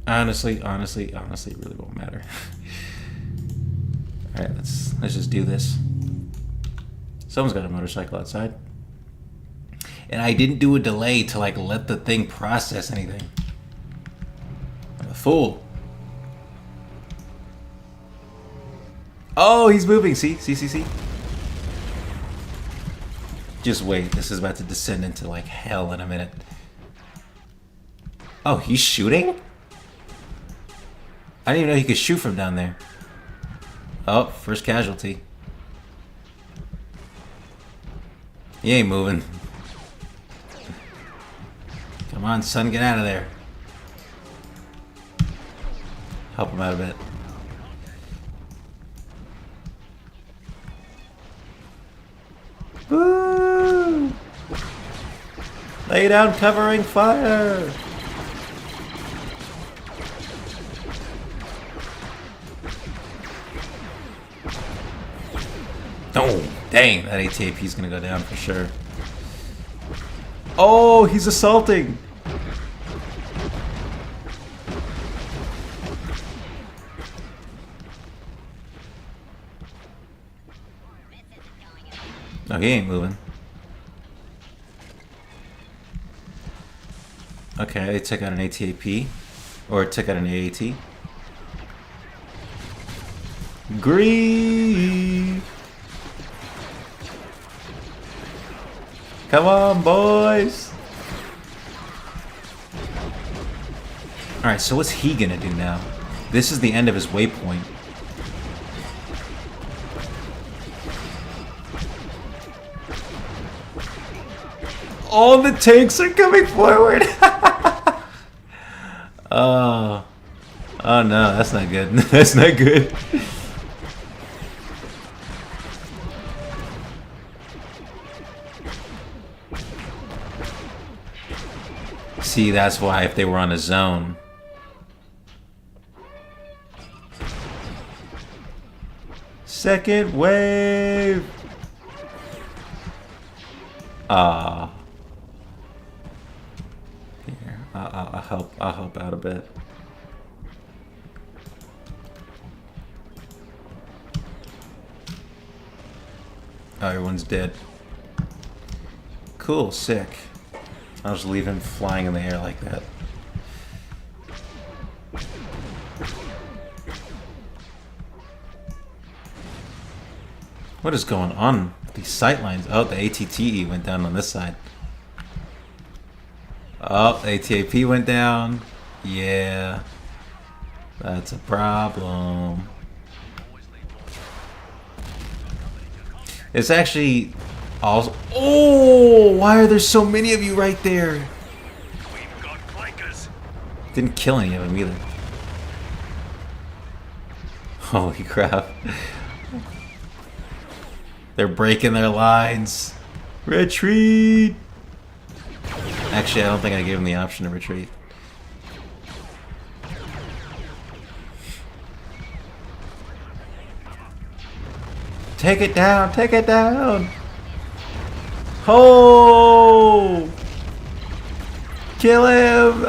Honestly, it really won't matter. All right, let's just do this. Someone's got a motorcycle outside, and I didn't do a delay to like let the thing process anything. I'm a fool. Oh, he's moving. See. Just wait. This is about to descend into like hell in a minute. Oh, he's shooting? I didn't even know he could shoot from down there. Oh, first casualty. He ain't moving. Come on, son, get out of there. Help him out a bit. Woo! Lay down covering fire! Oh, dang, that ATAP is gonna go down for sure. Oh, he's assaulting! No, he ain't moving. Okay, they took out an ATAP. Or took out an AAT. Grief! Come on, boys! Alright, so what's he gonna do now? This is the end of his waypoint. All the tanks are coming forward! Oh no, that's not good. That's not good. See, that's why if they were on a zone. Second wave. Here, I'll help out a bit. Oh, everyone's dead. Cool, sick. I'll just leave him flying in the air like that. What is going on with these sight lines? Oh, the ATTE went down on this side. Oh, the ATAP went down. Yeah. That's a problem. It's actually also... Oh! Why are there so many of you right there? We've got flankers. Didn't kill any of them either. Holy crap. They're breaking their lines. Retreat! Actually, I don't think I gave them the option to retreat. Take it down! Take it down! Oh! Kill him!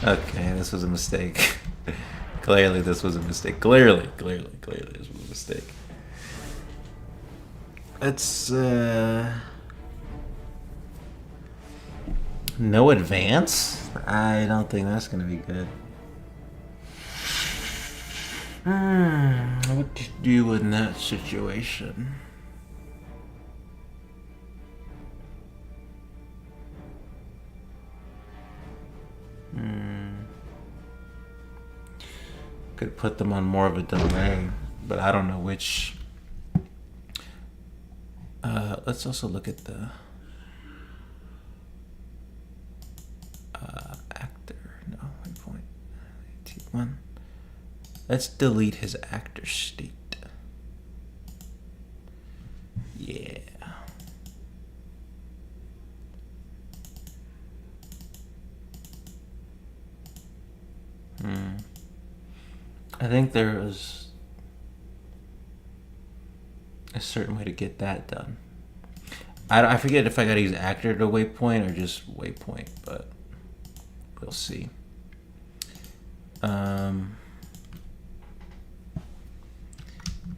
Okay, this was a mistake. Clearly this was a mistake. Clearly this was a mistake. It's, no advance? I don't think that's gonna be good. What to do in that situation? Could put them on more of a delay, but I don't know which Let's also look at the actor. No, waypoint. 81. Let's delete his actor state. Yeah. I think there was a certain way to get that done. I forget if I gotta use actor to waypoint or just waypoint, but we'll see.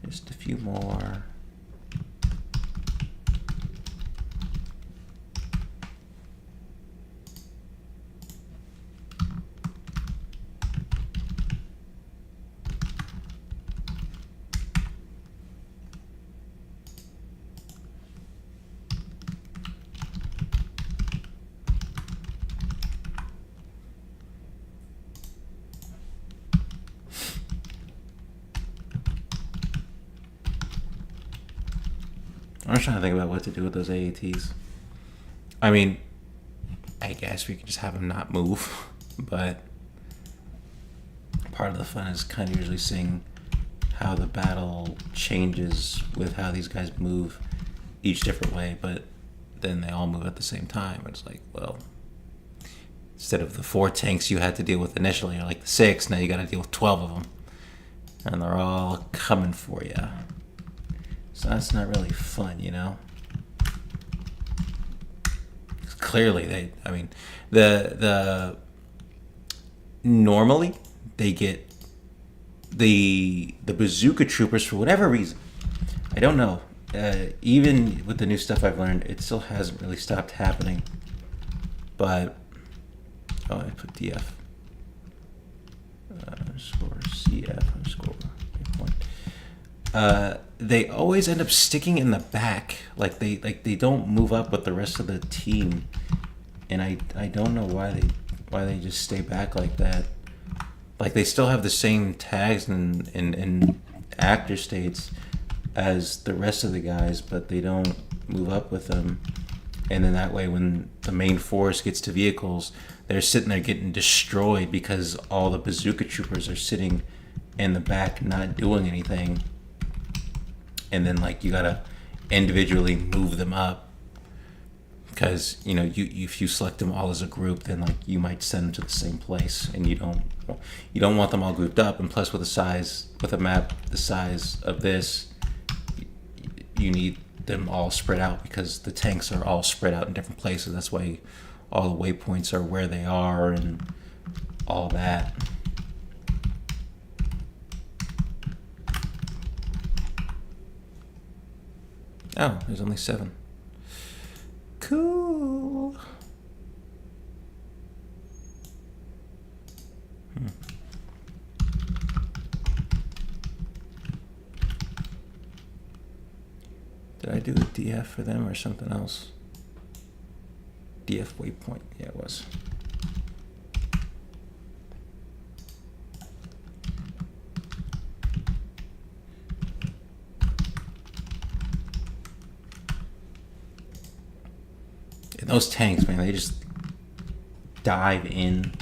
Just a few more. I'm trying to think about what to do with those AATs. I mean, I guess we could just have them not move, but part of the fun is kind of usually seeing how the battle changes with how these guys move each different way, but then they all move at the same time. It's like, well, instead of the 4 tanks you had to deal with initially, or like the 6, now you got to deal with 12 of them, and they're all coming for you. So that's not really fun, you know? Clearly, normally they get the bazooka troopers for whatever reason. I don't know. Even with the new stuff I've learned, it still hasn't really stopped happening. But, oh, I put DF. Underscore CF underscore point. They always end up sticking in the back, like they don't move up with the rest of the team, and I don't know why they just stay back like that. Like they still have the same tags and actor states as the rest of the guys, but they don't move up with them. And then that way, when the main force gets to vehicles, they're sitting there getting destroyed because all the bazooka troopers are sitting in the back not doing anything. And then like you gotta individually move them up, because you know if you select them all as a group, then like you might send them to the same place, and you don't want them all grouped up. And plus with a map the size of this, you need them all spread out, because the tanks are all spread out in different places. That's why all the waypoints are where they are and all that. Oh, there's only 7. Cool. Did I do a DF for them or something else? DF waypoint, yeah, it was. And those tanks, man, they just dive in.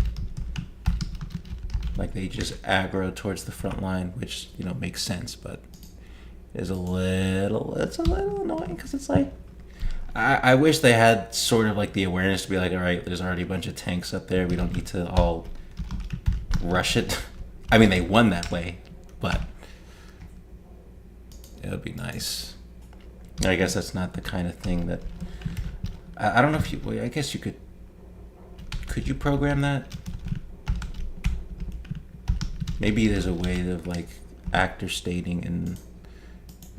Like they just aggro towards the front line, which, you know, makes sense, but it's a little annoying, because it's like, I wish they had sort of like the awareness to be like, all right, there's already a bunch of tanks up there, we don't need to all rush it. I mean, they won that way, but it would be nice. I guess that's not the kind of thing that, I don't know if you, I guess you could you program that? Maybe there's a way of like actor stating and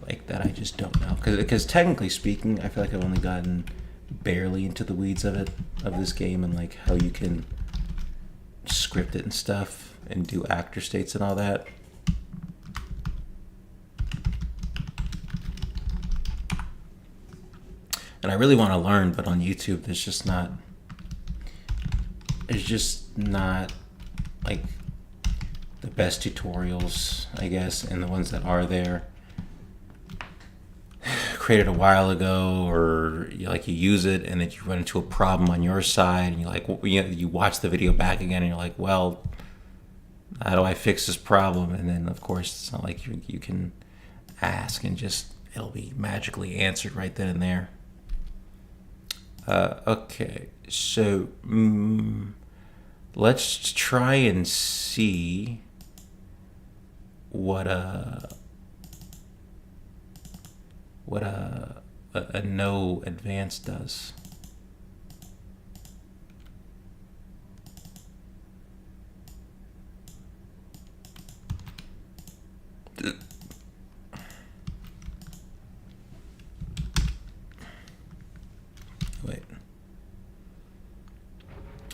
like that, I just don't know. Because technically speaking, I feel like I've only gotten barely into the weeds of this game, and like how you can script it and stuff and do actor states and all that. And I really want to learn, but on YouTube there's just not like the best tutorials, I guess, and the ones that are there created a while ago, or like you use it and then you run into a problem on your side, and you're like, you watch the video back again, and you're like, well, how do I fix this problem? And then of course it's not like you can ask and just it'll be magically answered right then and there. Okay, so let's try and see what a no advance does. Wait.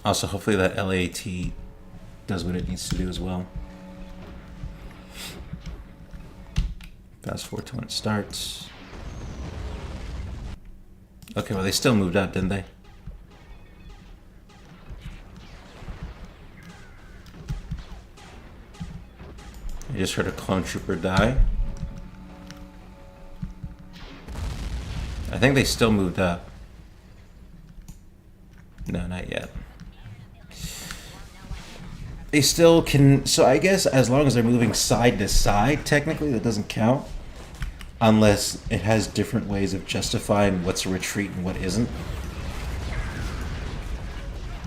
Also, hopefully that LAT does what it needs to do as well. Fast forward to when it starts. Okay, well they still moved out, didn't they? I just heard a clone trooper die. I think they still moved up. No, not yet. They still can, so I guess as long as they're moving side to side, technically that doesn't count. Unless it has different ways of justifying what's a retreat and what isn't.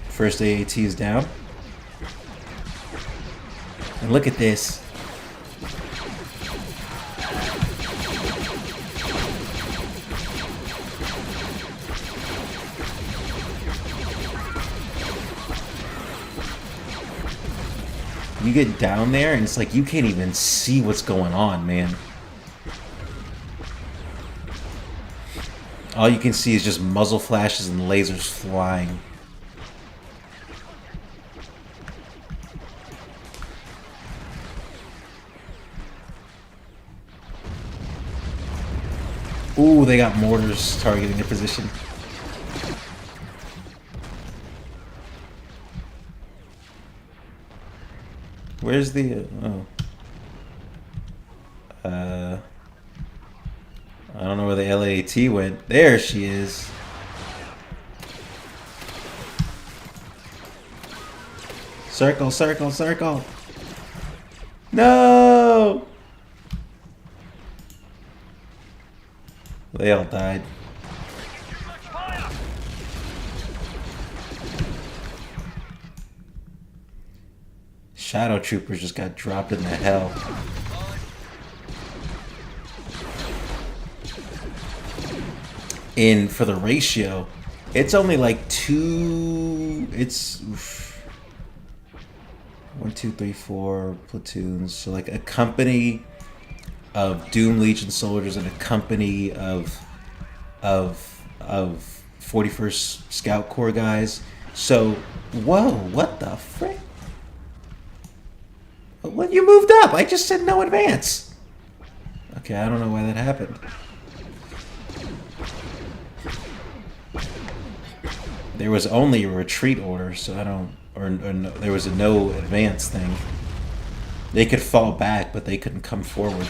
First AAT is down. And look at this. You get down there and it's like you can't even see what's going on, man. All you can see is just muzzle flashes and lasers flying. Ooh, they got mortars targeting their position. Where's the... I don't know where the LAT went. There she is. Circle, circle, circle. No! They all died. Shadow troopers just got dropped in the hell. And for the ratio, it's only like it's 1, 2, 3, 4 platoons. So like a company of Doom Legion soldiers and a company of 41st Scout Corps guys. So, whoa, what the frick? Well, you moved up. I just said no advance. Okay, I don't know why that happened. There was only a retreat order, so I don't... Or no, there was a no advance thing. They could fall back, but they couldn't come forward.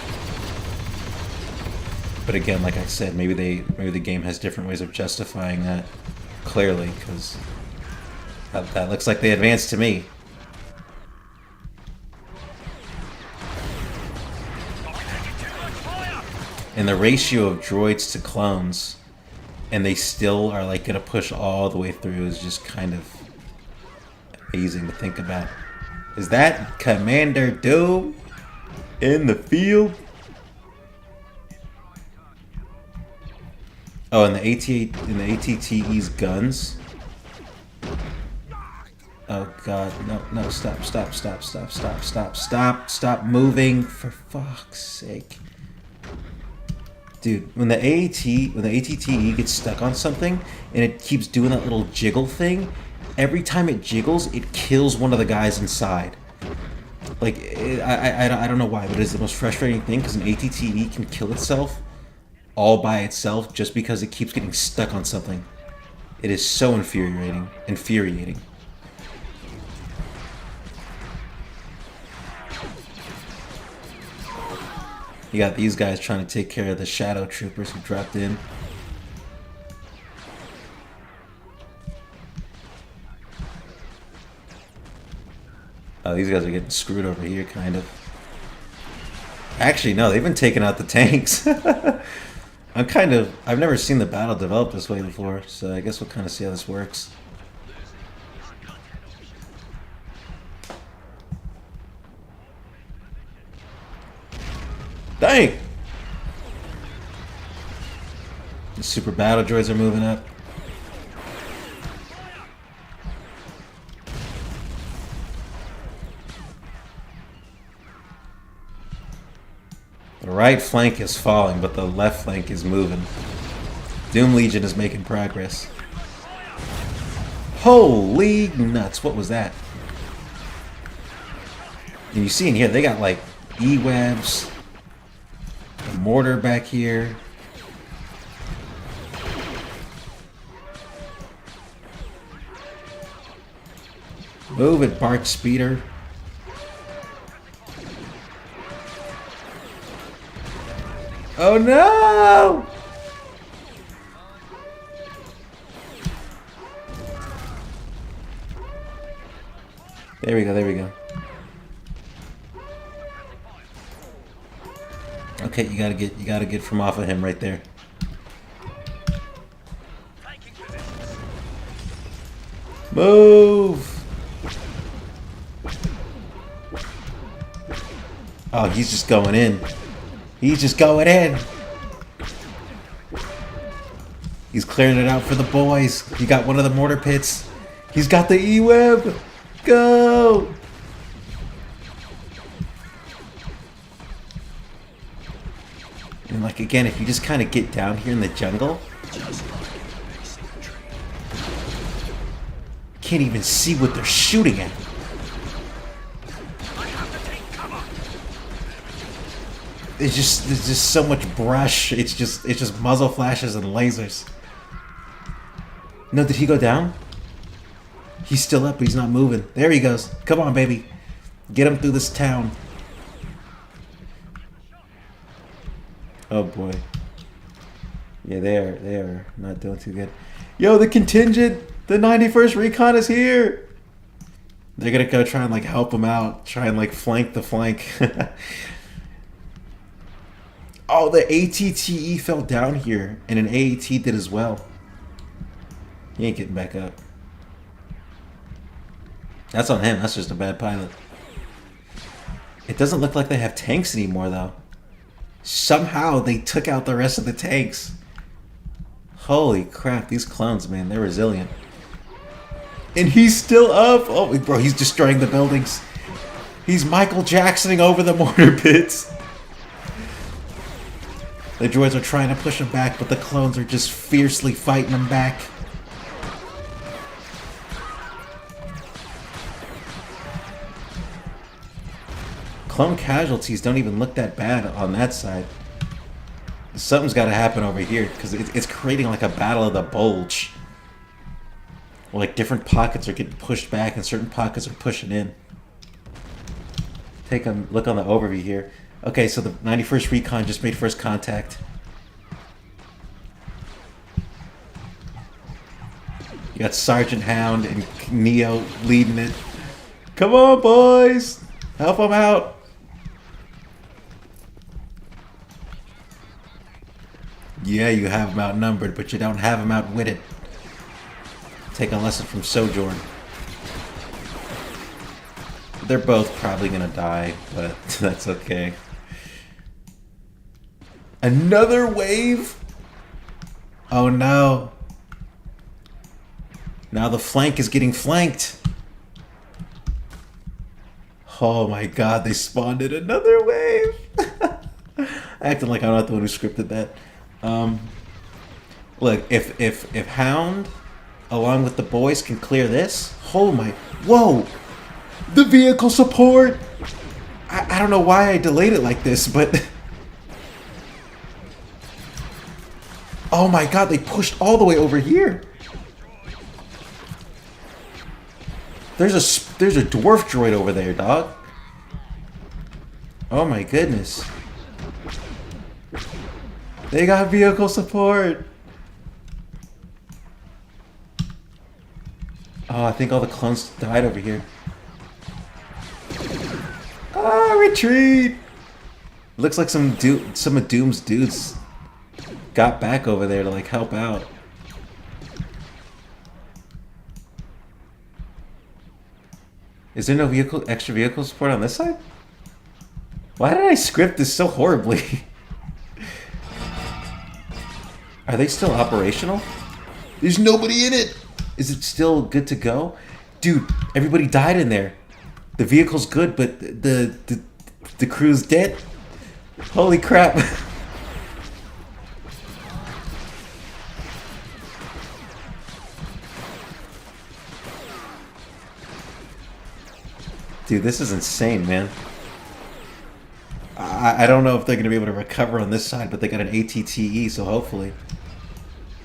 But again, like I said, maybe the game has different ways of justifying that clearly, because that looks like they advanced to me. And the ratio of droids to clones, and they still are like gonna push all the way through, is just kind of amazing to think about. Is that Commander Doom in the field? Oh, and the ATTE's guns. Oh god, no, stop moving, for fuck's sake. Dude, when the ATTE gets stuck on something and it keeps doing that little jiggle thing, every time it jiggles, it kills one of the guys inside. Like, I don't know why, but it's the most frustrating thing, because an ATTE can kill itself all by itself just because it keeps getting stuck on something. It is so infuriating. You got these guys trying to take care of the shadow troopers who dropped in. Oh, these guys are getting screwed over here, kind of. Actually, no, they've been taking out the tanks. I've never seen the battle develop this way before, so I guess we'll kind of see how this works. Dang! The super battle droids are moving up. The right flank is falling, but the left flank is moving. Doom Legion is making progress. Holy nuts, what was that? And you see in here, they got like E-webs, a mortar back here. Move it, Bart Speeder. Oh no! There we go, there we go. Okay, you gotta get from off of him right there. Move! Oh, he's just going in. He's just going in. He's clearing it out for the boys. He got one of the mortar pits. He's got the E-web. Go! And like again, if you just kind of get down here in the jungle, can't even see what they're shooting at. There's just so much brush. It's just muzzle flashes and lasers. No, did he go down? He's still up, but he's not moving. There he goes. Come on, baby. Get him through this town. Oh boy. Yeah, they are not doing too good. Yo, the contingent, the 91st Recon is here. They're gonna go try and like help him out, try and like flank the flank. Oh, the ATTE fell down here, and an AAT did as well. He ain't getting back up. That's on him. That's just a bad pilot. It doesn't look like they have tanks anymore, though. Somehow they took out the rest of the tanks. Holy crap, these clones, man, they're resilient. And he's still up. Oh, bro, he's destroying the buildings. He's Michael Jacksoning over the mortar pits. The droids are trying to push him back, but the clones are just fiercely fighting him back. Clone casualties don't even look that bad on that side. Something's got to happen over here, because it's creating like a battle of the bulge. Like different pockets are getting pushed back and certain pockets are pushing in. Take a look on the overview here. Okay, so the 91st Recon just made first contact. You got Sergeant Hound and Neo leading it. Come on, boys! Help them out! Yeah, you have them outnumbered, but you don't have them outwitted. Take a lesson from Sojourn. They're both probably gonna die, but that's okay. Another wave? Oh no. Now the flank is getting flanked. Oh my god, they spawned in another wave. Acting like I'm not the one who scripted that. Look, if Hound, along with the boys, can clear this, oh my, whoa! The vehicle support! I don't know why I delayed it like this, but... Oh my god, they pushed all the way over here. There's a dwarf droid over there, dog. Oh my goodness. They got vehicle support. Oh, I think all the clones died over here. Ah, retreat! Looks like some of Doom's dudes got back over there to like help out. Is there no extra vehicle support on this side? Why did I script this so horribly? Are they still operational? There's nobody in it! Is it still good to go? Dude, everybody died in there. The vehicle's good, but the crew's dead. Holy crap. Dude, this is insane, man. I don't know if they're going to be able to recover on this side, but they got an ATTE, so hopefully.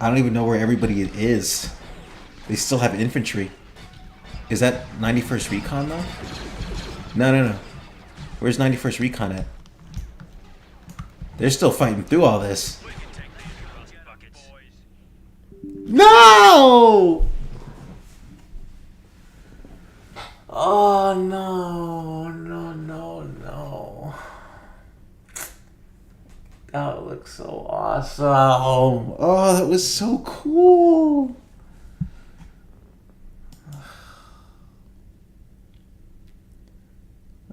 I don't even know where everybody is. They still have infantry. Is that 91st Recon, though? No. Where's 91st Recon at? They're still fighting through all this. No! Oh, no. That looks so awesome. Oh, that was so cool.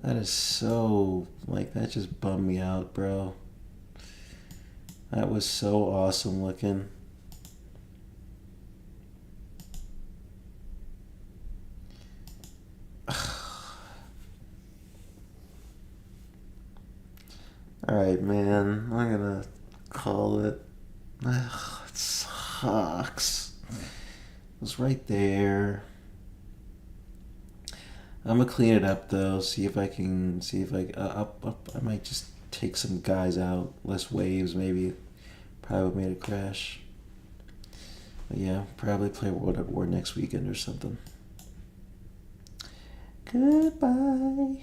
That is so, like, that just bummed me out, bro. That was so awesome looking. Alright, man. I'm gonna call it. Ugh, it sucks. It was right there. I'm gonna clean it up though. See if I I might just take some guys out. Less waves, maybe. Probably made a crash. But yeah, probably play World at War next weekend or something. Goodbye.